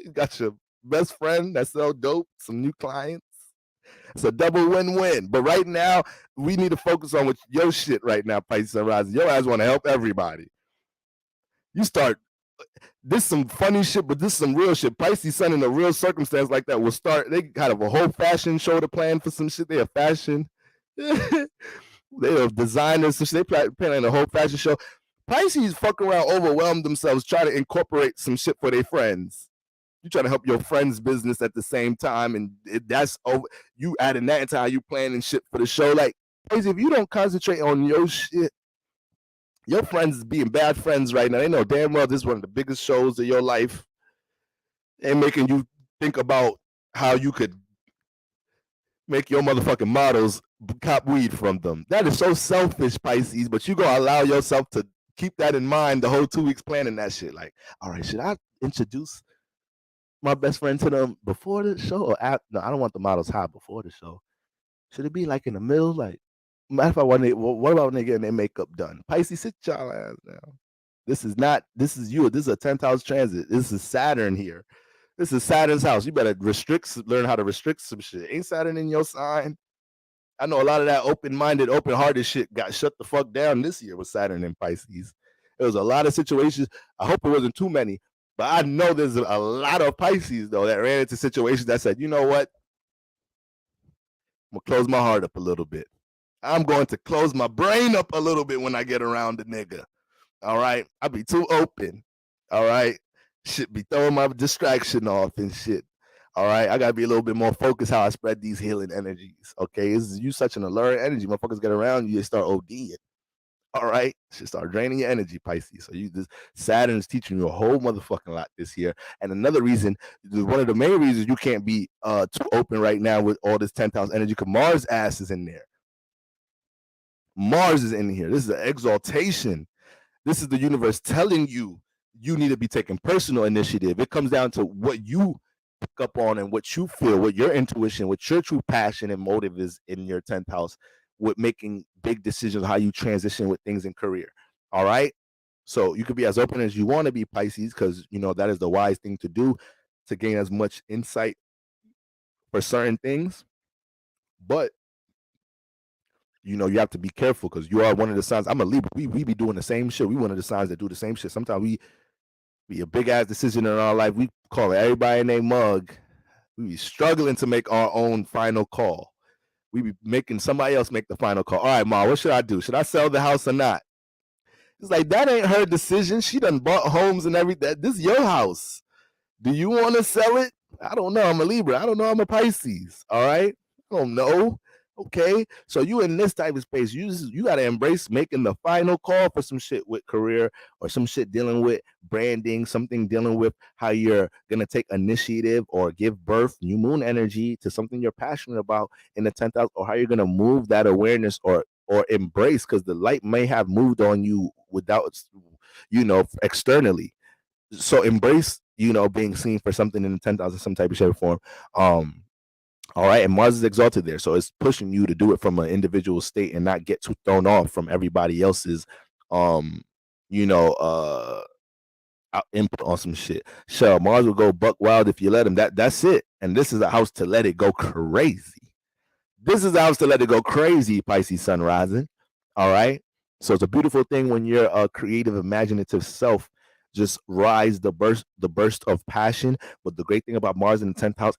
You got your best friend that's so dope, some new clients. It's a double win-win. But right now, we need to focus on what your shit right now, Pisces Sun Rising. Your ass want to help everybody. You start, this some funny shit, but this is some real shit. Pisces Sun in a real circumstance like that will start, they kind of a whole fashion show to plan for some shit. They have fashion. They have designers, so they planning a whole fashion show. Pisces fuck around, overwhelm themselves, try to incorporate some shit for their friends. You trying to help your friend's business at the same time, and that's over. You adding that into how you planning shit for the show. Like, crazy, if you don't concentrate on your shit, your friends being bad friends right now. They know damn well this is one of the biggest shows of your life. They're making you think about how you could make your motherfucking models cop weed from them. That is so selfish, Pisces, but you gonna allow yourself to keep that in mind the whole 2 weeks planning that shit. Like, all right, should I introduce my best friend to them before the show or after? No, I don't want the models high before the show. Should it be like in the middle? Like, matter of fact, what about when they getting their makeup done? Pisces, sit y'all ass down. This is you. This is a 10th house transit. This is Saturn here. This is Saturn's house. You better learn how to restrict some shit. Ain't Saturn in your sign? I know a lot of that open-minded, open-hearted shit got shut the fuck down this year with Saturn and Pisces. There was a lot of situations. I hope it wasn't too many, but I know there's a lot of Pisces though that ran into situations that said, you know what? I'm gonna close my heart up a little bit. I'm going to close my brain up a little bit when I get around the nigga. All right, I'll be too open. All right, shit, be throwing my distraction off and shit. All right, I gotta be a little bit more focused how I spread these healing energies. Okay, you such an alluring energy. Motherfuckers get around you, they start ODing. All right, should start draining your energy, Pisces. So Saturn is teaching you a whole motherfucking lot this year. And another reason, one of the main reasons you can't be too open right now with all this 10th house energy, because Mars ass is in there. Mars is in here. This is an exaltation. This is the universe telling you need to be taking personal initiative. It comes down to what you pick up on and what you feel, what your intuition, what your true passion and motive is in your 10th house with making big decisions, how you transition with things in career. All right. So you could be as open as you want to be, Pisces, because that is the wise thing to do to gain as much insight for certain things. But you have to be careful because you are one of the signs. I'm a Libra. We be doing the same shit. We one of the signs that do the same shit. Sometimes we be a big ass decision in our life. We call everybody in their mug. We be struggling to make our own final call. We be making somebody else make the final call. All right, Ma, what should I do? Should I sell the house or not? It's like, that ain't her decision. She done bought homes and everything. This is your house. Do you want to sell it? I don't know. I'm a Libra. I don't know. I'm a Pisces. All right. I don't know. Okay. So you in this type of space, you got to embrace making the final call for some shit with career or some shit dealing with branding, something dealing with how you're going to take initiative or give birth, new moon energy to something you're passionate about in the 10th house, or how you're going to move that awareness or or embrace, because the light may have moved on you without, externally. So embrace, being seen for something in the 10th house in some type of shape or form. All right, and Mars is exalted there, so it's pushing you to do it from an individual state and not get too thrown off from everybody else's, you know, input on some shit. So Mars will go buck wild if you let him. That's it. And this is a house to let it go crazy. This is a house to let it go crazy, Pisces sun rising. All right. So it's a beautiful thing when your creative, imaginative self just rise the burst of passion. But the great thing about Mars in the 10th house,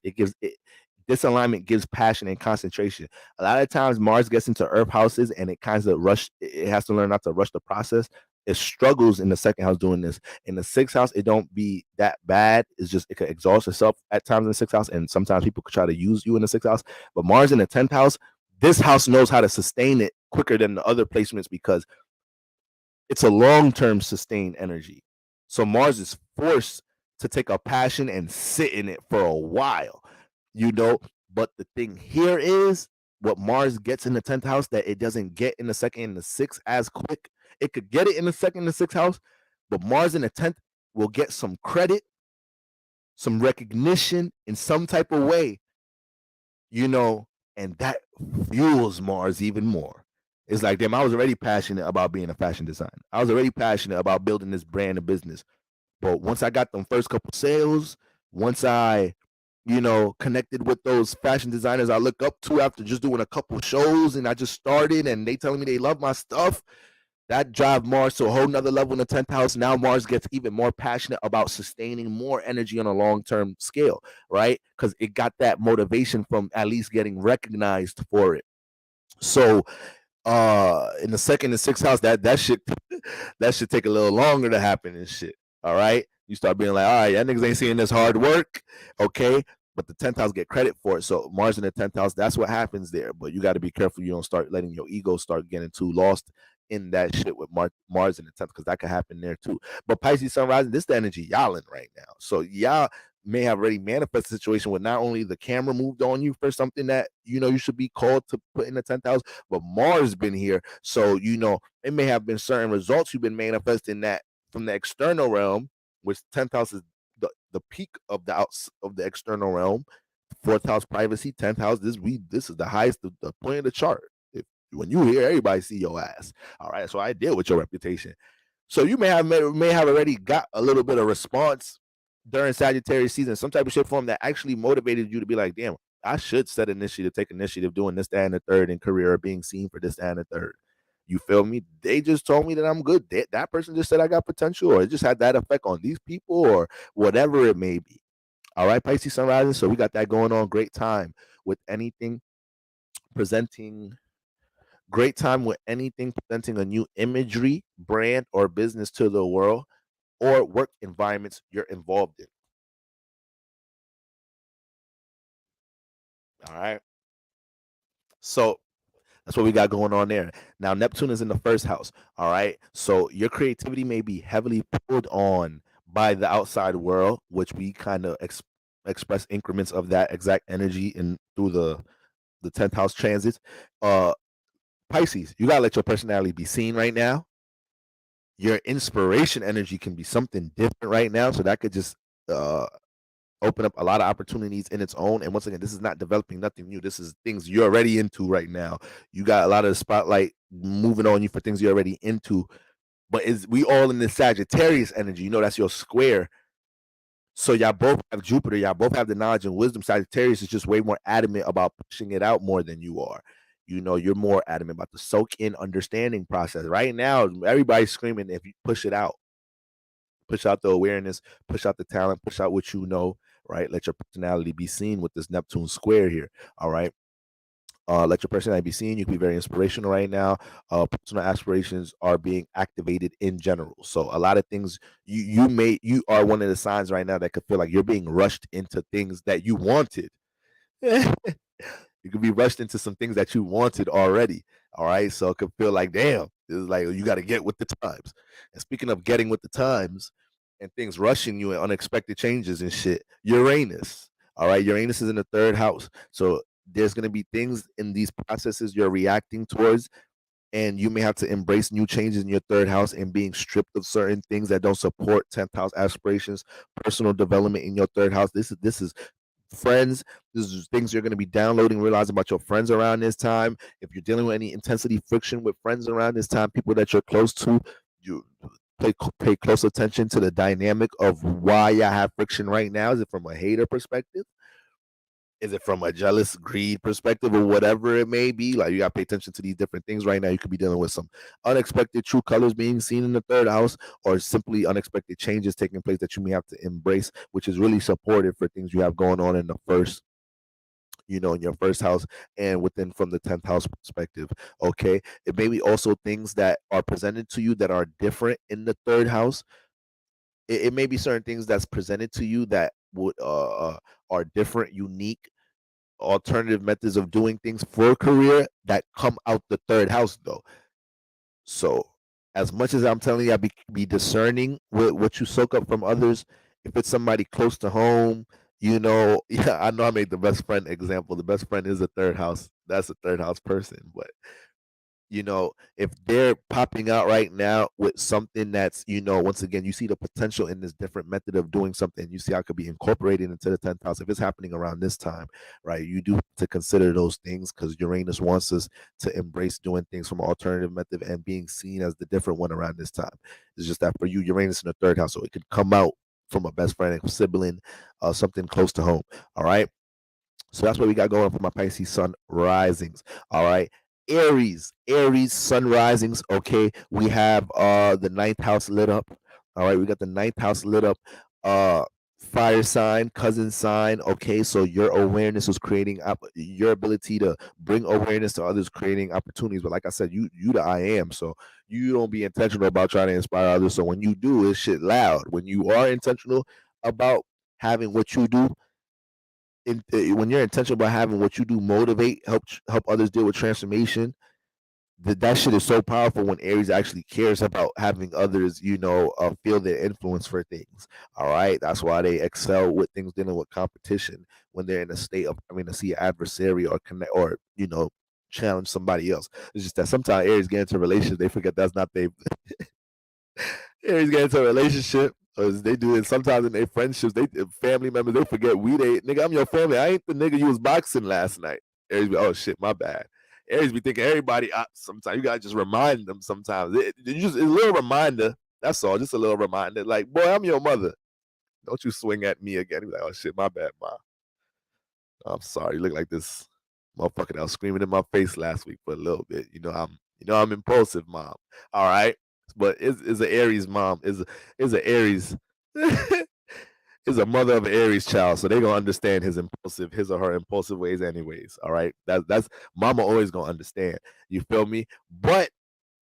this alignment gives passion and concentration. A lot of times Mars gets into earth houses and it kind of it has to learn not to rush the process. It struggles in the second house doing this. In the 6th house, it don't be that bad. It's just it can exhaust itself at times in the 6th house, and sometimes people could try to use you in the 6th house. But Mars in the 10th house, this house knows how to sustain it quicker than the other placements because it's a long-term sustained energy. So Mars is forced to take a passion and sit in it for a while, But the thing here is what Mars gets in the 10th house that it doesn't get in the 2nd and the 6th as quick. It could get it in the 2nd and the 6th house, but Mars in the 10th will get some credit, some recognition in some type of way, and that fuels Mars even more. It's like, damn, I was already passionate about being a fashion designer. I was already passionate about building this brand of business. But once I got them first couple sales, once I, connected with those fashion designers I look up to after just doing a couple shows, and I just started and they telling me they love my stuff, that drive Mars to a whole nother level in the 10th house. Now Mars gets even more passionate about sustaining more energy on a long-term scale, right? Because it got that motivation from at least getting recognized for it. So in the 2nd and 6th house, that shit that should take a little longer to happen and shit. All right. You start being like, all right, that niggas ain't seeing this hard work. Okay. But the 10th house get credit for it. So Mars in the 10th house, that's what happens there. But you got to be careful you don't start letting your ego start getting too lost in that shit with Mars in the 10th, because that could happen there too. But Pisces sun rising, this is the energy y'all in right now. So y'all may have already manifested a situation where not only the camera moved on you for something that you should be called to put in the 10th house, but Mars been here. So it may have been certain results you've been manifesting that from the external realm, which 10th house is the peak of the external realm. 4th house privacy, 10th house, this is the highest the point of the chart. When you hear, everybody see your ass. All right, so I deal with your reputation. So you may have already got a little bit of response during Sagittarius season, some type of shit form that actually motivated you to be like, damn, I should set initiative, take initiative, doing this, that, and the third in career, or being seen for this, that, and the third. You feel me? They just told me that I'm good. That person just said I got potential, or it just had that effect on these people, or whatever it may be. All right, Pisces sun rising. So we got that going on. Great time with anything presenting a new imagery, brand, or business to the world, or work environments you're involved in. All right. So that's what we got going on there. Now, Neptune is in the 1st house. All right. So your creativity may be heavily pulled on by the outside world, which we kind of express increments of that exact energy in through the 10th house transits. Pisces, you gotta let your personality be seen right now. Your inspiration energy can be something different right now, so that could just open up a lot of opportunities in its own. And once again, this is not developing nothing new. This is things you're already into right now. You got a lot of the spotlight moving on you for things you're already into. But we all in this Sagittarius energy? That's your square. So y'all both have Jupiter. Y'all both have the knowledge and wisdom. Sagittarius is just way more adamant about pushing it out more than you are. You're more adamant about the soak in understanding process. Right now, everybody's screaming if you push it out. Push out the awareness, push out the talent, push out what you know, right? Let your personality be seen with this Neptune square here. All right. Let your personality be seen. You can be very inspirational right now. Personal aspirations are being activated in general. So a lot of things you are one of the signs right now that could feel like you're being rushed into things that you wanted. You could be rushed into some things that you wanted already. All right. So it could feel like, damn, it's like you got to get with the times. And speaking of getting with the times and things rushing you and unexpected changes and shit, Uranus. All right. Uranus is in the 3rd house. So there's going to be things in these processes you're reacting towards and you may have to embrace new changes in your third house and being stripped of certain things that don't support 10th house aspirations, personal development in your third house. This is friends. This is things you're going to be downloading, realizing about your friends around this time. If you're dealing with any intensity friction with friends around this time, people that you're close to, you pay close attention to the dynamic of why you have friction right now. Is it from a hater perspective? Is it from a jealous greed perspective, or whatever it may be? Like, you got to pay attention to these different things right now. You could be dealing with some unexpected true colors being seen in the third house, or simply unexpected changes taking place that you may have to embrace, which is really supportive for things you have going on in the first, in your first house, and within from the 10th house perspective. Okay, it may be also things that are presented to you that are different in the third house. It may be certain things that's presented to you that would are different, unique, alternative methods of doing things for a career that come out the third house, though. So, as much as I'm telling you, I be discerning with what you soak up from others. If it's somebody close to home, yeah, I know I made the best friend example. The best friend is a third house. That's a third house person, but if they're popping out right now with something that's, once again, you see the potential in this different method of doing something, you see how it could be incorporated into the 10th house. If it's happening around this time, right, you do to consider those things, because Uranus wants us to embrace doing things from an alternative method and being seen as the different one around this time. It's just that for you, Uranus in the third house, so it could come out from a best friend, a sibling, something close to home. All right. So that's what we got going for my Pisces sun risings. All right. Aries sun risings. Okay. We have the ninth house lit up. All right. We got the ninth house lit up. Fire sign, cousin sign. Okay. So your awareness was creating your ability to bring awareness to others, creating opportunities. But like I said, you the I am. So you don't be intentional about trying to inspire others. So when you do, it's shit loud. When you are intentional about having what you do, when you're intentional about having what you do motivate, help others deal with transformation, that shit is so powerful when Aries actually cares about having others, feel their influence for things. All right, that's why they excel with things dealing with competition when they're in a state of having to see an adversary or connect, or challenge somebody else. It's just that sometimes Aries get into relationships, they forget that's not their Aries get into a relationship, or they do it sometimes in their friendships. They family members, they forget nigga, I'm your family. I ain't the nigga you was boxing last night. Aries be, oh shit, my bad. Aries be thinking everybody. Sometimes you gotta just remind them. Sometimes it's a little reminder. That's all, just a little reminder. Like, boy, I'm your mother. Don't you swing at me again. Be like, oh shit, my bad, ma. I'm sorry. You look like this motherfucker that was screaming in my face last week for a little bit. I'm impulsive, mom. All right, but is an Aries mom is an Aries is a mother of an Aries child, so they gonna understand his or her impulsive ways, anyways. All right, that's mama always gonna understand. You feel me? But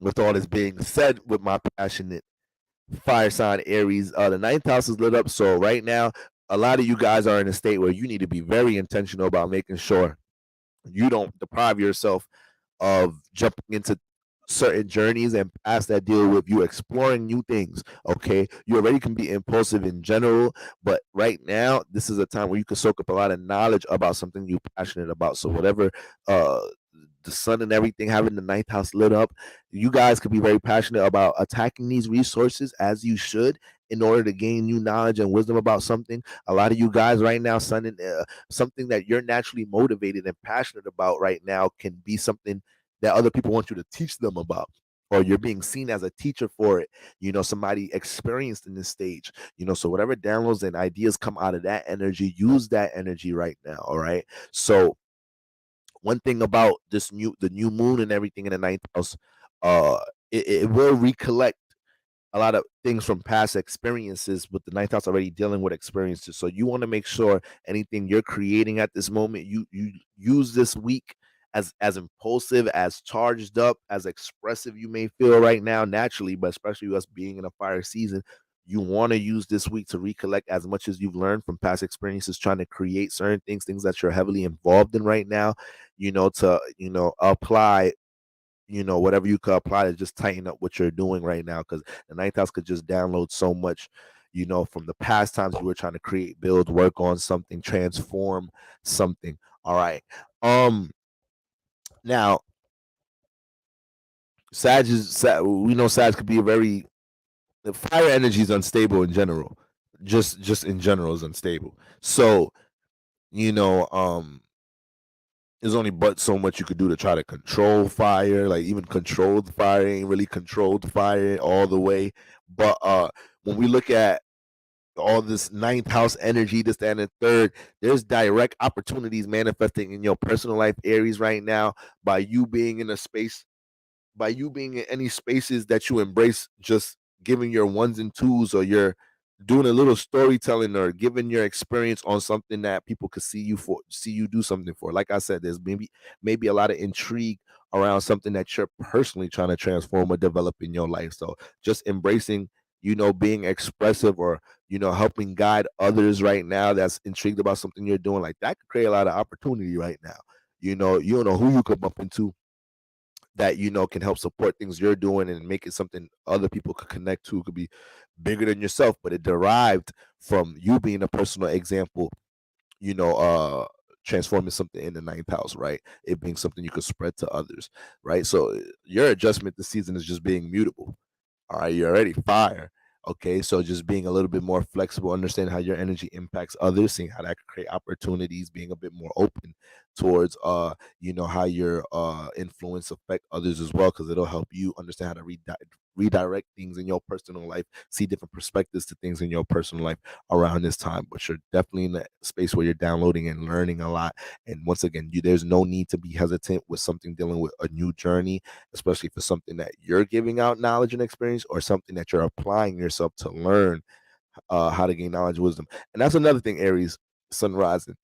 with all this being said, with my passionate fire sign Aries, the ninth house is lit up. So right now, a lot of you guys are in a state where you need to be very intentional about making sure you don't deprive yourself of jumping into certain journeys and paths that deal with you exploring new things. Okay, you already can be impulsive in general, but right now this is a time where you can soak up a lot of knowledge about something you're passionate about. So whatever, uh the sun and everything, having the ninth house lit up, you guys could be very passionate about attacking these resources, as you should, in order to gain new knowledge and wisdom about something. A lot of you guys right now, something that you're naturally motivated and passionate about right now can be something that other people want you to teach them about, or you're being seen as a teacher for it, somebody experienced in this stage, so whatever downloads and ideas come out of that energy, use that energy right now. All right. So one thing about the new moon and everything in the ninth house, uh it will recollect a lot of things from past experiences, with the ninth house already dealing with experiences. So you want to make sure anything you're creating at this moment, you use this week as impulsive, as charged up, as expressive you may feel right now naturally, but especially us being in a fire season, you want to use this week to recollect as much as you've learned from past experiences, trying to create certain things that you're heavily involved in right now, to apply, whatever you could apply to just tighten up what you're doing right now, because the ninth house could just download so much, from the past times you were trying to create, build, work on something, transform something. All right. Now, We know Sag could be a very, the fire energy is unstable in general. Just in general is unstable. So, you know, there's only but so much you could do to try to control fire. Like even controlled fire ain't really controlled fire all the way. But when we look at all this ninth house energy, this, that, and the third, there's direct opportunities manifesting in your personal life, Aries, right now by you being in a space, by you being in any spaces that you embrace, just giving your ones and twos, or you're doing a little storytelling or giving your experience on something that people could see you do something for. Like I said, there's maybe a lot of intrigue around something that you're personally trying to transform or develop in your life. So just embracing, being expressive, or helping guide others right now that's intrigued about something you're doing, like that could create a lot of opportunity right now. You don't know who you could bump into that can help support things you're doing and make it something other people could connect to. It could be bigger than yourself, but it derived from you being a personal example, you know uh transforming something in the ninth house, right? It being something you could spread to others, right? So your adjustment this season is just being mutable. All right, you're already fire. Okay, so just being a little bit more flexible, understanding how your energy impacts others, seeing how that could create opportunities, being a bit more open towards how your influence affect others as well, because it'll help you understand how to redirect things in your personal life, see different perspectives to things in your personal life around this time. But you're definitely in that space where you're downloading and learning a lot. And once again, there's no need to be hesitant with something dealing with a new journey, especially for something that you're giving out knowledge and experience, or something that you're applying yourself to learn how to gain knowledge and wisdom. And that's another thing, Aries, sun rising.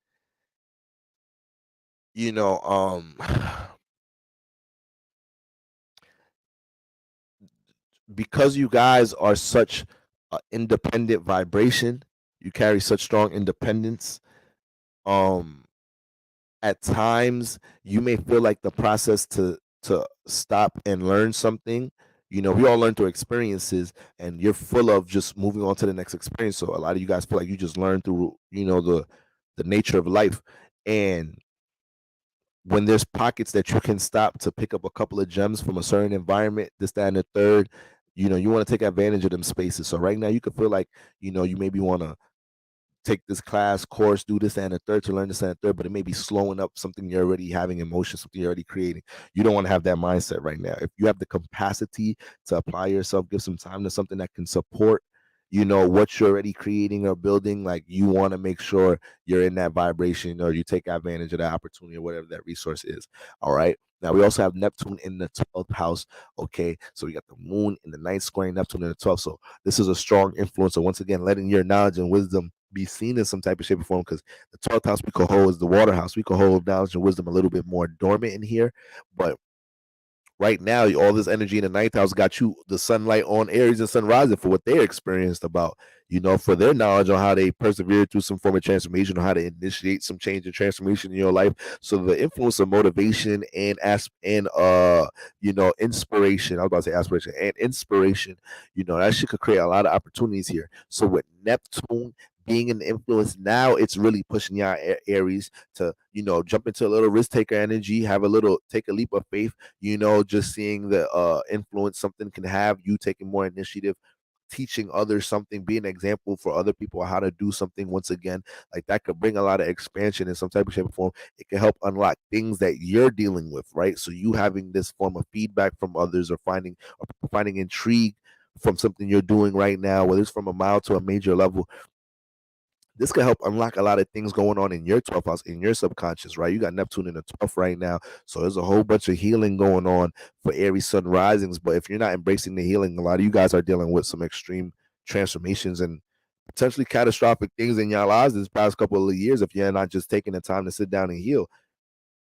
You know, because you guys are such independent vibration, you carry such strong independence. Um, at times you may feel like the process to stop and learn something, we all learn through experiences, and you're full of just moving on to the next experience. So a lot of you guys feel like you just learn through the nature of life. And when there's pockets that you can stop to pick up a couple of gems from a certain environment, this, that, and the third, you want to take advantage of them spaces. So right now you could feel like you maybe want to take this class, course, do this and a third to learn this and a third, but it may be slowing up something you're already having emotion, something you're already creating. You don't want to have that mindset right now. If you have the capacity to apply yourself, give some time to something that can support, what you're already creating or building, like you want to make sure you're in that vibration, or you take advantage of that opportunity or whatever that resource is. All right. Now we also have Neptune in the 12th house. Okay. So we got the moon in the ninth squaring Neptune in the 12th. So this is a strong influence. So once again, letting your knowledge and wisdom be seen in some type of shape or form, because the 12th house we could hold is the water house. We could hold knowledge and wisdom a little bit more dormant in here. But right now, all this energy in the ninth house got you the sunlight on Aries and sun rising for what they're experienced about, for their knowledge on how they persevered through some form of transformation, or how to initiate some change and transformation in your life. So the influence of motivation and inspiration. I was about to say aspiration and inspiration. That shit could create a lot of opportunities here. So with Neptune being an influence now, it's really pushing y'all Aries to jump into a little risk taker energy, take a leap of faith, just seeing the influence something can have, you taking more initiative, teaching others something, be an example for other people how to do something. Once again, like that could bring a lot of expansion in some type of shape or form. It can help unlock things that you're dealing with, right? So you having this form of feedback from others, or finding intrigue from something you're doing right now, whether it's from a mild to a major level, this can help unlock a lot of things going on in your 12th house, in your subconscious, right? You got Neptune in the 12th right now. So there's a whole bunch of healing going on for Aries sun risings. But if you're not embracing the healing, a lot of you guys are dealing with some extreme transformations and potentially catastrophic things in your lives this past couple of years if you're not just taking the time to sit down and heal.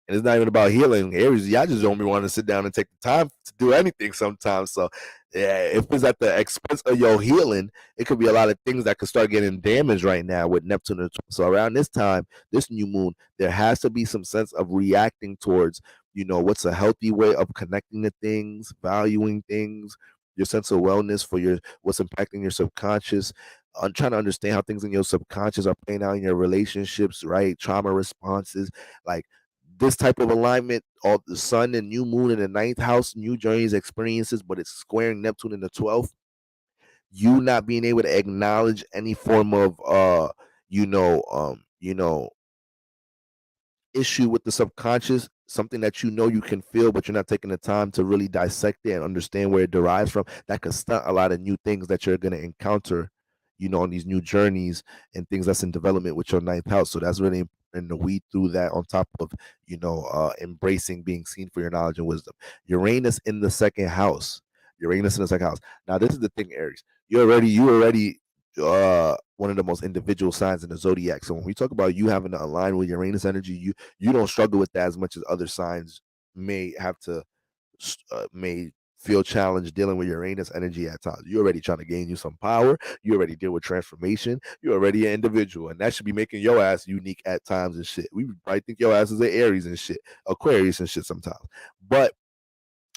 And it's not even about healing. Aries, y'all just don't be wanting to sit down and take the time to do anything sometimes. So, yeah, if it's at the expense of your healing, it could be a lot of things that could start getting damaged right now with Neptune. So, around this time, this new moon, there has to be some sense of reacting towards, what's a healthy way of connecting to things, valuing things, your sense of wellness for what's impacting your subconscious. I'm trying to understand how things in your subconscious are playing out in your relationships, right? Trauma responses, like this type of alignment, all the sun and new moon in the ninth house, new journeys, experiences, but it's squaring Neptune in the 12th. You not being able to acknowledge any form of issue with the subconscious, something that you can feel, but you're not taking the time to really dissect it and understand where it derives from, that could stunt a lot of new things that you're going to encounter, on these new journeys and things that's in development with your ninth house. So that's really important to weed through that on top of, embracing being seen for your knowledge and wisdom. Uranus in the second house. Uranus in the second house. Now, this is the thing, Aries. You already one of the most individual signs in the zodiac. So when we talk about you having to align with Uranus energy, you don't struggle with that as much as other signs may have to may feel challenged dealing with Uranus energy at times. You're already trying to gain you some power. You already deal with transformation. You're already an individual, and that should be making your ass unique at times and shit. We probably think your ass is an Aries and shit, Aquarius and shit sometimes. But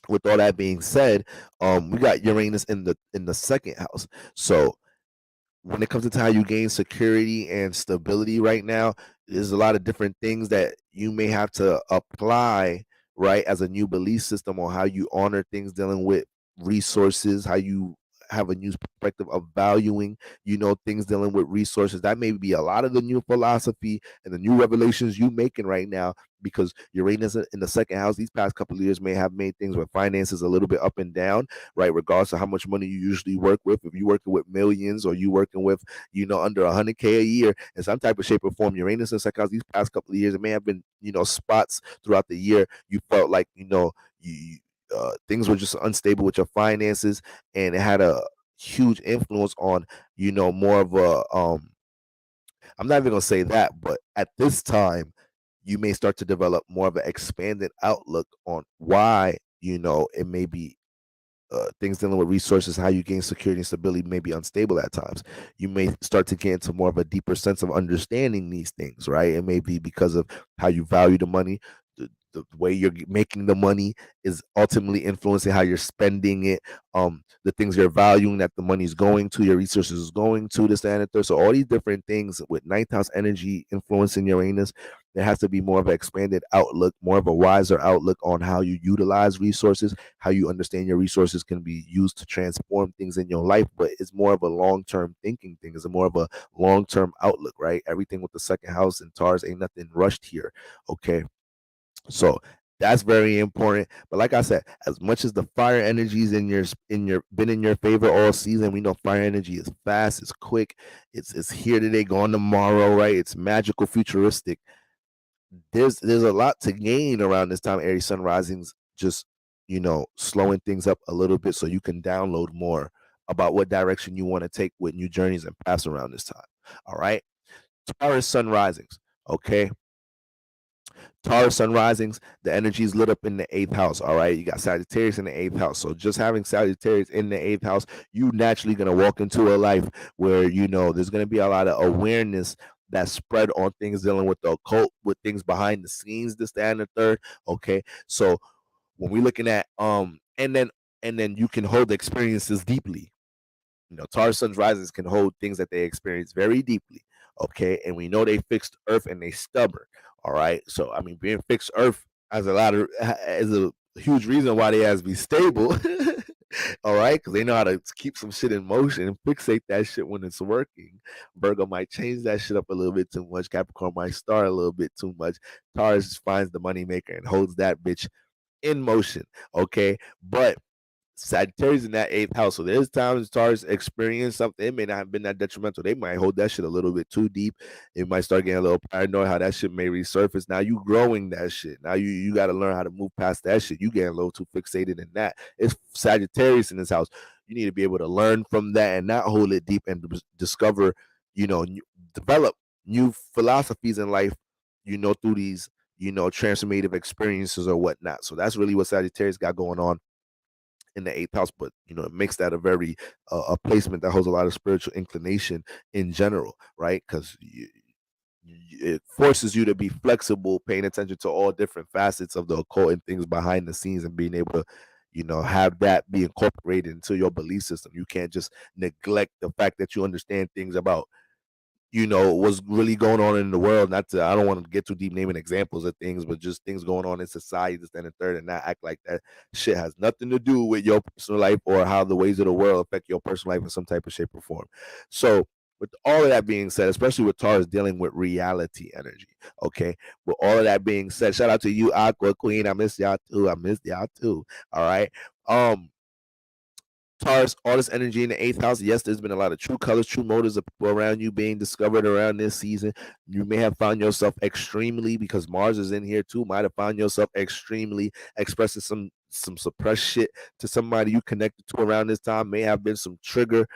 with all that being said, we got Uranus in the second house. So when it comes to how you gain security and stability right now, there's a lot of different things that you may have to apply, right, as a new belief system on how you honor things dealing with resources, how you have a new perspective of valuing, things dealing with resources. That may be a lot of the new philosophy and the new revelations you making right now, because Uranus in the second house these past couple of years may have made things with finances a little bit up and down, right? Regardless of how much money you usually work with, if you're working with millions or you working with, under 100K a year in some type of shape or form, Uranus in the second house these past couple of years, it may have been, spots throughout the year you felt like, you things were just unstable with your finances, and it had a huge influence on, more of a I'm not even gonna say that, but at this time, you may start to develop more of an expanded outlook on why, it may be things dealing with resources, how you gain security and stability may be unstable at times. You may start to get into more of a deeper sense of understanding these things, right? It may be because of how you value the money. The way you're making the money is ultimately influencing how you're spending it. The things you're valuing that the money is going to, your resources is going to, this, that, and the third. So all these different things with ninth house energy influencing Uranus, there has to be more of an expanded outlook, more of a wiser outlook on how you utilize resources, how you understand your resources can be used to transform things in your life. But it's more of a long-term thinking thing. It's more of a long-term outlook, right? Everything with the second house and Taurus ain't nothing rushed here. Okay. So that's very important. But like I said, as much as the fire energies been in your favor all season, we know fire energy is fast, it's quick, it's here today, gone tomorrow, right? It's magical, futuristic. There's a lot to gain around this time, Aries sun risings, just slowing things up a little bit so you can download more about what direction you want to take with new journeys and pass around this time. All right. Taurus sun risings. Okay. Taurus sun risings, the energy is lit up in the eighth house. All right, you got Sagittarius in the eighth house. So just having Sagittarius in the eighth house, you naturally gonna walk into a life where there's gonna be a lot of awareness that's spread on things dealing with the occult, with things behind the scenes, this, that, and the third. Okay, so when we're looking at and then you can hold experiences deeply. Taurus suns risings can hold things that they experience very deeply. Okay, and we know they fixed Earth and they stubborn. All right, so I mean, being fixed Earth has is a huge reason why they has to be stable. All right, because they know how to keep some shit in motion and fixate that shit when it's working. Virgo might change that shit up a little bit too much. Capricorn might start a little bit too much. Taurus just finds the moneymaker and holds that bitch in motion. Okay, but Sagittarius in that eighth house. So there's times Taurus experience something. It may not have been that detrimental. They might hold that shit a little bit too deep. It might start getting a little paranoid how that shit may resurface. Now you growing that shit. Now you got to learn how to move past that shit. You getting a little too fixated in that. It's Sagittarius in this house. You need to be able to learn from that and not hold it deep and discover, develop new philosophies in life, through these, transformative experiences or whatnot. So that's really what Sagittarius got going on in the eighth house, but it makes that a very a placement that holds a lot of spiritual inclination in general, right? Because it forces you to be flexible, paying attention to all different facets of the occult and things behind the scenes, and being able to have that be incorporated into your belief system. You can't just neglect the fact that you understand things about what's really going on in the world. I don't want to get too deep naming examples of things, but just things going on in society, this and the third, and not act like that shit has nothing to do with your personal life or how the ways of the world affect your personal life in some type of shape or form. So with all of that being said, especially with Taurus dealing with reality energy, okay? With all of that being said, shout out to you, Aqua Queen. I miss y'all too. All right. Taurus, all this energy in the eighth house. Yes, there's been a lot of true colors, true motives of people around you being discovered around this season. You may have found yourself extremely, because Mars is in here too, might have found yourself extremely expressing some suppressed shit to somebody you connected to around this time. May have been some triggers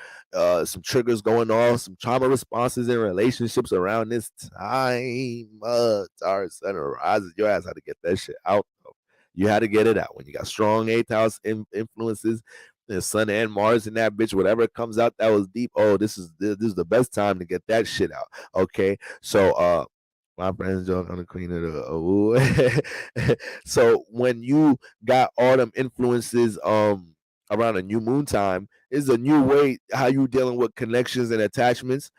going on, some trauma responses in relationships around this time. Taurus, sun rises, your ass had to get that shit out. You had to get it out when you got strong eighth house influences, the sun and Mars and that bitch. Whatever comes out that was deep. Oh, this is the best time to get that shit out. Okay, so my friends on the queen of the so when you got all them influences around a new moon time, is a new way how you dealing with connections and attachments,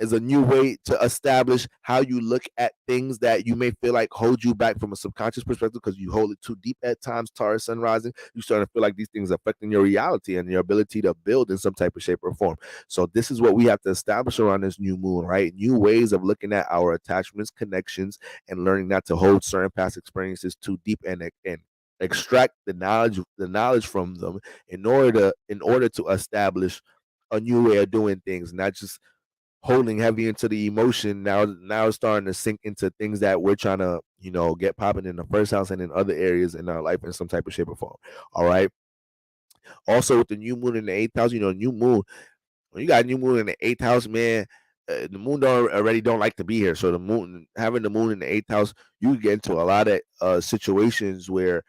is a new way to establish how you look at things that you may feel like hold you back from a subconscious perspective because you hold it too deep at times. Taurus sun rising, you start to feel like these things are affecting your reality and your ability to build in some type of shape or form. So this is what we have to establish around this new moon, right? New ways of looking at our attachments, connections, and learning not to hold certain past experiences too deep and extract the knowledge from them in order to establish a new way of doing things, not just holding heavy into the emotion. Now it's starting to sink into things that we're trying to get popping in the first house and in other areas in our life in some type of shape or form. All right. Also with the new moon in the eighth house, new moon, when you got a new moon in the eighth house, man, the moon don't like to be here. So having the moon in the eighth house, you get into a lot of situations where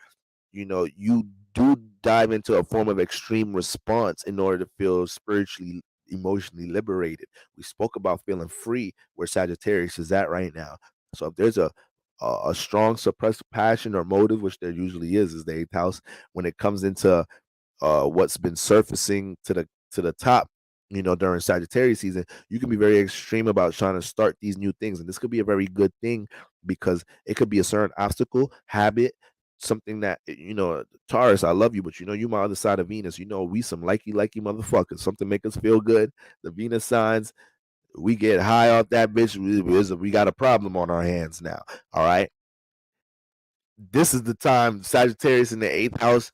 you do dive into a form of extreme response in order to feel spiritually, emotionally liberated. We spoke about feeling free, where Sagittarius is at right now. So if there's a strong suppressed passion or motive, which there usually is the eighth house, when it comes into what's been surfacing to the top, during Sagittarius season, you can be very extreme about trying to start these new things, and this could be a very good thing because it could be a certain obstacle, habit, something that Taurus, I love you, but you my other side of Venus. We some likey motherfuckers. Something make us feel good. The Venus signs, we get high off that bitch. We got a problem on our hands now. All right. This is the time, Sagittarius in the eighth house,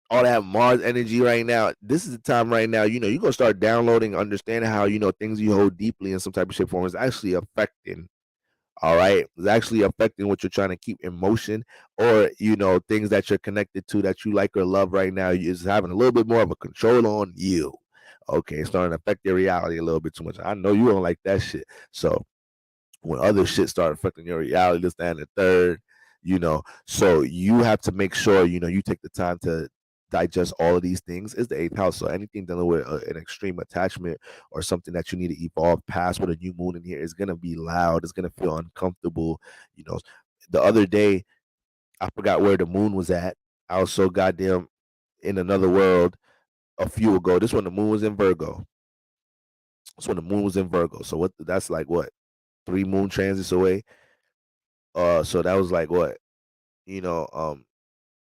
all that Mars energy right now. This is the time right now. You're gonna start downloading, understanding how things you hold deeply in some type of shape form is actually affecting. All right, it's actually affecting what you're trying to keep in motion, or things that you're connected to that you like or love right now is having a little bit more of a control on you. Okay, it's starting to affect your reality a little bit too much. I know you don't like that shit. So when other shit start affecting your reality, this, that, and the third, so you have to make sure you take the time to digest all of these things. Is the eighth house, so anything dealing with an extreme attachment or something that you need to evolve past with a new moon in here is gonna be loud. It's gonna feel uncomfortable. you know the other day, I forgot where the moon was at. I was so goddamn in another world a few ago. This when the moon was in Virgo. So what, that's like what, 3 moon transits away. So that was like what, you know um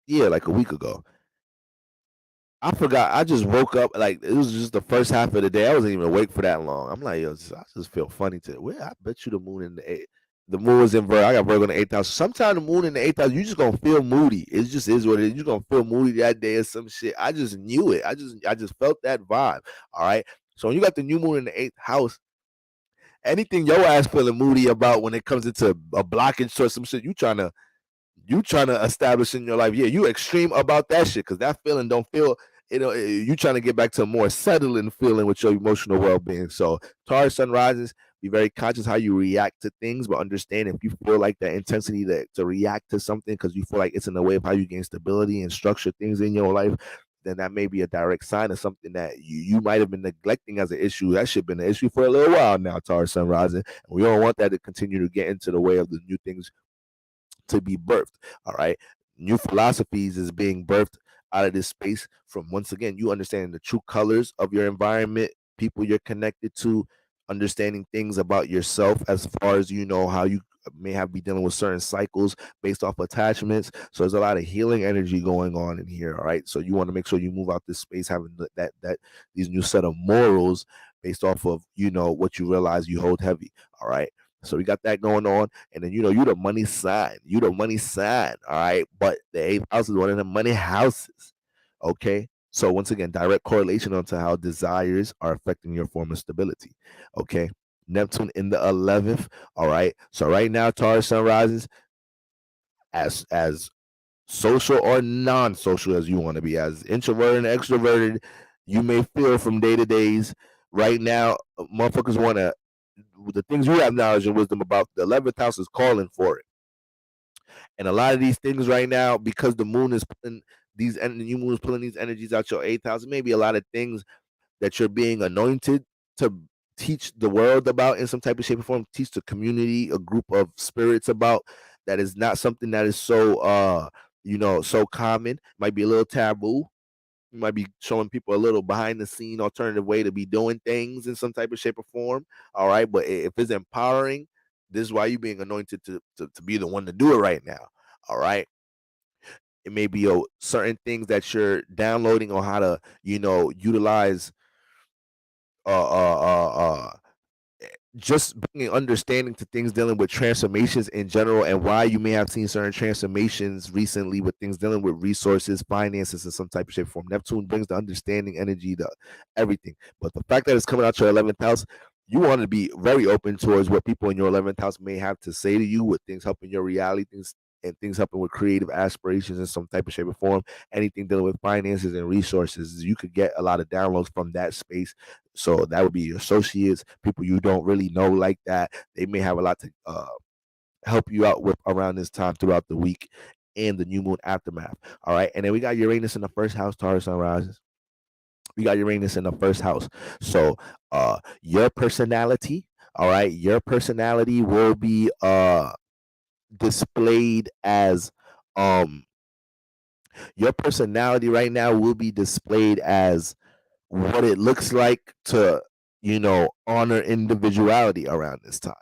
yeah, like a week ago. I forgot. I just woke up, like it was just the first half of the day. I wasn't even awake for that long. I'm like, yo, I just feel funny to. Where I bet you the moon in the eighth. The moon was in Virgo. I got Virgo in the eighth house. Sometimes the moon in the eighth house, you just gonna feel moody. It just is what it is. You're gonna feel moody that day or some shit. I just knew it. I just felt that vibe. All right. So when you got the new moon in the eighth house, anything your ass feeling moody about when it comes into a blockage or some shit, you trying to establish in your life. Yeah, you extreme about that shit because that feeling don't feel. You trying to get back to a more settling feeling with your emotional well-being. So Taurus sun rises, be very conscious how you react to things, but understand if you feel like that intensity to react to something because you feel like it's in the way of how you gain stability and structure things in your life, then that may be a direct sign of something that you might have been neglecting as an issue. That should have been an issue for a little while now, Taurus sun rising. And we don't want that to continue to get into the way of the new things to be birthed. All right. New philosophies is being birthed out of this space from, once again, you understanding the true colors of your environment, people you're connected to, understanding things about yourself as far as how you may have be dealing with certain cycles based off attachments. So there's a lot of healing energy going on in here. All right, so you want to make sure you move out this space having that these new set of morals based off of what you realize you hold heavy. All right, so we got that going on, and then you the money sign. You the money sign. All right, but the eighth house is one of the money houses. Okay, so once again, direct correlation onto how desires are affecting your form of stability. Okay, Neptune in the 11th. All right, so right now, Taurus sun rises as social or non-social as you want to be, as introverted and extroverted you may feel from day to days. Right now, motherfuckers want to the things you have knowledge and wisdom about. The 11th house is calling for it, and a lot of these things right now, because the moon is pulling the new moon is pulling these energies out your 8th house. Maybe a lot of things that you're being anointed to teach the world about in some type of shape or form, teach the community, a group of spirits about, that is not something that is so so common. Might be a little taboo. You might be showing people a little behind the scene alternative way to be doing things in some type of shape or form. All right, but if it's empowering, this is why you're being anointed to be the one to do it right now. All right, it may be certain things that you're downloading on how to utilize uh uh uh uh just bringing understanding to things dealing with transformations in general, and why you may have seen certain transformations recently with things dealing with resources, finances in some type of shape or form. Neptune brings the understanding energy to everything, but the fact that it's coming out your 11th house, you want to be very open towards what people in your 11th house may have to say to you, with things helping your reality, things and things helping with creative aspirations in some type of shape or form. Anything dealing with finances and resources, you could get a lot of downloads from that space. So that would be your associates, people you don't really know like that. They may have a lot to help you out with around this time throughout the week and the new moon aftermath. All right, and then we got Uranus in the first house, Taurus sun rises. We got Uranus in the first house. So your personality, all right, your personality will be displayed as um your personality right now will be displayed as what it looks like to honor individuality around this time.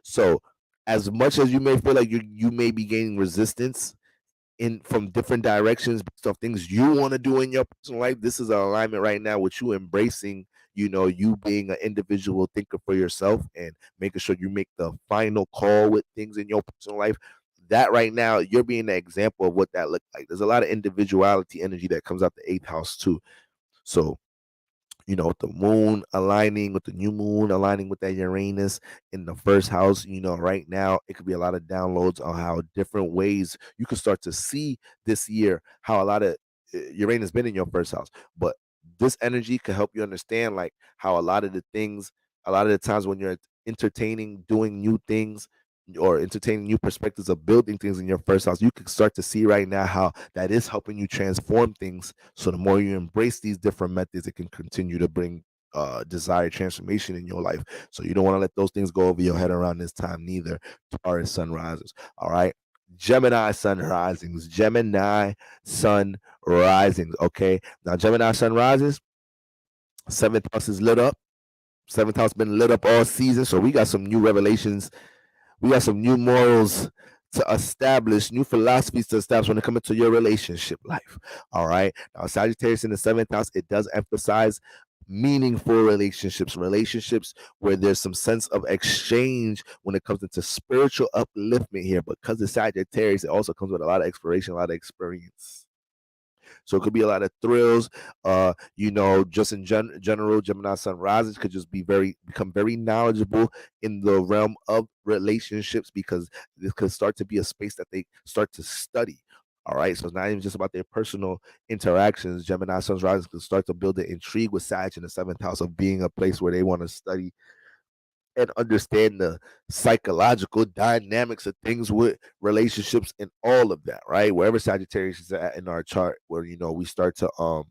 So as much as you may feel like you may be gaining resistance in from different directions based off things you want to do in your personal life, this is an alignment right now with you embracing you being an individual thinker for yourself and making sure you make the final call with things in your personal life. That right now, you're being an example of what that looks like. There's a lot of individuality energy that comes out the 8th house too. So with the moon aligning with the new moon, aligning with that Uranus in the first house, right now, it could be a lot of downloads on how different ways you can start to see this year how a lot of Uranus been in your first house. But this energy could help you understand like how a lot of the things, a lot of the times when you're entertaining, doing new things, or entertaining new perspectives of building things in your first house, you can start to see right now how that is helping you transform things. So the more you embrace these different methods, it can continue to bring desired transformation in your life. So you don't want to let those things go over your head around this time neither. Taurus sun rises. All right. Gemini sun risings. Gemini sun risings. Okay. Now Gemini sun rises. Seventh house is lit up. Seventh house been lit up all season. So we got some new revelations, we got some new morals to establish, new philosophies to establish when it comes to your relationship life. All right. Now, Sagittarius in the 7th house, it does emphasize meaningful relationships where there's some sense of exchange when it comes into spiritual upliftment here. Because the Sagittarius, it also comes with a lot of exploration, a lot of experience. So it could be a lot of thrills. Just in general, Gemini sun rises could just become very knowledgeable in the realm of relationships, because this could start to be a space that they start to study. All right, so it's not even just about their personal interactions. Gemini sun rises could start to build an intrigue with Sag in the 7th house of being a place where they want to study and understand the psychological dynamics of things with relationships and all of that, right? Wherever Sagittarius is at in our chart, where we start to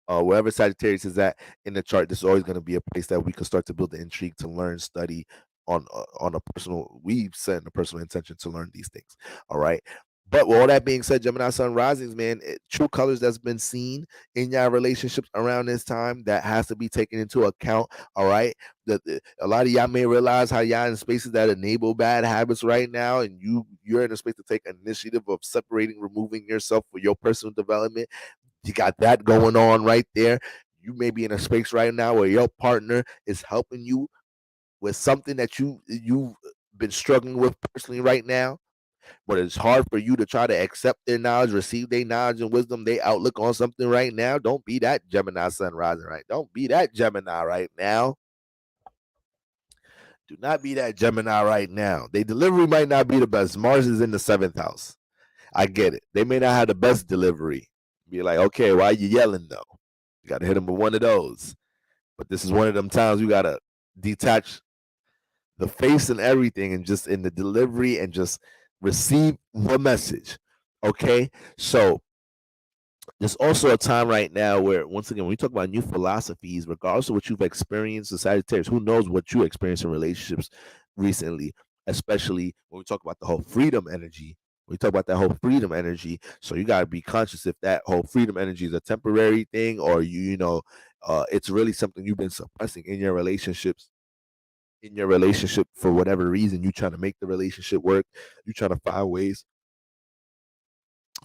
wherever Sagittarius is at in the chart, this is always going to be a place that we can start to build the intrigue to learn, study on a personal. We've set a personal intention to learn these things. All right, But with all that being said, Gemini Sun Risings, man, true colors that's been seen in your relationships around this time that has to be taken into account. All right, a lot of y'all may realize how y'all in spaces that enable bad habits right now, and you're in a space to take initiative of separating, removing yourself for your personal development. You got that going on right there. You may be in a space right now where your partner is helping you with something that you've been struggling with personally right now, but it's hard for you to try to accept their knowledge, receive their knowledge and wisdom, they outlook on something right now. Don't be that Gemini Sun Rising, right? Don't be that Gemini right now. Do not be that Gemini right now. Their delivery might not be the best. Mars is in the 7th house. I get it. They may not have the best delivery. Be like, okay, why are you yelling though? You got to hit them with one of those. But this is one of them times you got to detach the face and everything and just in the delivery and just receive the message. Okay? So there's also a time right now where, once again, when we talk about new philosophies, regardless of what you've experienced in Sagittarius, who knows what you experienced in relationships recently, especially when we talk about the whole freedom energy. We talk about that whole freedom energy. So you got to be conscious if that whole freedom energy is a temporary thing or it's really something you've been suppressing in your relationships. In your relationship, for whatever reason, you trying to make the relationship work. You trying to find ways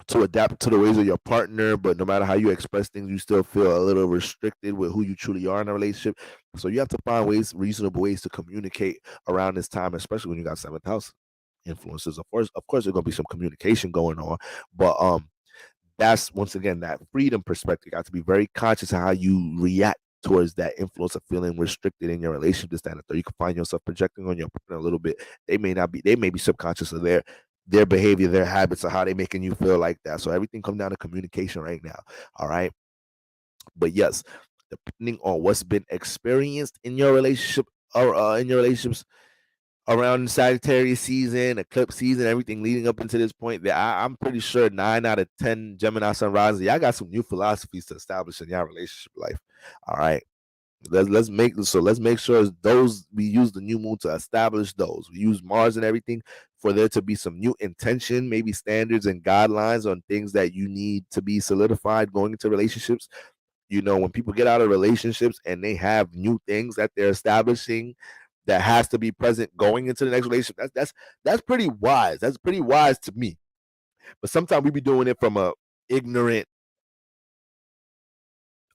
to adapt to the ways of your partner, but no matter how you express things, you still feel a little restricted with who you truly are in a relationship. So you have to find reasonable ways to communicate around this time, especially when you got 7th house influences. Of course, there's gonna be some communication going on, but that's once again that freedom perspective. You got to be very conscious of how you react towards that influence of feeling restricted in your relationship. This, that, and the third. You can find yourself projecting on your partner a little bit. They may be subconscious of their behavior, their habits, or how they making you feel like that. So everything comes down to communication right now. All right. But yes, depending on what's been experienced in your relationship or in your relationships around the Sagittarius season, eclipse season, everything leading up into this point, that I'm pretty sure 9 out of 10 Gemini Sun rising, y'all got some new philosophies to establish in your relationship life. All right. Let's make sure those we use the new moon to establish those. We use Mars and everything for there to be some new intention, maybe standards and guidelines on things that you need to be solidified going into relationships. When people get out of relationships and they have new things that they're establishing that has to be present going into the next relationship, that's pretty wise. That's pretty wise to me. But sometimes we be doing it from a ignorant,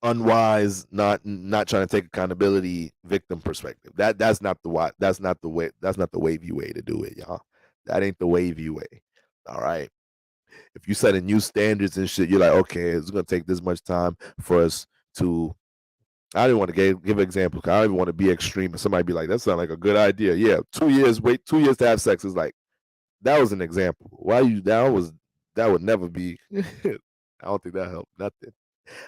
unwise, not trying to take accountability victim perspective. That's not the why. That's not the way. That's not the wavy way to do it, y'all. That ain't the wavy way. All right. If you set a new standards and shit, you're like, okay, it's gonna take this much time for us to. I didn't want to give an example. I don't even want to be extreme. And somebody be like, that sounds like a good idea. Yeah, 2 years. Wait, 2 years to have sex is like that was an example. Why you that would never be. I don't think that helped nothing.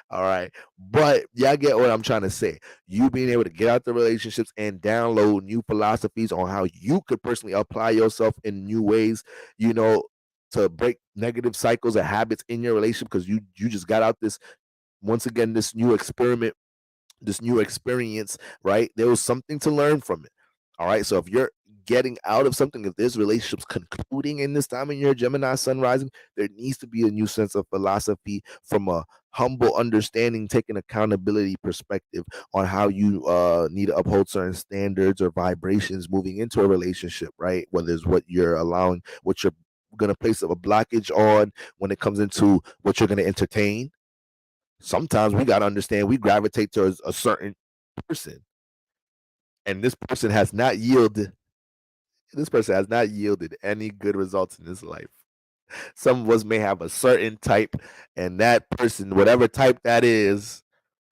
All right. But y'all get what I'm trying to say. You being able to get out the relationships and download new philosophies on how you could personally apply yourself in new ways, to break negative cycles or habits in your relationship because you just got out this once again this new experiment, this new experience, right? There was something to learn from it. All right. So if you're getting out of something, if this relationship's concluding in this time in your Gemini sun rising, there needs to be a new sense of philosophy from a humble understanding, taking accountability perspective on how you need to uphold certain standards or vibrations moving into a relationship, right? Whether it's what you're allowing, what you're going to place a blockage on when it comes into what you're going to entertain. Sometimes we got to understand we gravitate towards a certain person, and this person has not yielded any good results in this life. Some of us may have a certain type, and that person, whatever type that is,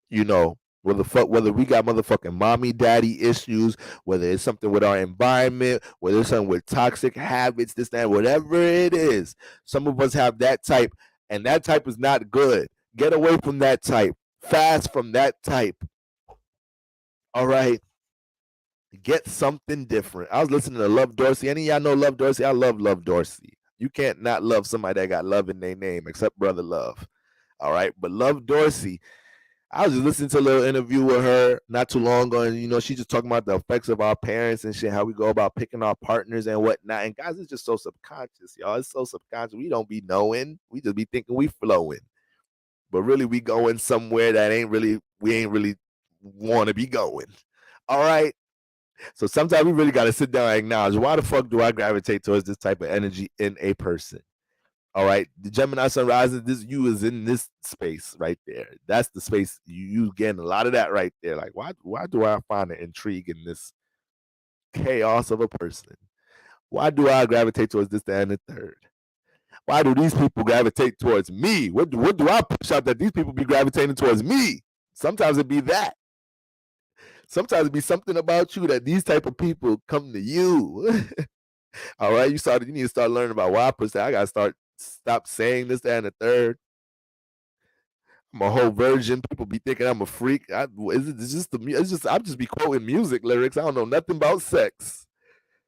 whether we got motherfucking mommy daddy issues, whether it's something with our environment, whether it's something with toxic habits, this, that, whatever it is, some of us have that type, and that type is not good. Get away from that type. Fast from that type. All right. Get something different. I was listening to Love Dorsey. Any of y'all know Love Dorsey? I love Love Dorsey. You can't not love somebody that got love in their name except Brother Love. All right. But Love Dorsey, I was just listening to a little interview with her not too long ago, and she's just talking about the effects of our parents and shit, how we go about picking our partners and whatnot. And guys, it's just so subconscious, y'all. It's so subconscious. We don't be knowing. We just be thinking we flowing, but really we going somewhere that we ain't really want to be going. All right. So sometimes we really got to sit down and acknowledge, why the fuck do I gravitate towards this type of energy in a person? All right, the Gemini sun rising, this you is in this space right there. That's the space you getting a lot of that right there. Like, why do I find the intrigue in this chaos of a person? Why do I gravitate towards this, that, and the third? Why do these people gravitate towards me? What do I push out that these people be gravitating towards me? Sometimes it be that. Sometimes it be something about you that these type of people come to you. All right, you need to start learning about why I push that. I gotta stop saying this, that, and the third. I'm a whole virgin. People be thinking I'm a freak. I'm just be quoting music lyrics. I don't know nothing about sex.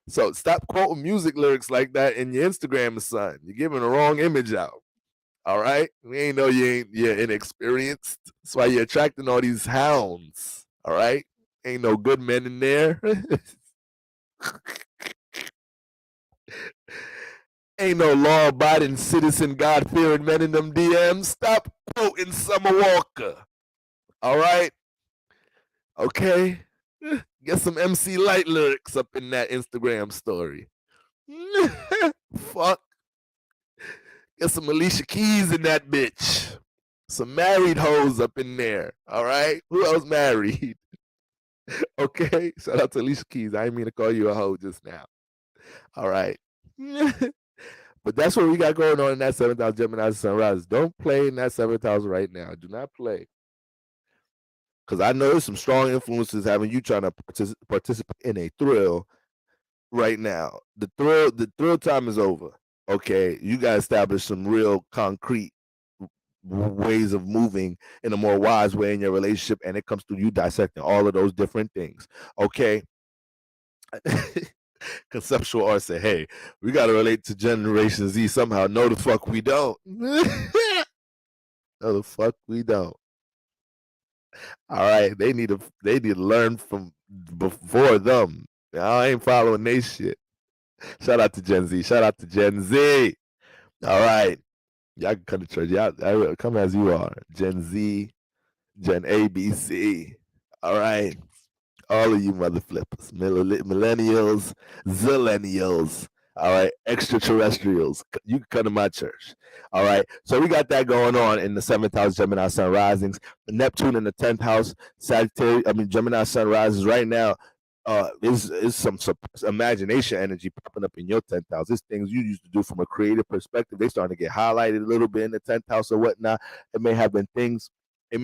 So stop quoting music lyrics like that in your Instagram, son. You're giving the wrong image out. All right, we ain't know you're inexperienced. That's why you're attracting all these hounds. All right, ain't no good men in there. Ain't no law-abiding citizen, God-fearing men in them DMs. Stop quoting Summer Walker. All right? Okay? Get some MC Light lyrics up in that Instagram story. Fuck. Get some Alicia Keys in that bitch. Some married hoes up in there. All right? Who else married? Okay? Shout out to Alicia Keys. I didn't mean to call you a hoe just now. All right? But that's what we got going on in that 7th house Gemini sunrise. Don't play in that 7th house right now. Do not play. Because I know there's some strong influences having you trying to participate in a thrill right now. The thrill time is over. Okay, you got to establish some real concrete ways of moving in a more wise way in your relationship, and it comes through you dissecting all of those different things. Okay. Conceptual art say, hey, we got to relate to Generation Z somehow. No, the fuck we don't. No, the fuck we don't. All right, they need to learn from before them. I ain't following they shit. Shout out to Gen Z. Shout out to Gen Z. All right, y'all can come to church. Y'all come as you are. Gen Z, Gen A, B, C. All right. All of you mother flippers, millennials, zillennials, all right, extraterrestrials, you can come to my church. All right, so we got that going on in the 7th house Gemini sun risings. Neptune in the 10th house Gemini sun rises right now. Is some imagination energy popping up in your 10th house. It's things you used to do from a creative perspective. They starting to get highlighted a little bit in the 10th house or whatnot. It may have been things in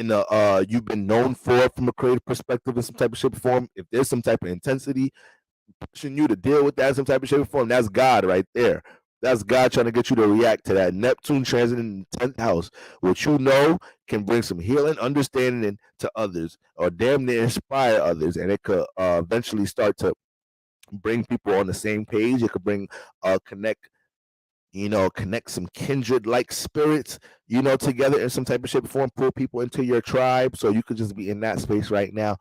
the you've been known for from a creative perspective in some type of shape or form. If there's some type of intensity pushing you to deal with that in some type of shape or form, that's God right there. That's God trying to get you to react to that. Neptune transit in the 10th house, which can bring some healing, understanding to others, or damn near inspire others, and it could eventually start to bring people on the same page. It could bring connect some kindred like spirits, together in some type of shape or form, pull people into your tribe. So you could just be in that space right now.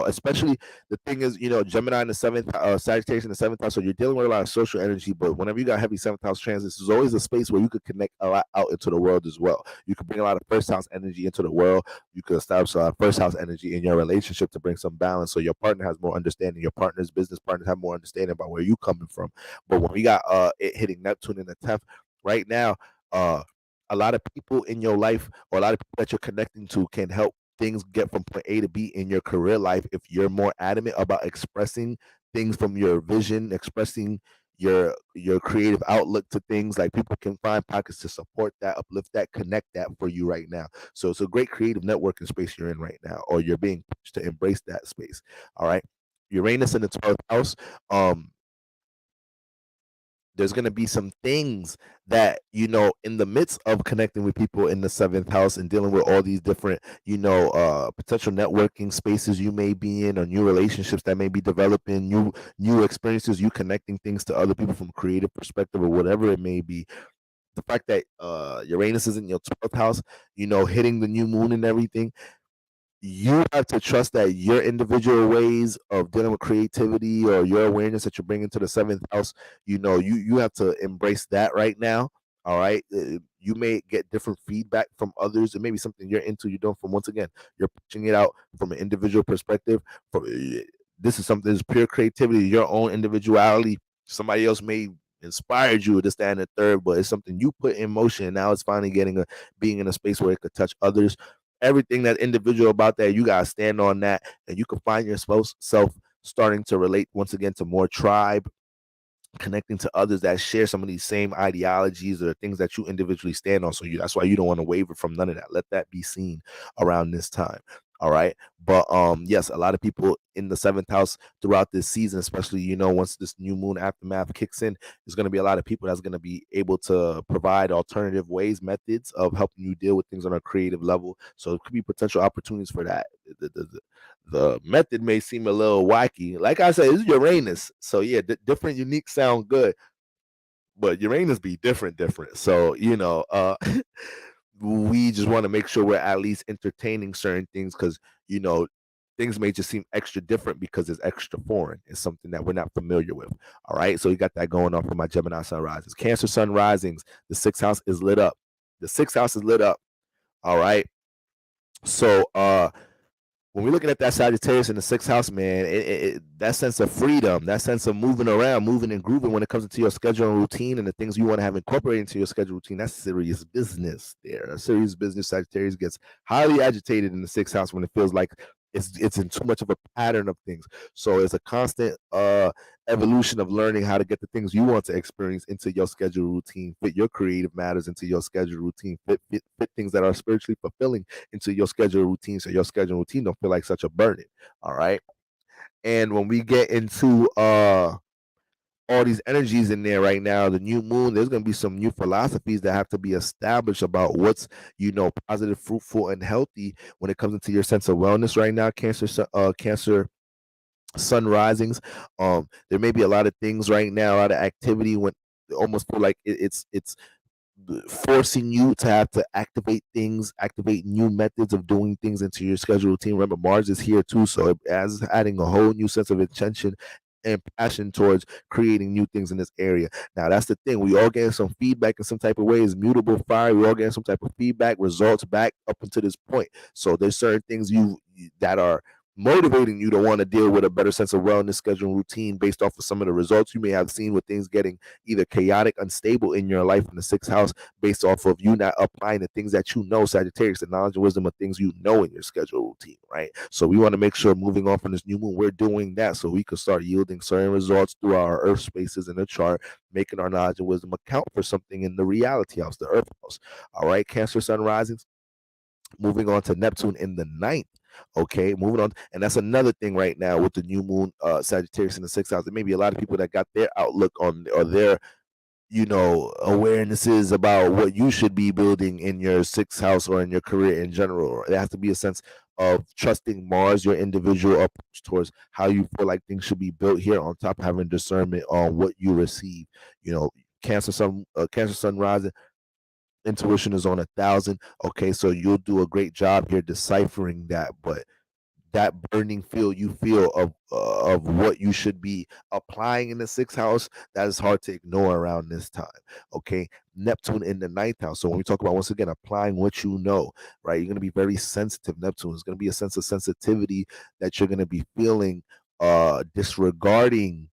Especially the thing is, Gemini in the 7th, Sagittarius in the 7th house. So you're dealing with a lot of social energy, but whenever you got heavy 7th house transits, there's always a space where you could connect a lot out into the world as well. You could bring a lot of 1st house energy into the world. You could establish a lot of 1st house energy in your relationship to bring some balance. So your partner has more understanding. Your business partners have more understanding about where you coming from. But when we got it hitting Neptune in the 10th right now, a lot of people in your life, or a lot of people that you're connecting to, can help things get from point A to B in your career life if you're more adamant about expressing things from your vision, expressing your creative outlook to things. Like, people can find pockets to support that, uplift that, connect that for you right now. So it's a great creative networking space you're in right now, or you're being pushed to embrace that space. All right, Uranus in the 12th house. There's going to be some things that, in the midst of connecting with people in the 7th house and dealing with all these different, potential networking spaces you may be in, or new relationships that may be developing, new experiences, you connecting things to other people from a creative perspective or whatever it may be. the fact that Uranus is in your 12th house, hitting the new moon and everything, you have to trust that your individual ways of dealing with creativity or your awareness that you're bringing to the 7th house, you have to embrace that right now. All right. You may get different feedback from others. It may be something you're into, you're doing from, once again, you're pushing it out from an individual perspective. This is something that's pure creativity, your own individuality. Somebody else may inspired you to stand at third, but it's something you put in motion. And now it's finally being in a space where it could touch others. Everything that individual about that, you gotta stand on that, and you can find yourself starting to relate once again to more tribe, connecting to others that share some of these same ideologies or things that you individually stand on. So that's why you don't want to waver from none of that. Let that be seen around this time. All right. But yes, a lot of people in the 7th house throughout this season, especially, once this new moon aftermath kicks in, there's going to be a lot of people that's going to be able to provide alternative ways, methods of helping you deal with things on a creative level. So it could be potential opportunities for that. The method may seem a little wacky. Like I said, it's Uranus. So yeah, different, unique sound good. But Uranus be different. So, we just want to make sure we're at least entertaining certain things because, things may just seem extra different because it's extra foreign. It's something that we're not familiar with. All right. So you got that going on for my Gemini sun risings. Cancer sun risings. The 6th house is lit up. All right. So when we're looking at that Sagittarius in the 6th house, man, that sense of freedom, that sense of moving around, moving and grooving when it comes into your schedule and routine and the things you want to have incorporated into your schedule routine, that's serious business there. A serious business. Sagittarius gets highly agitated in the 6th house when it feels like it's in too much of a pattern of things. So it's a constant evolution of learning how to get the things you want to experience into your schedule routine, fit your creative matters into your schedule routine, fit things that are spiritually fulfilling into your schedule routine, so your schedule routine don't feel like such a burden. All right. And when we get into all these energies in there right now, the new moon, there's going to be some new philosophies that have to be established about what's, positive, fruitful, and healthy when it comes into your sense of wellness right now. Cancer sun risings. There may be a lot of things right now, a lot of activity when almost feel like it's forcing you to have to activate new methods of doing things into your schedule routine. Remember, Mars is here too, so as adding a whole new sense of intention and passion towards creating new things in this area. Now, that's the thing. We all getting some feedback in some type of way. It's mutable fire. We all getting some type of feedback, results back up until this point. So there's certain things that are motivating you to want to deal with a better sense of wellness, schedule, and routine based off of some of the results you may have seen with things getting either chaotic, unstable in your life in the 6th house, based off of you not applying the things that Sagittarius, the knowledge and wisdom of things in your schedule routine, right? So we want to make sure moving on from this new moon, we're doing that so we can start yielding certain results through our earth spaces in the chart, making our knowledge and wisdom account for something in the reality house, the earth house. All right, Cancer sun risings. Moving on to Neptune in the 9th. Okay, moving on. And that's another thing right now with the new moon, Sagittarius in the 6th house. There may be a lot of people that got their outlook on or their awarenesses about what you should be building in your 6th house or in your career in general. There has to be a sense of trusting Mars, your individual approach towards how you feel like things should be built here, on top of having discernment on what you receive. Cancer sun rising, intuition is on 1,000. Okay, so you'll do a great job here deciphering that, but that burning feel you feel of what you should be applying in the 6th house, that is hard to ignore around this time. Okay, Neptune in the 9th house. So when we talk about, once again, applying what right, you're going to be very sensitive. Neptune is going to be a sense of sensitivity that you're going to be feeling, disregarding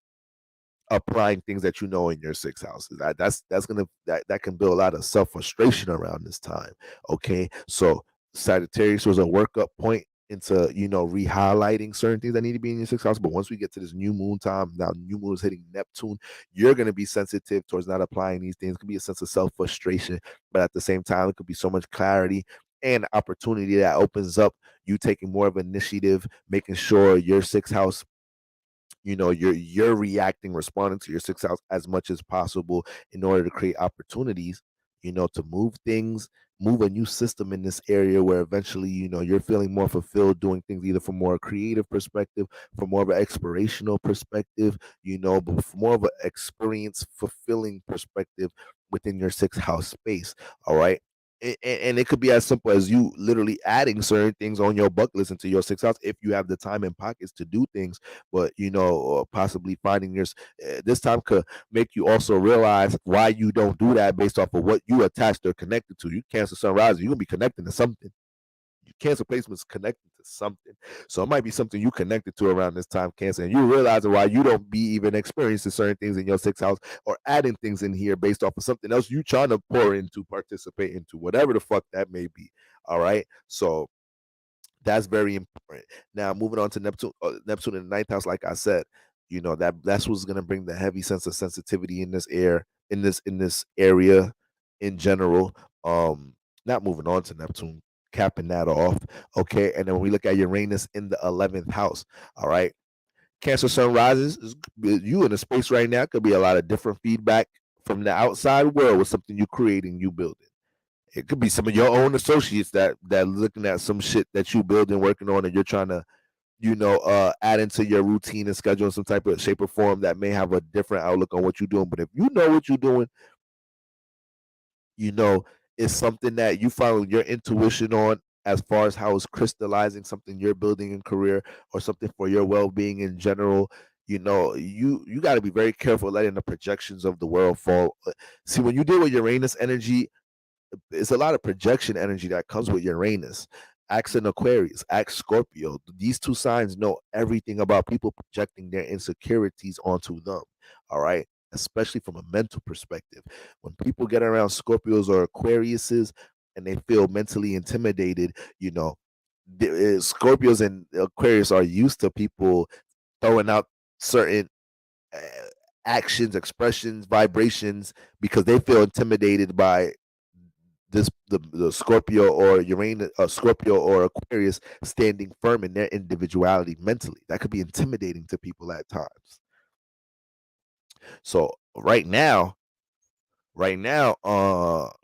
applying things that in your 6th house. That can build a lot of self-frustration around this time. Okay, so Sagittarius was a workup point into re-highlighting certain things that need to be in your 6th house. But once we get to this new moon time, now new moon is hitting Neptune, you're going to be sensitive towards not applying these things. It could be a sense of self-frustration, but at the same time, it could be so much clarity and opportunity that opens up you taking more of initiative, making sure your 6th house, you're reacting, responding to your 6th house as much as possible in order to create opportunities, to move things, move a new system in this area where eventually, you're feeling more fulfilled doing things either from more creative perspective, from more of an explorational perspective, but from more of an experience fulfilling perspective within your sixth house space. All right. And it could be as simple as you literally adding certain things on your bucket list into your sixth house if you have the time and pockets to do things. But or possibly finding this time could make you also realize why you don't do that based off of what you attached or connected to. You Cancer Sunrise, you're gonna be connecting to something. Cancer placement's connected to something. So it might be something you connected to around this time, Cancer, and you realize why you don't be even experiencing certain things in your sixth house or adding things in here based off of something else you trying to pour into, participate into, whatever the fuck that may be. All right. So that's very important. Now, moving on to Neptune in the ninth house, like I said, that's what's gonna bring the heavy sense of sensitivity in this area in general. Not moving on to Neptune, capping that off. Okay, and then when we look at Uranus in the 11th house, all right, Cancer Sun rises. You in a space right now could be a lot of different feedback from the outside world with something you creating, you building. It could be some of your own associates that looking at some shit that you building, working on, and you're trying to, add into your routine and schedule in some type of shape or form that may have a different outlook on what you're doing. But if you know what you're doing, it's something that you follow your intuition on as far as how it's crystallizing something you're building in career or something for your well-being in general. You got to be very careful letting the projections of the world fall. See, when you deal with Uranus energy, it's a lot of projection energy that comes with Uranus. Axe and Aquarius, Axe Scorpio. These two signs know everything about people projecting their insecurities onto them. All right. Especially from a mental perspective. When people get around Scorpios or Aquariuses and they feel mentally intimidated, Scorpios and Aquarius are used to people throwing out certain uh, actions, expressions, vibrations because they feel intimidated by the Scorpio or Uranus, Scorpio or Aquarius standing firm in their individuality mentally. That could be intimidating to people at times. So right now,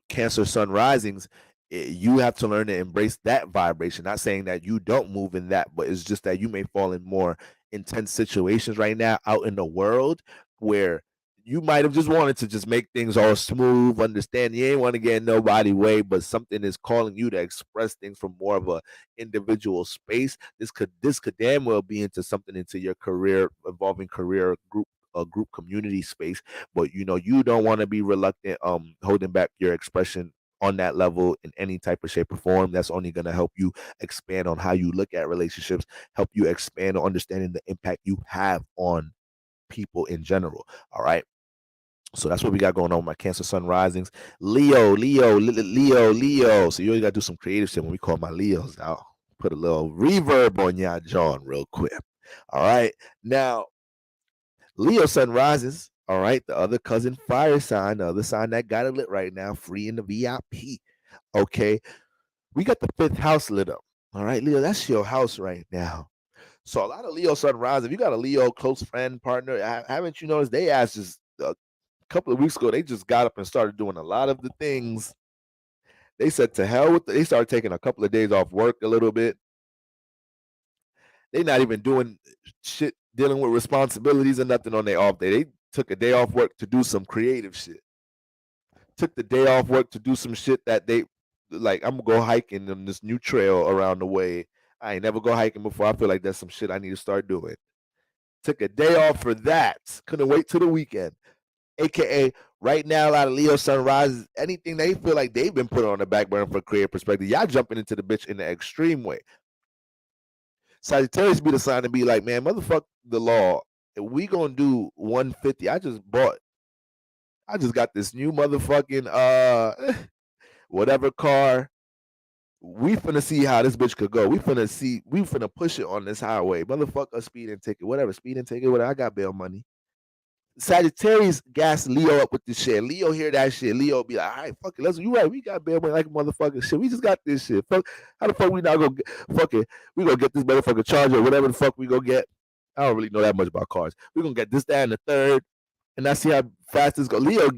Cancer Sun risings, you have to learn to embrace that vibration. Not saying that you don't move in that, but it's just that you may fall in more intense situations right now out in the world where you might have just wanted to just make things all smooth, understand you ain't want to get in nobody way, but something is calling you to express things from more of a individual space. This could damn well be into your career, involving career group, a group community space, but you don't want to be reluctant holding back your expression on that level in any type of shape or form. That's only going to help you expand on how you look at relationships, help you expand on understanding the impact you have on people in general. All right. So that's what we got going on with my Cancer Sun risings. Leo. So you always got to do some creative shit when we call my Leos out. Put a little reverb on y'all, John, real quick. All right. Now, Leo Sun rises. All right. The other cousin fire sign, the other sign that got it lit right now, free in the VIP. Okay. We got the fifth house lit up. All right, Leo, that's your house right now. So a lot of Leo Sun rising. If you got a Leo close friend, partner, haven't you noticed they asked just couple of weeks ago, they just got up and started doing a lot of the things. They said to hell with they started taking a couple of days off work a little bit. They not even doing shit, dealing with responsibilities and nothing on their off day. They took a day off work to do some creative shit. Took the day off work to do some shit that they like. I'm gonna go hiking on this new trail around the way. I ain't never go hiking before. I feel like that's some shit I need to start doing. Took a day off for that. Couldn't wait till the weekend. AKA right now, a lot of Leo sunrises, anything they feel like they've been put on the back burner for creative perspective, y'all jumping into the bitch in the extreme way. Sagittarius be the sign to be like, man, motherfuck the law. If we gonna do 150, I just got this new motherfucking whatever car. We finna see how this bitch could go. We finna push it on this highway. Motherfuck a speeding ticket, whatever, speeding ticket, whatever. I got bail money. Sagittarius gas Leo up with this shit. Leo hear that shit. Leo be like, all right, fuck it. You right. We got bail money like a motherfucking shit. We just got this shit. Fuck, how the fuck we not gonna fuck it? We gonna get this motherfucking charger or whatever the fuck we gonna get. I don't really know that much about cars. We gonna get this, that, and the third. And I see how fast this go. Leo,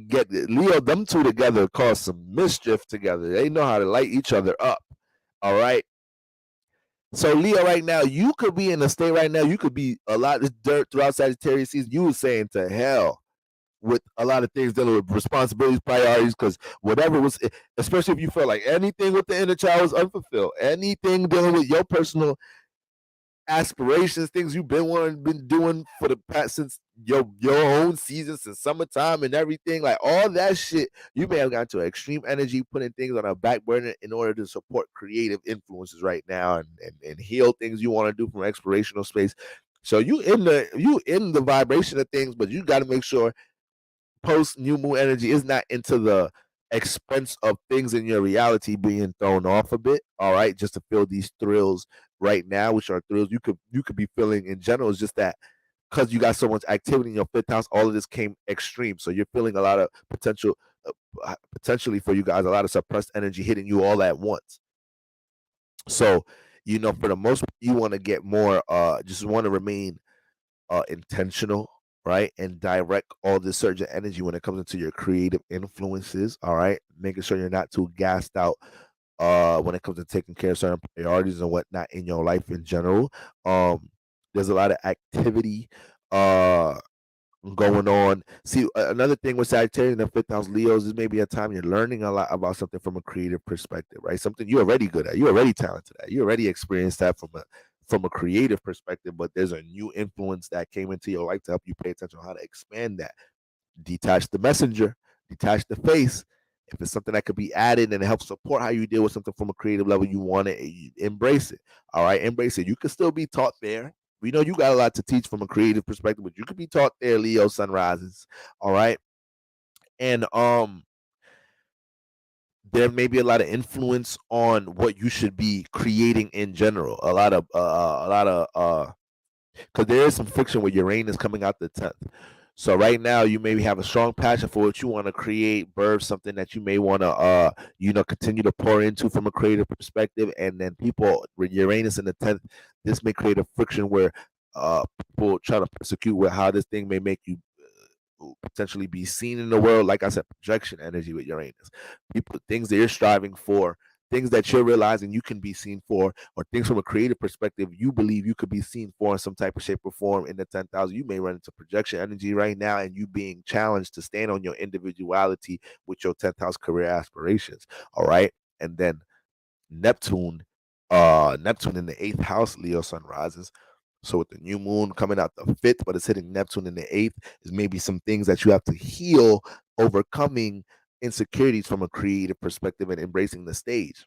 them two together cause some mischief together. They know how to light each other up. All right. So Leo, right now, you could be in a state right now. You could be a lot of dirt throughout Sagittarius season. You were saying to hell with a lot of things dealing with responsibilities, priorities, because whatever was, especially if you felt like anything with the inner child was unfulfilled, anything dealing with your personal aspirations, things you've been doing for the past since your own season, since summertime and everything, like all that shit, you may have gotten to extreme energy, putting things on a back burner in order to support creative influences right now and heal things you want to do from explorational space. So you in the vibration of things, but you got to make sure post new moon energy is not into the expense of things in your reality being thrown off a bit. All right, just to feel these thrills right now, which are thrills you could be feeling in general. Is just that because you got so much activity in your fifth house, all of this came extreme. So you're feeling a lot of potentially for you guys, a lot of suppressed energy hitting you all at once. So, for the most part, you want to get more, just want to remain intentional, right? And direct all this surge of energy when it comes into your creative influences, all right? Making sure you're not too gassed out when it comes to taking care of certain priorities and whatnot in your life in general. There's a lot of activity uh going on. See, another thing with Sagittarius and the fifth house Leos is maybe a time you're learning a lot about something from a creative perspective, right? Something you're already good at, you're already talented at, you already experienced that from a creative perspective, but there's a new influence that came into your life to help you pay attention on how to expand that. Detach the messenger, detach the face. If it's something that could be added and help support how you deal with something from a creative level, you want to embrace it. All right, embrace it. You can still be taught there. We know you got a lot to teach from a creative perspective, but you could be taught there, Leo sunrises. All right. And there may be a lot of influence on what you should be creating in general. Because there is some friction with Uranus coming out the 10th. So right now you maybe have a strong passion for what you want to create, birth something that you may want to continue to pour into from a creative perspective, and then people with Uranus in the 10th, this may create a friction where people try to persecute with how this thing may make you potentially be seen in the world. Like I said, projection energy with Uranus. People, things that you're striving for, things that you're realizing you can be seen for, or things from a creative perspective you believe you could be seen for in some type of shape or form in the 10,000. You may run into projection energy right now, and you being challenged to stand on your individuality with your 10th house career aspirations. All right. And then Neptune, Neptune in the 8th house, Leo sun rises. So with the new moon coming out the 5th, but it's hitting Neptune in the 8th, is maybe some things that you have to heal, overcoming insecurities from a creative perspective and embracing the stage.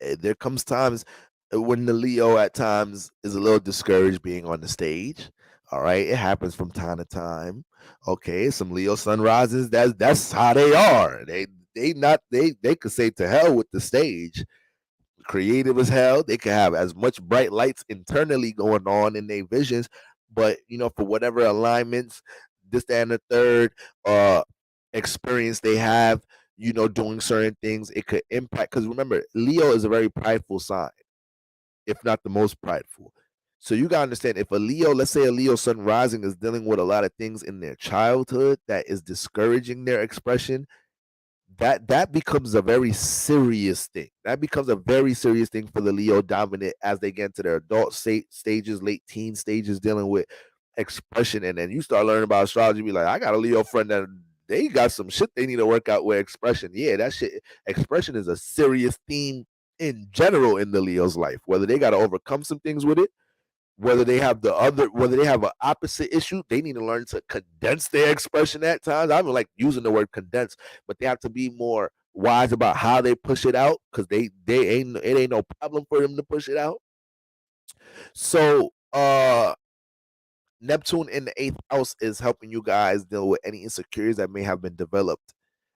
There comes times when the Leo at times is a little discouraged being on the stage. All right, it happens from time to time. Okay, some Leo sunrises. That's how they are. They could say to hell with the stage, creative as hell. They can have as much bright lights internally going on in their visions, but for whatever alignments, this, that, and the third experience they have, doing certain things, it could impact. Because remember, Leo is a very prideful sign, if not the most prideful. So you gotta understand, if a Leo, let's say a Leo sun rising, is dealing with a lot of things in their childhood that is discouraging their expression, that becomes a very serious thing. That becomes a very serious thing for the Leo dominant as they get into their adult stages, late teen stages, dealing with expression. And then you start learning about astrology, be like, I got a Leo friend that they got some shit they need to work out with expression. Yeah, that shit, expression is a serious theme in general in the Leo's life. Whether they got to overcome some things with it, whether they have an opposite issue, they need to learn to condense their expression at times. I don't like using the word condense, but they have to be more wise about how they push it out, because it ain't no problem for them to push it out. So Neptune in the 8th house is helping you guys deal with any insecurities that may have been developed,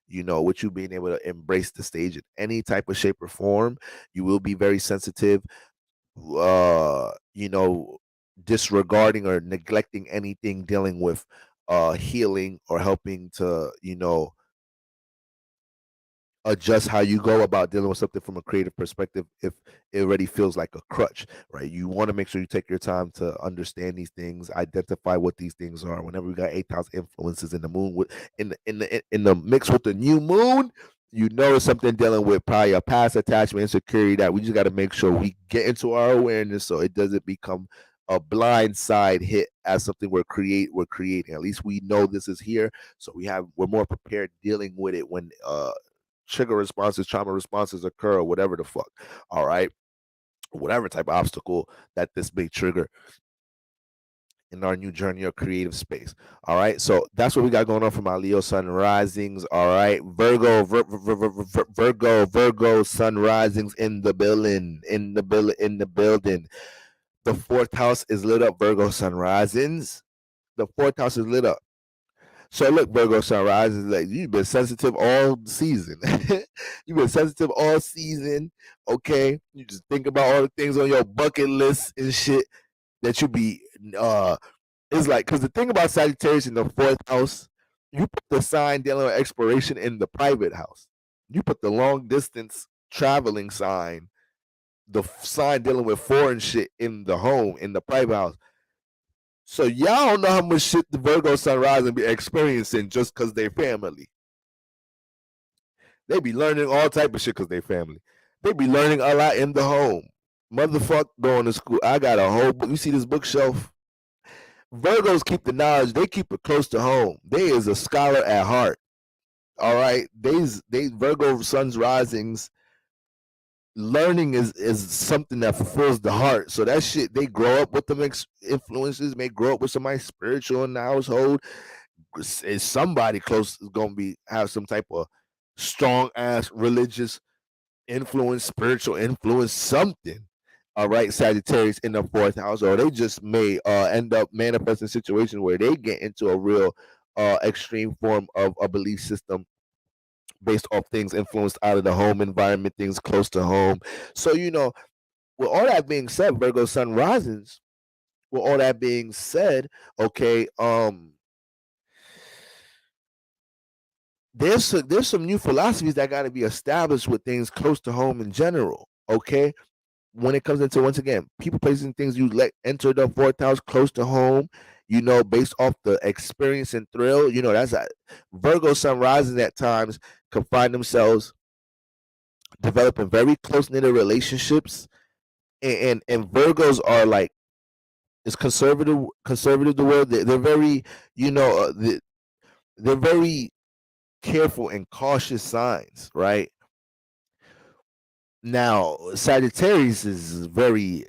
with you being able to embrace the stage in any type of shape or form. You will be very sensitive, uh you know disregarding or neglecting anything dealing with healing or helping to adjust how you go about dealing with something from a creative perspective if it already feels like a crutch, right? You want to make sure you take your time to understand these things, identify what these things are. Whenever we got 8,000 influences in the moon, with in the mix with the new moon, you know it's something dealing with probably a past attachment, insecurity, that we just got to make sure we get into our awareness so it doesn't become a blind side hit as something we're creating. At least we know this is here, so we're more prepared dealing with it when trigger responses, trauma responses occur, or whatever the fuck. All right, whatever type of obstacle that this may trigger in our new journey or creative space. All right, so that's what we got going on from our Leo sun risings. All right, Virgo sun risings in the building, in the building. The fourth house is lit up. Virgo sun risings. The fourth house is lit up. So look, Virgo sun risings, like you've been sensitive all season. You've been sensitive all season. Okay, you just think about all the things on your bucket list and shit that you be it's like, because the thing about Sagittarius in the fourth house, you put the sign dealing with exploration in the private house. You put the long distance traveling sign, the sign dealing with foreign shit in the home, in the private house. So y'all don't know how much shit the Virgo sun rising be experiencing just because they family. They be learning all type of shit because they family. They be learning a lot in the home. Motherfucker going to school. I got a whole book. You see this bookshelf? Virgos keep the knowledge. They keep it close to home. They is a scholar at heart. All right. They Virgo suns risings. Learning is something that fulfills the heart. So that shit, they grow up with them influences, may grow up with somebody spiritual in the household. Is somebody close is gonna be have some type of strong ass religious influence, spiritual influence, something. All right, Sagittarius in the fourth house, or they just may end up manifesting situations where they get into a real extreme form of a belief system based off things influenced out of the home environment, things close to home. So, with all that being said, Virgo sun rises, with all that being said, okay, there's some new philosophies that got to be established with things close to home in general, okay? When it comes into, once again, people, places, and things you let enter the fourth house close to home, based off the experience and thrill, that's a Virgo sun rising at times can find themselves developing very close knit relationships, and Virgos are like, it's conservative the word, they're very, they're very careful and cautious signs, right? Now, Sagittarius is very,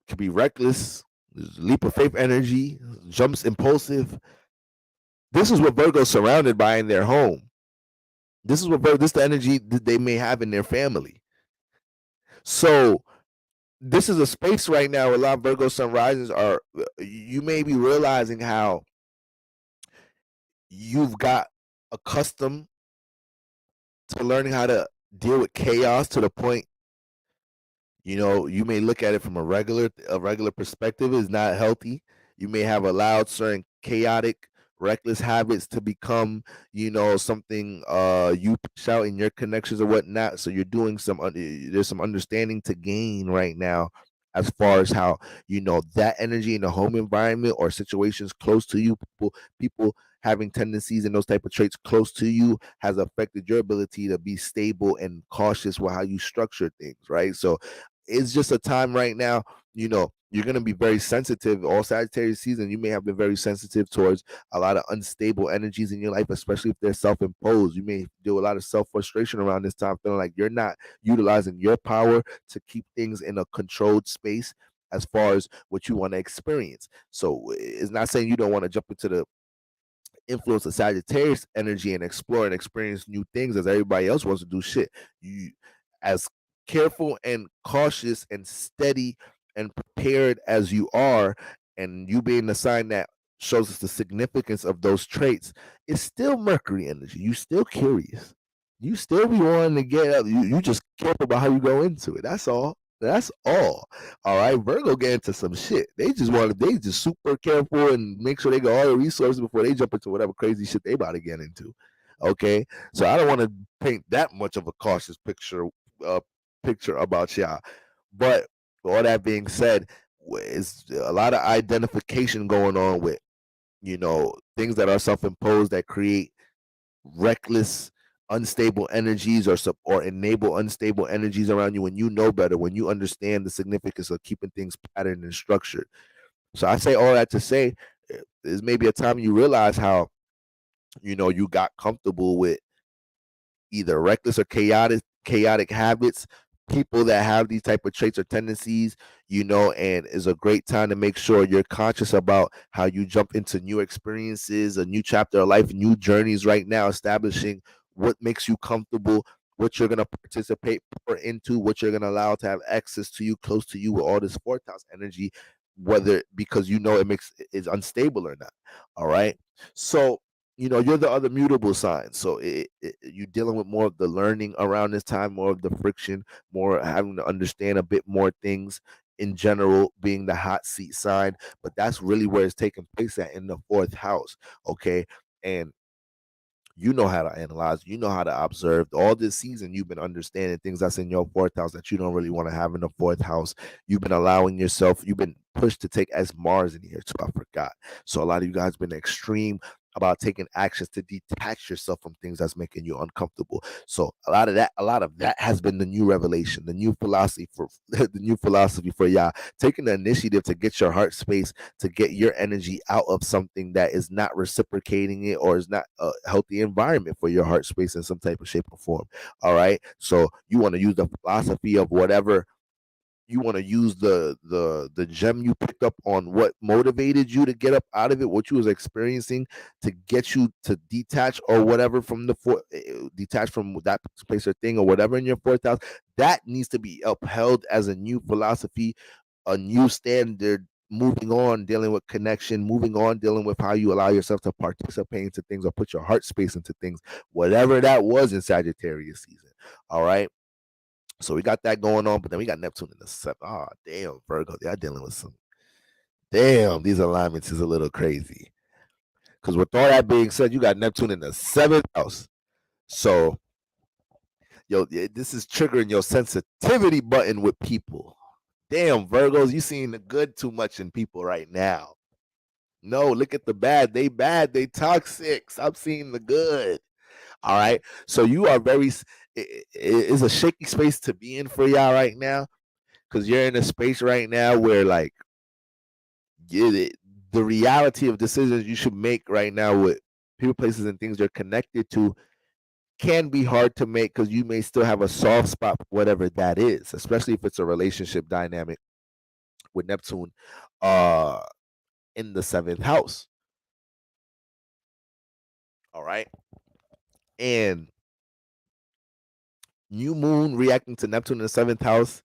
can be reckless, leap of faith energy, jumps impulsive. This is what Virgo's surrounded by in their home. This is the energy that they may have in their family. So this is a space right now where a lot of Virgo sun risings are, you may be realizing how you've got accustomed to learning how to deal with chaos to the point, you may look at it from a regular perspective is not healthy. You may have allowed certain chaotic, reckless habits to become, something you push out in your connections or whatnot. So you're doing there's some understanding to gain right now as far as how, that energy in the home environment or situations close to you, people having tendencies and those type of traits close to you has affected your ability to be stable and cautious with how you structure things, right? So it's just a time right now, you're going to be very sensitive. All Sagittarius season, you may have been very sensitive towards a lot of unstable energies in your life, especially if they're self-imposed. You may do a lot of self-frustration around this time, feeling like you're not utilizing your power to keep things in a controlled space as far as what you want to experience. So it's not saying you don't want to jump into the influence of Sagittarius energy and explore and experience new things as everybody else wants to do shit. You, as careful and cautious and steady and prepared as you are, and you being the sign that shows us the significance of those traits, it's still Mercury energy. You still curious. You still be wanting to get up. You just careful about how you go into it. That's all. That's all. All right. Virgo get into some shit. They just super careful and make sure they got all the resources before they jump into whatever crazy shit they about to get into. Okay, so I don't want to paint that much of a cautious picture about y'all. But all that being said, is a lot of identification going on with things that are self-imposed that create reckless, unstable energies or enable unstable energies around you when you know better, when you understand the significance of keeping things patterned and structured. So I say all that to say, there's maybe a time you realize how you got comfortable with either reckless or chaotic habits, people that have these type of traits or tendencies, and is a great time to make sure you're conscious about how you jump into new experiences, a new chapter of life, new journeys right now, establishing what makes you comfortable, what you're going to participate pour into, what you're going to allow to have access to you, close to you with all this fourth house energy, whether because it makes is unstable or not. All right. So you're the other mutable sign. So you're dealing with more of the learning around this time, more of the friction, more having to understand a bit more things in general, being the hot seat sign. But that's really where it's taking place at in the fourth house. Okay. And you know how to analyze, you know how to observe. All this season, you've been understanding things that's in your fourth house that you don't really want to have in the fourth house. You've been allowing yourself, you've been pushed to take as Mars in here too. I forgot. So a lot of you guys been extreme about taking actions to detach yourself from things that's making you uncomfortable. So a lot of that has been the new revelation, the new philosophy for the new philosophy for y'all. Taking the initiative to get your heart space, to get your energy out of something that is not reciprocating it or is not a healthy environment for your heart space in some type of shape or form. All right. So you want to use the philosophy of whatever you want to use the gem you picked up on what motivated you to get up out of it, what you was experiencing to get you to detach or whatever from detach from that place or thing or whatever in your fourth house. That needs to be upheld as a new philosophy, a new standard, moving on, dealing with connection, moving on, dealing with how you allow yourself to participate into things or put your heart space into things, whatever that was in Sagittarius season. All right. So we got that going on, but then we got Neptune in the seventh. Oh, damn, Virgo. They're dealing with some. Damn, these alignments is a little crazy. Because with all that being said, you got Neptune in the seventh house. So, this is triggering your sensitivity button with people. Damn, Virgos, you seeing the good too much in people right now. No, look at the bad. They bad. They toxic. Stop seeing the good. All right. So you are it's a shaky space to be in for y'all right now because you're in a space right now where like the reality of decisions you should make right now with people, places, and things you're connected to can be hard to make because you may still have a soft spot for whatever that is, especially if it's a relationship dynamic with Neptune uh in the seventh house. All right. And new moon reacting to Neptune in the seventh house.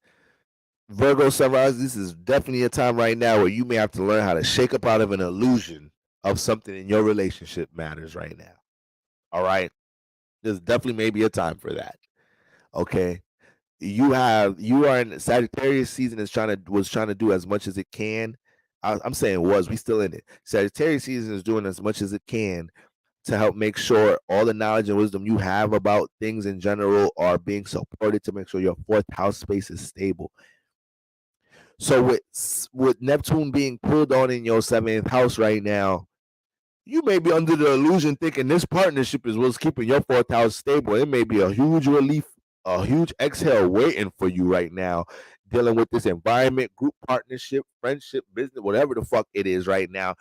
Virgo sunrise, this is definitely a time right now where you may have to learn how to shake up out of an illusion of something in your relationship matters right now. All right. There's definitely maybe a time for that. Okay. You are in Sagittarius season was trying to do as much as it can. I'm saying we still in it. Sagittarius season is doing as much as it can to help make sure all the knowledge and wisdom you have about things in general are being supported to make sure your fourth house space is stable. So with Neptune being pulled on in your seventh house right now, you may be under the illusion thinking this partnership is what's keeping your fourth house stable. It may be a huge relief, a huge exhale waiting for you right now, dealing with this environment, group partnership, friendship, business, whatever the fuck it is right now.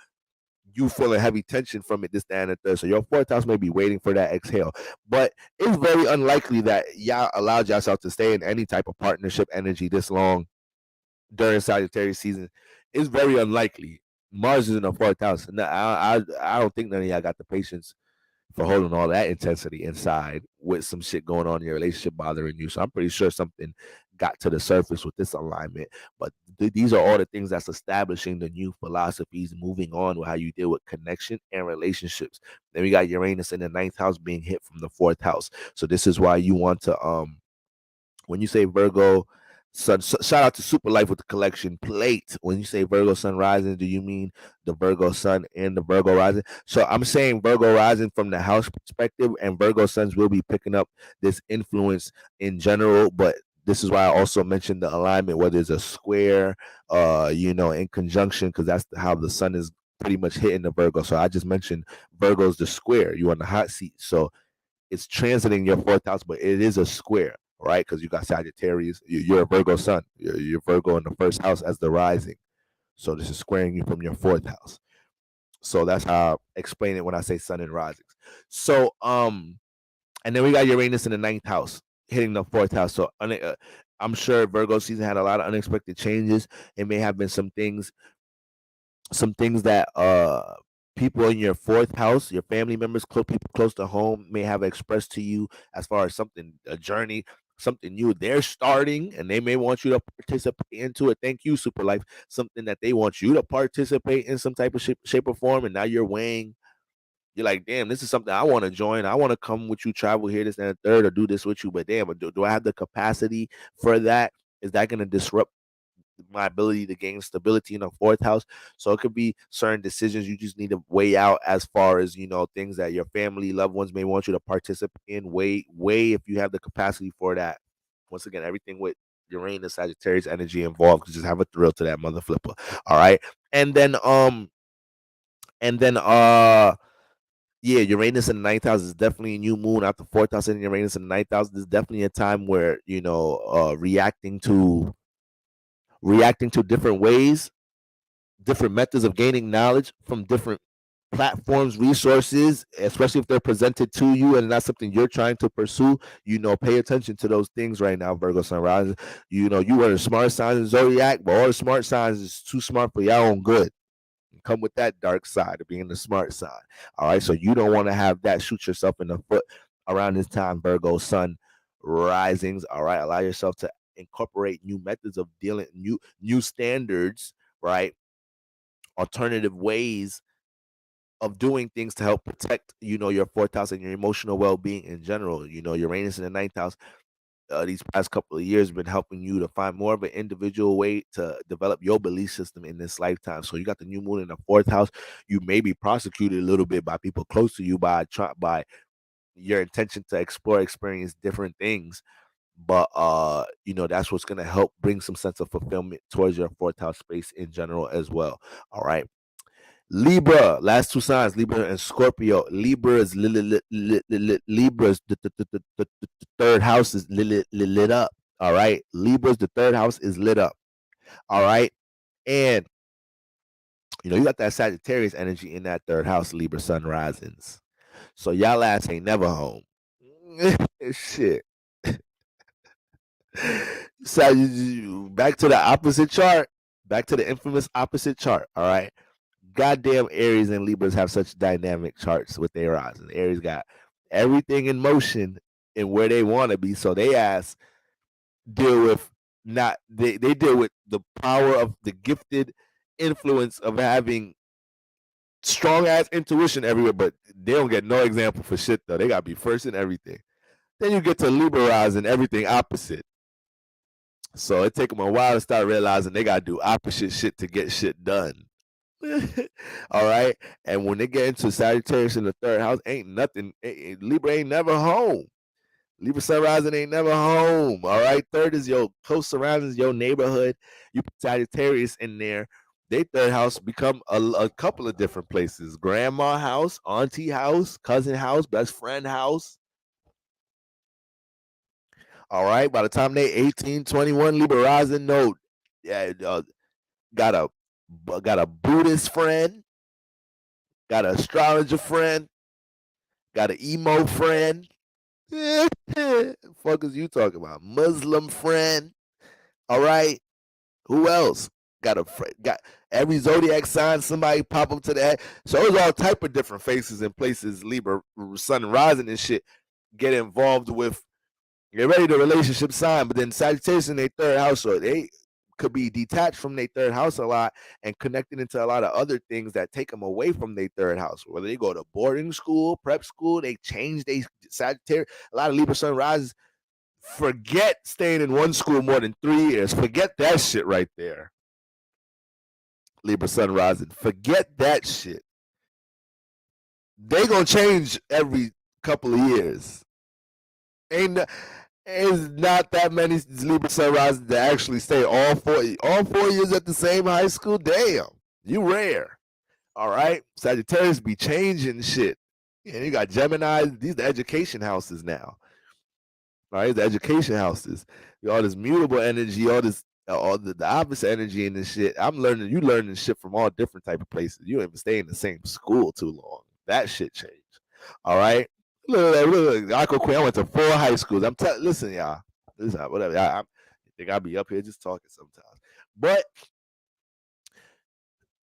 You feeling heavy tension from it, this, that, and the third. So your fourth house may be waiting for that exhale. But it's very unlikely that y'all allowed yourself to stay in any type of partnership energy this long during Sagittarius season. It's very unlikely. Mars is in the fourth house. No, I don't think none of y'all got the patience for holding all that intensity inside with some shit going on in your relationship bothering you. So I'm pretty sure something got to the surface with this alignment. But these are all the things that's establishing the new philosophies, moving on with how you deal with connection and relationships. Then we got Uranus in the ninth house being hit from the fourth house. So this is why you want to when you say Virgo, So shout out to Super Life with the collection plate. When you say Virgo Sun rising, do you mean the Virgo Sun and the Virgo rising? So I'm saying Virgo rising from the house perspective, and Virgo Suns will be picking up this influence in general. But this is why I also mentioned the alignment, whether it's a square, in conjunction, because that's how the Sun is pretty much hitting the Virgo. So I just mentioned Virgo's the square. You on the hot seat, so it's transiting your fourth house, but it is a square, right? Because you got Sagittarius. You're a Virgo Sun. You're Virgo in the first house as the rising. So this is squaring you from your fourth house. So that's how I explain it when I say Sun and risings. So and then we got Uranus in the ninth house hitting the fourth house. So I'm sure Virgo season had a lot of unexpected changes. It may have been some things that people in your fourth house, your family members, people close to home may have expressed to you as far as a journey, something new they're starting, and they may want you to participate into it. Thank you, Super Life. Something that they want you to participate in some type of shape or form, and now you're weighing. You're like, damn, this is something I want to join. I want to come with you, travel here, this and the third, or do this with you. But damn, do I have the capacity for that? Is that going to disrupt my ability to gain stability in the fourth house? So it could be certain decisions you just need to weigh out, as far as things that your family, loved ones may want you to participate in. Weigh if you have the capacity for that. Once again, everything with Uranus, Sagittarius energy involved, just have a thrill to that mother flipper. All right. And then yeah, Uranus in the ninth house is definitely a new moon after fourth house, and Uranus in the ninth house. This is definitely a time where reacting to different ways, different methods of gaining knowledge from different platforms, resources, especially if they're presented to you and not something you're trying to pursue. Pay attention to those things right now, Virgo Sun rising. You are the smart signs in Zodiac, but all the smart signs is too smart for your own good. Come with that dark side of being the smart side. All right. So you don't want to have that shoot yourself in the foot around this time, Virgo Sun risings. All right. Allow yourself to incorporate new methods of dealing, new standards, right? Alternative ways of doing things to help protect, your fourth house and your emotional well-being in general. Uranus in the ninth house, these past couple of years been helping you to find more of an individual way to develop your belief system in this lifetime. So you got the new moon in the fourth house. You may be prosecuted a little bit by people close to you by your intention to experience different things. But that's what's gonna help bring some sense of fulfillment towards your fourth house space in general as well. All right. Libra, last two signs, Libra and Scorpio. Libra's Libra's the third house is lit up. All right. Libra's the third house is lit up. All right. And you got that Sagittarius energy in that third house, Libra sun risings. So y'all ass ain't never home. Shit. So back to the opposite chart. Back to the infamous opposite chart. All right. Goddamn, Aries and Libras have such dynamic charts with their rising. Aries got everything in motion and where they want to be, so they ass deal with they deal with the power of the gifted influence of having strong ass intuition everywhere, but they don't get no example for shit though. They gotta be first in everything. Then you get to Libra rising, everything opposite. So it take them a while to start realizing they gotta do opposite shit to get shit done. All right. And when they get into Sagittarius in the third house, ain't nothing. Libra ain't never home. Libra sun rising ain't never home. All right. Third is your close surroundings, your neighborhood. You put Sagittarius in there. They third house become a couple of different places: grandma house, auntie house, cousin house, best friend house. All right. By the time they 18, 21, Libra rising, no, yeah, got a Buddhist friend, got an astrologer friend, got an emo friend. Fuck is you talking about? Muslim friend. All right. Who else? Got a friend. Got every zodiac sign. Somebody pop up to that. So there's all type of different faces and places. Libra, sun rising and shit get involved with. Get ready the relationship sign, but then Sagittarius in their third house, so they could be detached from their third house a lot and connected into a lot of other things that take them away from their third house. Whether they go to boarding school, prep school, they change their Sagittarius. A lot of Libra sun rises Forget staying in one school more than 3 years. Forget that shit right there. Libra sun rising. Forget that shit. They gonna change every couple of years. Ain't It's not that many Libra sun rising that actually stay all 4 years at the same high school. Damn, you rare. All right, Sagittarius be changing shit. And you got Gemini. These the education houses now. All right, the education houses. All this mutable energy, all the opposite energy in this shit. You learning shit from all different type of places. You don't even stay in the same school too long. That shit changed. All right. Look, Aqua Queen. I went to 4 high schools. Listen, y'all. Listen, whatever. I think I'll be up here just talking sometimes. But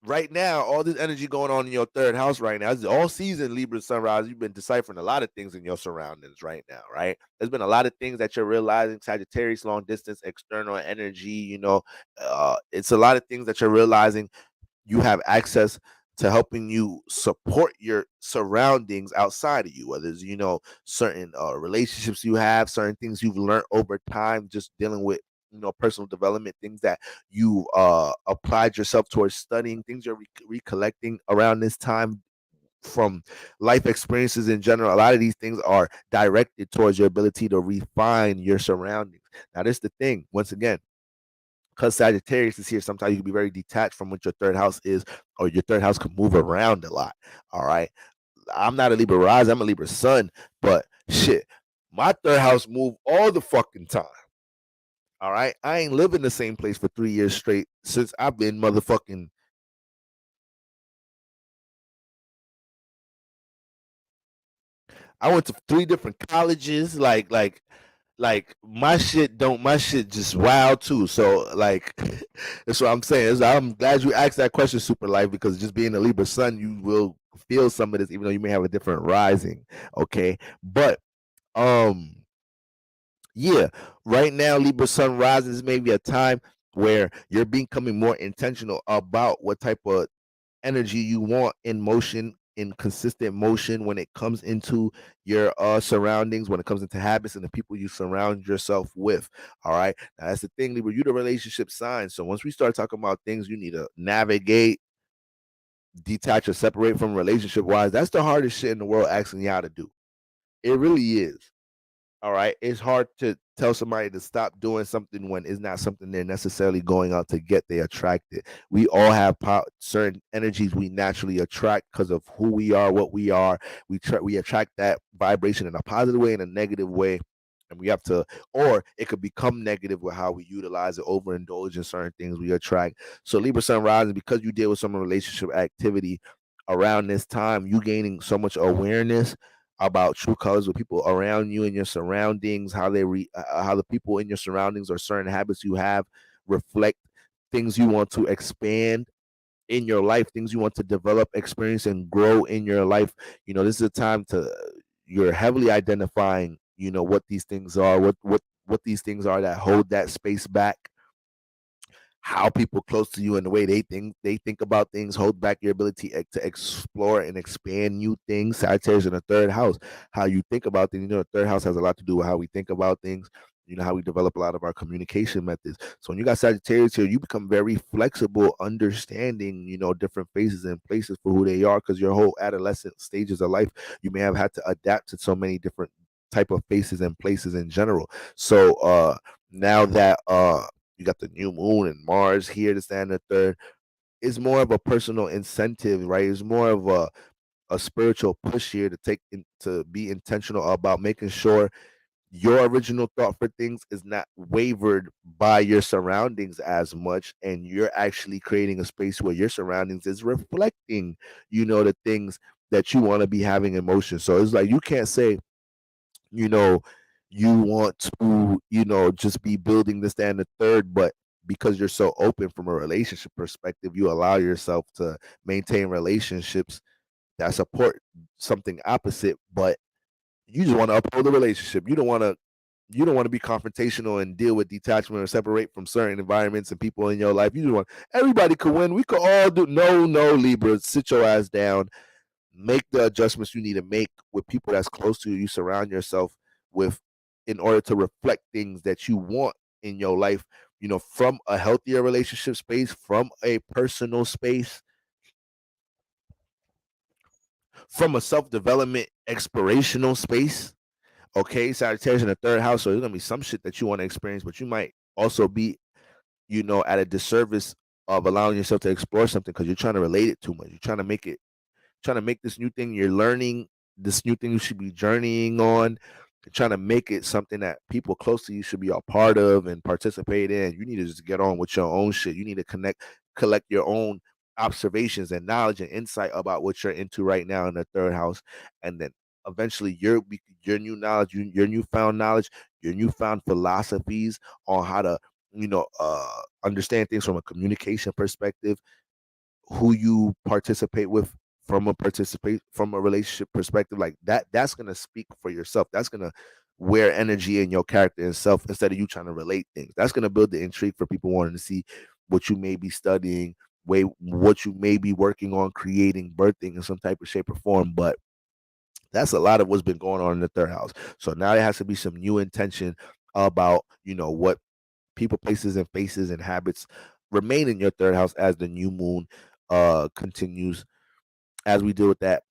right now, all this energy going on in your 3rd house right now. All season, Libra sunrise, you've been deciphering a lot of things in your surroundings right now, right? There's been a lot of things that you're realizing. Sagittarius, long distance, external energy, it's a lot of things that you're realizing you have access to helping you support your surroundings outside of you, whether it's, certain relationships you have, certain things you've learned over time, just dealing with personal development, things that you applied yourself towards studying, things you're recollecting around this time from life experiences in general. A lot of these things are directed towards your ability to refine your surroundings. Now, this is the thing, once again, because Sagittarius is here, sometimes you can be very detached from what your 3rd house is, or your 3rd house can move around a lot. All right. I'm not a Libra rise, I'm a Libra sun, but shit, my 3rd house move all the fucking time. All right. I ain't lived in the same place for 3 years straight since I've been motherfucking. I went to 3 different colleges. Like my shit just wild too. So like that's what I'm saying. I'm glad you asked that question, Super Life, because just being a Libra sun, you will feel some of this, even though you may have a different rising. Okay. But yeah, right now, Libra sun rises maybe a time where you're becoming more intentional about what type of energy you want in motion, in consistent motion, when it comes into your surroundings, when it comes into habits and the people you surround yourself with. All right. Now that's the thing, Libra, you're the relationship sign. So once we start talking about things you need to navigate, detach, or separate from relationship wise, that's the hardest shit in the world asking you how to do. It really is. All right. It's hard to tell somebody to stop doing something when it's not something they're necessarily going out to get. They attract it. We all have certain energies we naturally attract because of who we are, what we are. We attract that vibration in a positive way, in a negative way. And we have to, or it could become negative with how we utilize it, overindulge in certain things we attract. So Libra sun rising, because you deal with some relationship activity around this time, you gaining so much awareness about true colors with people around you and your surroundings, how how the people in your surroundings or certain habits you have reflect things you want to expand in your life, things you want to develop, experience, and grow in your life. This is a time you're heavily identifying, what these things are, what these things are that hold that space back, how people close to you and the way they think about things hold back your ability to explore and expand new things. Sagittarius in the 3rd house, how you think about things. The 3rd house has a lot to do with how we think about things, how we develop a lot of our communication methods. So when you got Sagittarius here, you become very flexible, understanding, different phases and places for who they are, because your whole adolescent stages of life, you may have had to adapt to so many different type of faces and places in general. So now that you got the new moon and Mars here to stand the 3rd, it's more of a personal incentive, right? It's more of a spiritual push here to be intentional about making sure your original thought for things is not wavered by your surroundings as much, and you're actually creating a space where your surroundings is reflecting, the things that you want to be having in motion. So it's like you can't say, you want to, just be building this, that, and the 3rd, but because you're so open from a relationship perspective, you allow yourself to maintain relationships that support something opposite, but you just want to uphold the relationship. You don't want to be confrontational and deal with detachment or separate from certain environments and people in your life. You just want everybody could win. We could all do. No, Libra, sit your ass down. Make the adjustments you need to make with people that's close to you. You surround yourself with in order to reflect things that you want in your life, from a healthier relationship space, from a personal space, from a self-development explorational space. Okay, Sagittarius in the third house, so there's gonna be some shit that you want to experience, but you might also be, at a disservice of allowing yourself to explore something because you're trying to relate it too much. You're trying to make this new thing you're learning, this new thing you should be journeying on, trying to make it something that people close to you should be a part of and participate in. You need to just get on with your own shit. You need to collect your own observations and knowledge and insight about what you're into right now in the third house, and then eventually your new knowledge, your newfound knowledge, your newfound philosophies on how to understand things from a communication perspective, who you participate with from a relationship perspective, like that's gonna speak for yourself. That's gonna wear energy in your character and self instead of you trying to relate things. That's gonna build the intrigue for people wanting to see what you may be studying, what you may be working on creating, birthing in some type of shape or form. But that's a lot of what's been going on in the third house. So now there has to be some new intention about what people, places, and faces and habits remain in your third house as the new moon continues, as we deal with that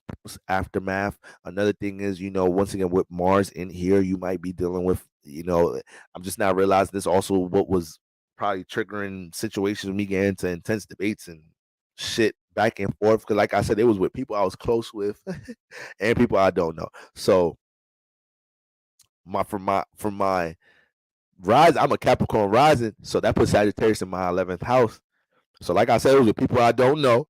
aftermath. Another thing is, once again, with Mars in here, you might be dealing with, I'm just now realizing this also what was probably triggering situations, me getting into intense debates and shit back and forth. Because, like I said, it was with people I was close with and people I don't know. So, for my rise, I'm a Capricorn rising, so that puts Sagittarius in my 11th house. So, like I said, it was with people I don't know.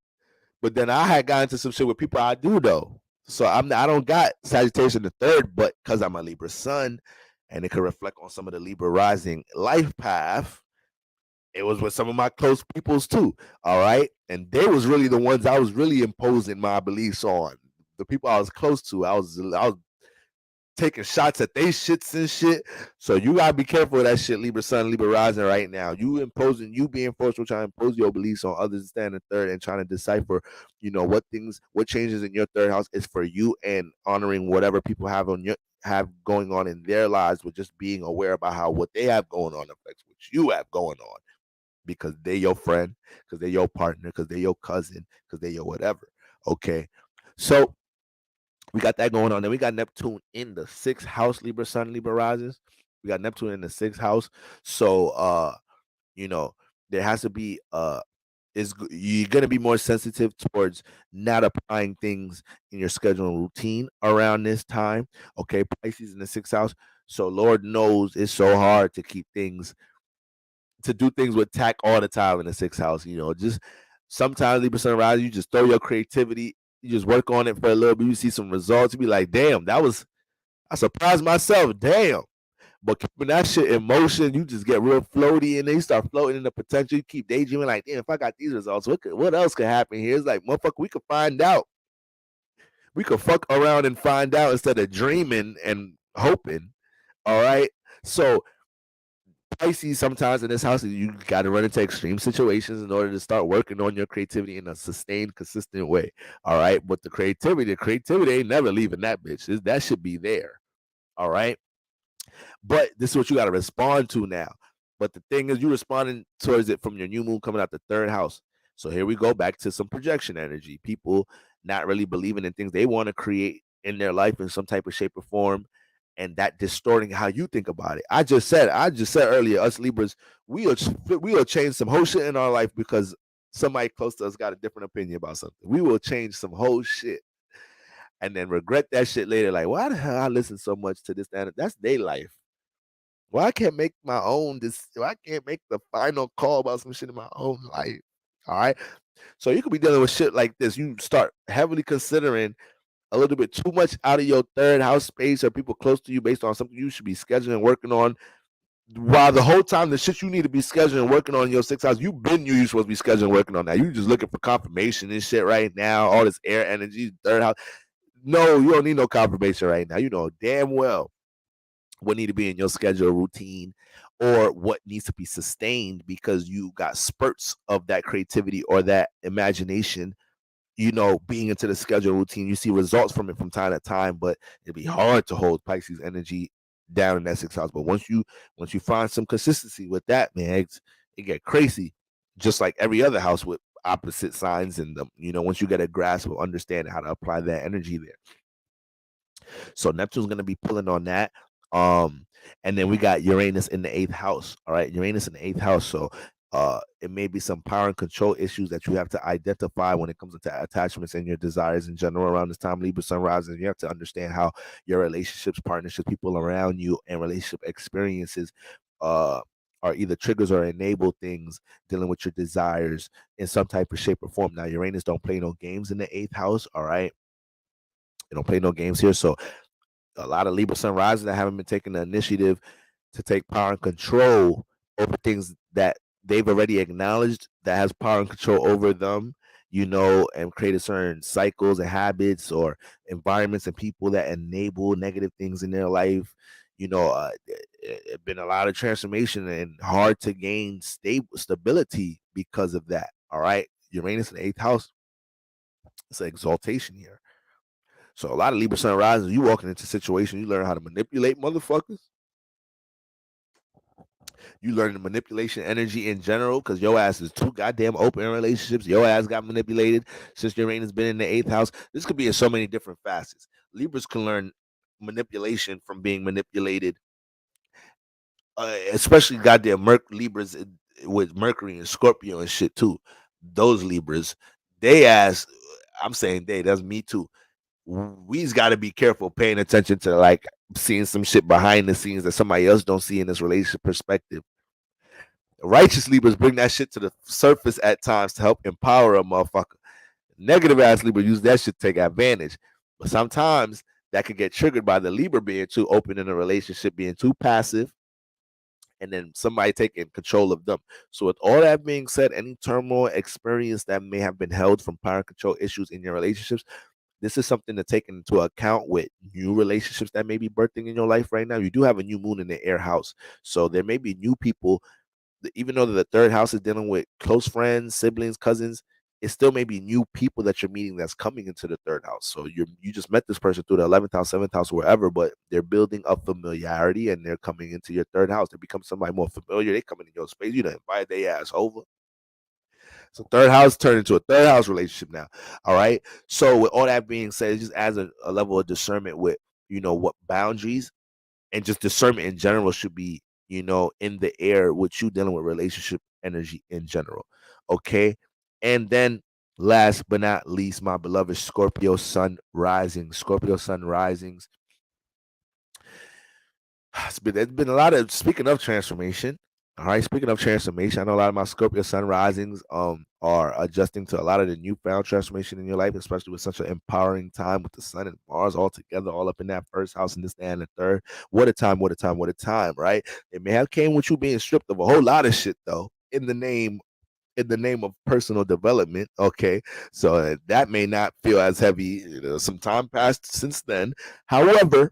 But then I had gotten into some shit with people I do though. So I don't got Sagittarius in the third, but because I'm a Libra sun and it could reflect on some of the Libra rising life path, it was with some of my close peoples too. All right. And they was really the ones I was really imposing my beliefs on. The people I was close to, I was taking shots at they shits and shit. So you gotta be careful of that shit, Libra Sun, Libra Rising right now. You being forceful, trying to impose your beliefs on others, standing third and trying to decipher, what changes in your third house is for you, and honoring whatever people have going on in their lives, with just being aware about how what they have going on affects what you have going on, because they your friend, because they your partner, because they your cousin, because they your whatever. Okay. So we got that going on. Then we got Neptune in the sixth house, Libra Sun, Libra rises. We got Neptune in the sixth house. So there has to be you're gonna be more sensitive towards not applying things in your schedule and routine around this time. Okay, Pisces in the sixth house. So Lord knows it's so hard to do things with tact all the time in the sixth house. Just sometimes Libra Sun rising, you just throw your creativity, you just work on it for a little bit, you see some results, you be like, damn, I surprised myself, damn. But keeping that shit in motion, you just get real floaty, and then you start floating in the potential. You keep daydreaming like, damn, if I got these results, what else could happen here? It's like, motherfucker, we could find out. We could fuck around and find out instead of dreaming and hoping. All right. So Pisces, sometimes in this house, you got to run into extreme situations in order to start working on your creativity in a sustained, consistent way. All right. But the creativity ain't never leaving that bitch. That should be there. All right. But this is what you got to respond to now. But the thing is, you responding towards it from your new moon coming out the third house. So here we go back to some projection energy. People not really believing in things they want to create in their life in some type of shape or form, and that distorting how you think about it. I just said earlier, us Libras, we'll change some whole shit in our life because somebody close to us got a different opinion about something. We will change some whole shit and then regret that shit later. Like, why the hell I listen so much to this? That's their life. Why I can't make my own why I can't make the final call about some shit in my own life. All right. So you could be dealing with shit like this. You start heavily considering a little bit too much out of your third house space or people close to you based on something you should be scheduling and working on. While the whole time the shit you need to be scheduling and working on in your sixth house, you're supposed to be scheduling and working on that. You just looking for confirmation and shit right now. All this air energy, third house. No, you don't need no confirmation right now. You know damn well what need to be in your schedule routine or what needs to be sustained because you got spurts of that creativity or that imagination, being into the schedule routine. You see results from it from time to time, but it'd be hard to hold Pisces energy down in that 6th house. But once you find some consistency with that, man, it get crazy. Just like every other house with opposite signs in them. Once you get a grasp of understanding how to apply that energy there. So Neptune's gonna be pulling on that. Um, and then we got Uranus in the 8th house. All right, Uranus in the 8th house. So it may be some power and control issues that you have to identify when it comes into attachments and your desires in general around this time, Libra sunrise. And you have to understand how your relationships, partnerships, people around you, and relationship experiences are either triggers or enable things dealing with your desires in some type of shape or form. Now, Uranus don't play no games in the 8th house. All right, they don't play no games here. So a lot of Libra sun rising that haven't been taking the initiative to take power and control over things that they've already acknowledged that has power and control over them, and created certain cycles and habits or environments and people that enable negative things in their life. It's been a lot of transformation and hard to gain stability because of that. All right, Uranus in the 8th house, it's an exaltation here. So a lot of Libra sun risers, you walking into situations, you learn how to manipulate motherfuckers. You learn the manipulation energy in general because your ass is too goddamn open in relationships. Your ass got manipulated since Uranus been in the 8th house. This could be in so many different facets. Libras can learn manipulation from being manipulated, especially goddamn Libras with Mercury and Scorpio and shit too. Those Libras, they ass, I'm saying that's me too. We's got to be careful paying attention to like seeing some shit behind the scenes that somebody else don't see in this relationship perspective. Righteous Libras bring that shit to the surface at times to help empower a motherfucker. Negative ass Libra use that shit to take advantage. But sometimes that could get triggered by the Libra being too open in a relationship, being too passive, and then somebody taking control of them. So with all that being said, any turmoil experience that may have been held from power control issues in your relationships, this is something to take into account with new relationships that may be birthing in your life right now. You do have a new moon in the air house. So there may be new people, even though the 3rd house is dealing with close friends, siblings, cousins, it still may be new people that you're meeting that's coming into the 3rd house. So you just met this person through the 11th house, 7th house, wherever, but they're building up familiarity and they're coming into your 3rd house. They become somebody more familiar. They come in your space. You don't invite their ass over. So 3rd house turned into a 3rd house relationship now. All right. So with all that being said, it just adds a level of discernment with, what boundaries and just discernment in general should be, in the air with you dealing with relationship energy in general. Okay. And then last but not least, my beloved Scorpio sun rising. Scorpio sun risings. There's been a lot of, speaking of transformation. All right, speaking of transformation, I know a lot of my Scorpio sun risings are adjusting to a lot of the newfound transformation in your life, especially with such an empowering time with the sun and Mars all together, all up in that 1st house and this and the 3rd. What a time, what a time, what a time, right? It may have came with you being stripped of a whole lot of shit though, in the name of personal development. Okay, so that may not feel as heavy. Some time passed since then. However,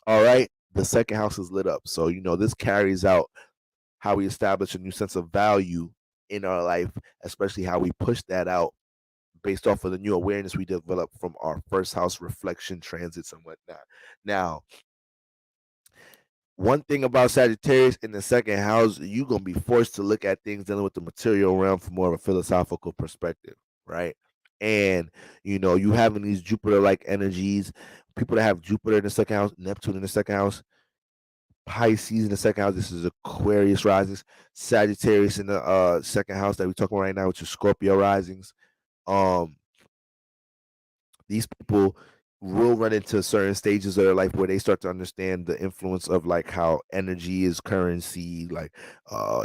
all right, the 2nd house is lit up, so this carries out how we establish a new sense of value in our life, especially how we push that out based off of the new awareness we develop from our 1st house reflection transits and whatnot. Now, one thing about Sagittarius in the 2nd house, you're going to be forced to look at things dealing with the material realm from more of a philosophical perspective, right? And, you having these Jupiter like energies, people that have Jupiter in the 2nd house, Neptune in the 2nd house, Pisces in the 2nd house. This is Aquarius risings, Sagittarius in the 2nd house that we're talking about right now, which is Scorpio risings. These people will run into certain stages of their life where they start to understand the influence of like how energy is currency, like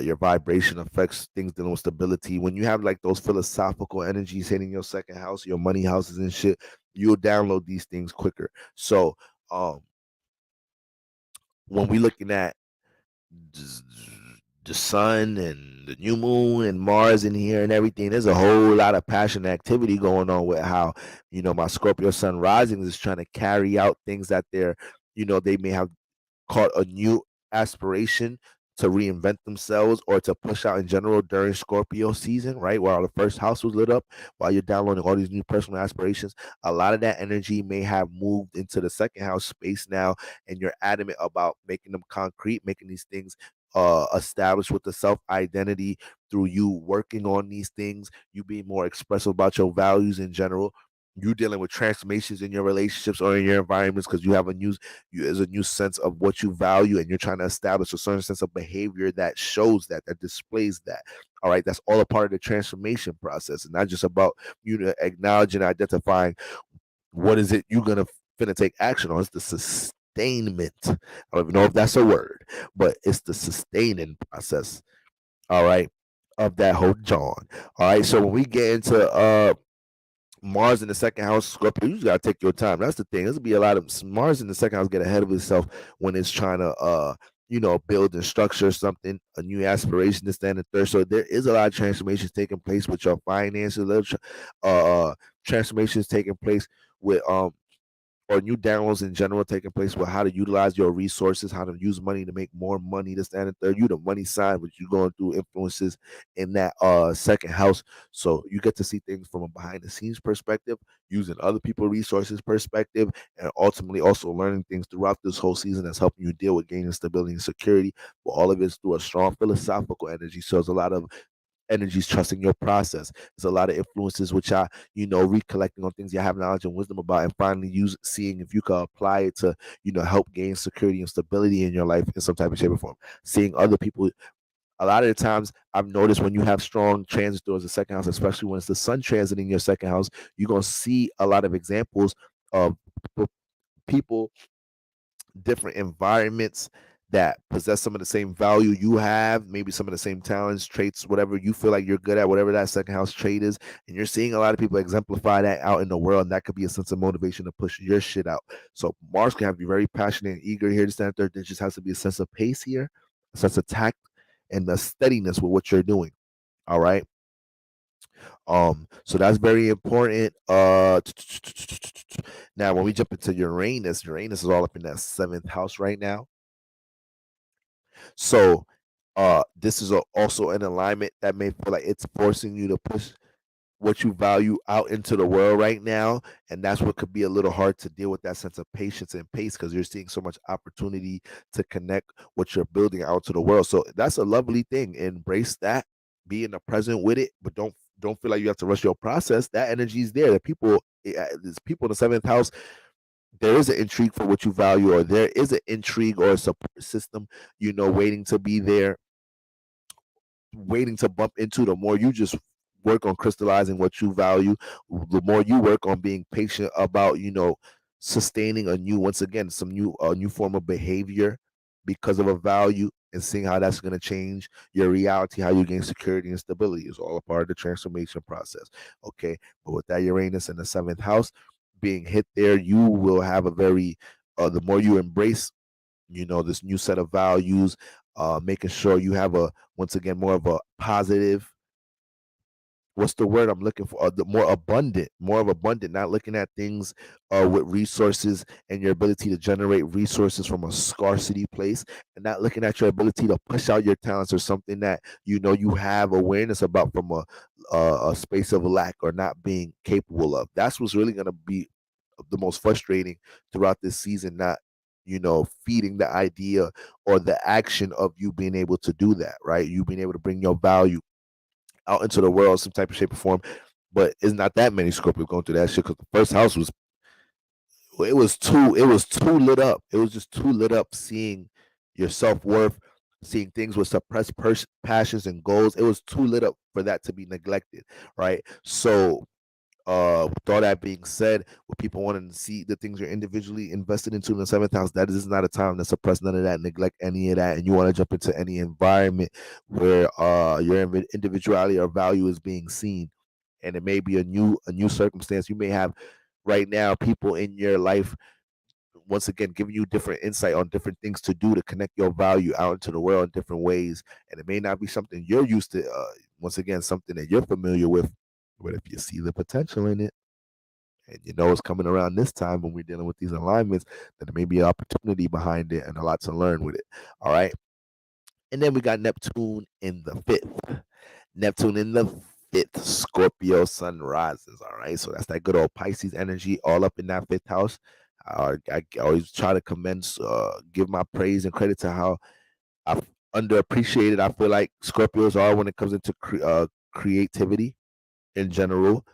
your vibration affects things dealing with stability. When you have like those philosophical energies hitting your 2nd house, your money houses and shit, you'll download these things quicker. So when we looking at the sun and the new moon and Mars in here and everything, there's a whole lot of passion and activity going on with how, my Scorpio sun rising is trying to carry out things that they may have caught a new aspiration to reinvent themselves or to push out in general during Scorpio season, right? While the first house was lit up, while you're downloading all these new personal aspirations, a lot of that energy may have moved into the second house space now, and you're adamant about making them concrete, making these things established with the self identity through you working on these things, you being more expressive about your values in general, you dealing with transformations in your relationships or in your environments because you have there's a new sense of what you value, and you're trying to establish a certain sense of behavior that shows that displays that. All right, that's all a part of the transformation process, and not just about you to acknowledge and identifying what is it you're gonna finna take action on. It's the sustainment. I don't even know if that's a word, but it's the sustaining process. All right, of that whole John. All right, so when we get into Mars in the second house, Scorpio, you just gotta take your time. That's the thing. There's gonna be a lot of Mars in the second house get ahead of itself when it's trying to build and structure something, a new aspiration, this, that, and the third. So there is a lot of transformations taking place with your finances, transformations taking place with or new downloads in general taking place with how to utilize your resources, how to use money to make more money, this, that, and the third. You the money side, but you're going through influences in that second house. So you get to see things from a behind the scenes perspective, using other people's resources perspective, and ultimately also learning things throughout this whole season that's helping you deal with gaining stability and security. But all of it's through a strong philosophical energy. So there's a lot of energies trusting your process. There's a lot of influences which are, recollecting on things you have knowledge and wisdom about, and finally seeing if you can apply it to, help gain security and stability in your life in some type of shape or form. Seeing other people. A lot of the times I've noticed when you have strong transits towards the second house, especially when it's the sun transiting your second house, you're gonna see a lot of examples of people, different environments that possess some of the same value you have, maybe some of the same talents, traits, whatever you feel like you're good at, whatever that second house trait is. And you're seeing a lot of people exemplify that out in the world. And that could be a sense of motivation to push your shit out. So Mars can have you very passionate and eager here to stand there. There just has to be a sense of pace here, a sense of tact, and the steadiness with what you're doing. All right. So that's very important. Now when we jump into Uranus is all up in that seventh house right now. So this is also an alignment that may feel like it's forcing you to push what you value out into the world right now, and that's what could be a little hard to deal with, that sense of patience and pace, because you're seeing so much opportunity to connect what you're building out to the world. So that's a lovely thing. Embrace that, be in the present with it, but don't feel like you have to rush your process. That energy is there. There's people in the seventh house. There is an intrigue for what you value, or there is an intrigue or a support system, waiting to be there, waiting to bump into. The more you just work on crystallizing what you value, the more you work on being patient about, sustaining once again, some new form of behavior because of a value, and seeing how that's going to change your reality, how you gain security and stability is all a part of the transformation process. Okay. But with that Uranus in the seventh house being hit there, you will have a very, the more you embrace, this new set of values, making sure you have once again, more of a positive, what's the word I'm looking for? The more of abundant, not looking at things with resources and your ability to generate resources from a scarcity place, and not looking at your ability to push out your talents or something that you have awareness about from a space of lack or not being capable of. That's what's really going to be the most frustrating throughout this season, not feeding the idea or the action of you being able to do that, right? You being able to bring your value out into the world, some type of shape or form. But it's not that many Scorpios going through that shit, because the first house it was too lit up. It was just too lit up, seeing your self-worth, seeing things with suppressed passions and goals. It was too lit up for that to be neglected, right? So with all that being said, with people wanting to see the things you're individually invested into in the seventh house, that is not a time to suppress none of that, neglect any of that, and you want to jump into any environment where your individuality or value is being seen. And it may be a new circumstance. You may have right now people in your life, once again, giving you different insight on different things to do to connect your value out into the world in different ways. And it may not be something you're used to, once again, something that you're familiar with. But if you see the potential in it, and it's coming around this time when we're dealing with these alignments, that there may be an opportunity behind it and a lot to learn with it. All right. And then we got Neptune in the fifth. Neptune in the fifth, Scorpio sun rises. All right. So that's that good old Pisces energy all up in that fifth house. I always try to commend, give my praise and credit to how I've underappreciated I feel like Scorpios are when it comes into creativity in general.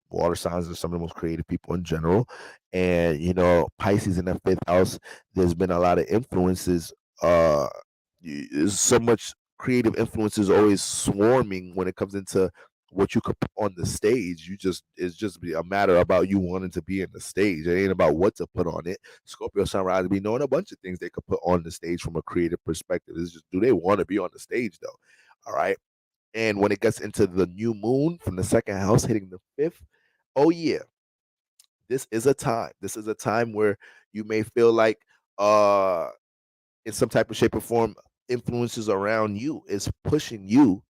Water signs are some of the most creative people in general. And Pisces in the fifth house, there's been a lot of influences. There's so much creative influences always swarming when it comes into what you could put on the stage. It's just a matter about you wanting to be in the stage. It ain't about what to put on it. Scorpio sunrise be knowing a bunch of things they could put on the stage from a creative perspective. It's just, do they want to be on the stage though? All right. And when it gets into the new moon from the second house hitting the fifth, oh yeah, this is a time. This is a time where you may feel like in some type of shape or form, influences around you is pushing you,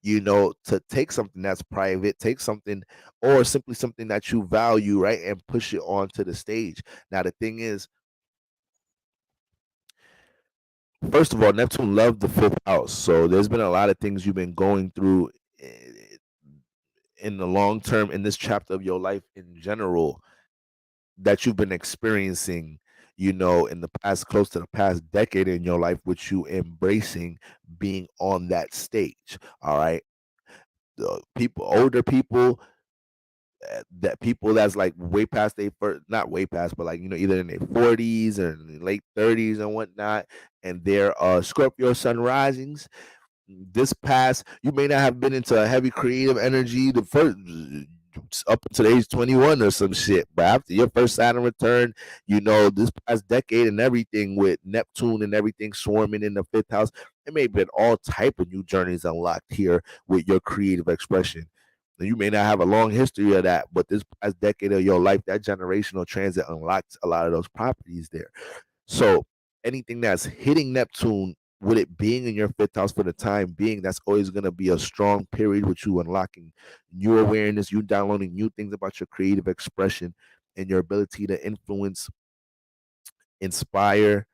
to take something that's private, take something or simply something that you value, right, and push it onto the stage. Now the thing is, first of all, Neptune loved the fifth house. So there's been a lot of things you've been going through in the long term in this chapter of your life in general that you've been experiencing, in the past, close to the past decade in your life, which you embracing being on that stage. All right. The people, older people, that people that's like way past they first, not way past, but like, either in their 40s or in their late 30s and whatnot, and they're Scorpio sun risings. This past, you may not have been into a heavy creative energy the first up to the age 21 or some shit, but after your first Saturn return, this past decade and everything with Neptune and everything swarming in the fifth house, it may have been all type of new journeys unlocked here with your creative expression. Now, you may not have a long history of that, but this past decade of your life, that generational transit unlocked a lot of those properties there. So anything that's hitting Neptune, with it being in your fifth house for the time being, that's always going to be a strong period with you unlocking new awareness, you downloading new things about your creative expression and your ability to influence, inspire,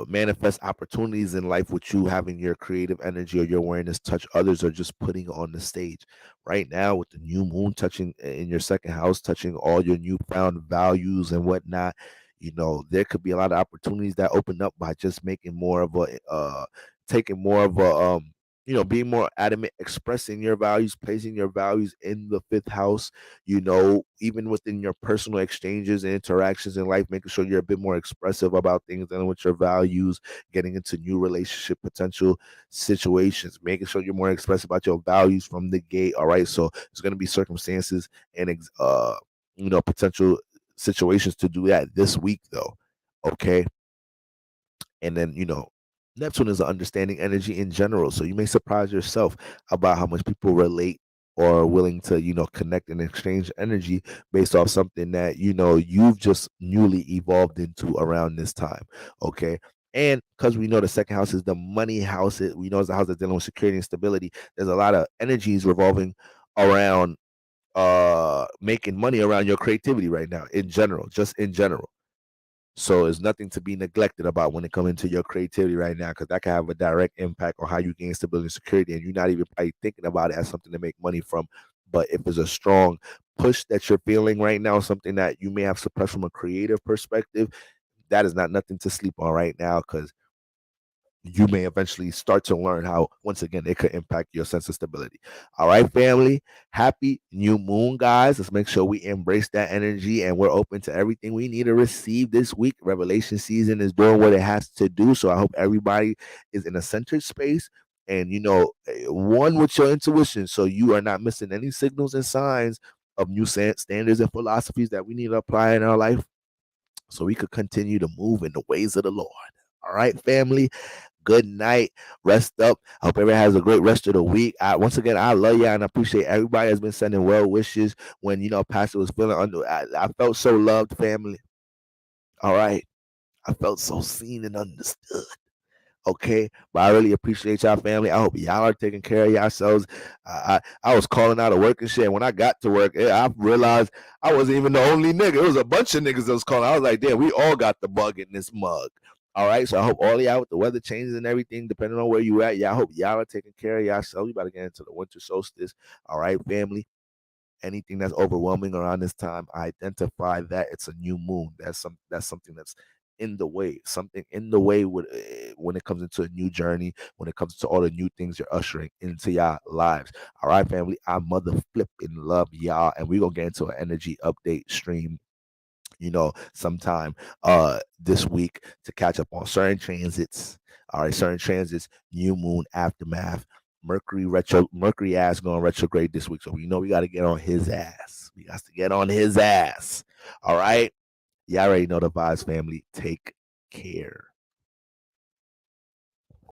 manifest opportunities in life with you having your creative energy or your awareness touch others or just putting on the stage. Right now, with the new moon touching in your second house, touching all your newfound values and whatnot, there could be a lot of opportunities that open up by just making more of a, taking more of a, being more adamant, expressing your values, placing your values in the fifth house, even within your personal exchanges and interactions in life, making sure you're a bit more expressive about things and with your values, getting into new relationship potential situations, making sure you're more expressive about your values from the gate. All right. So there's going to be circumstances and, potential situations to do that this week, though. Okay. And then, Neptune is an understanding energy in general. So you may surprise yourself about how much people relate or are willing to, connect and exchange energy based off something that, you've just newly evolved into around this time. Okay. And because we know the second house is the money house, we know it's the house that's dealing with security and stability. There's a lot of energies revolving around making money around your creativity right now in general, just in general. So there's nothing to be neglected about when it comes into your creativity right now, because that can have a direct impact on how you gain stability and security, and you're not even probably thinking about it as something to make money from. But if there's a strong push that you're feeling right now, something that you may have suppressed from a creative perspective, that is not nothing to sleep on right now, because you may eventually start to learn how, once again, it could impact your sense of stability. All right, family. Happy new moon, guys. Let's make sure we embrace that energy and we're open to everything we need to receive this week. Revelation season is doing what it has to do. So I hope everybody is in a centered space and, one with your intuition, so you are not missing any signals and signs of new standards and philosophies that we need to apply in our life so we could continue to move in the ways of the Lord. All right, family. Good night. Rest up. I hope everybody has a great rest of the week. Once again, I love y'all and I appreciate everybody that's been sending well wishes when, Pastor was feeling under. I felt so loved, family. All right. I felt so seen and understood. Okay. But I really appreciate y'all, family. I hope y'all are taking care of yourselves. I was calling out of work and shit. When I got to work, I realized I wasn't even the only nigga. It was a bunch of niggas that was calling. I was like, damn, we all got the bug in this mug. All right, so I hope all y'all with the weather changes and everything, depending on where you at, y'all hope y'all are taking care of yourself. We about to get into the winter solstice. All right, family. Anything that's overwhelming around this time, identify that it's a new moon. That's something that's in the way. Something in the way with when it comes into a new journey, when it comes to all the new things you're ushering into your lives. All right, family. I mother flipping love y'all, and we're gonna get into an energy update stream, sometime this week to catch up on certain transits. All right, certain transits, new moon aftermath. Mercury ass going retrograde this week. So we got to get on his ass. We got to get on his ass. All right. Y'all already know the vibes, family. Take care.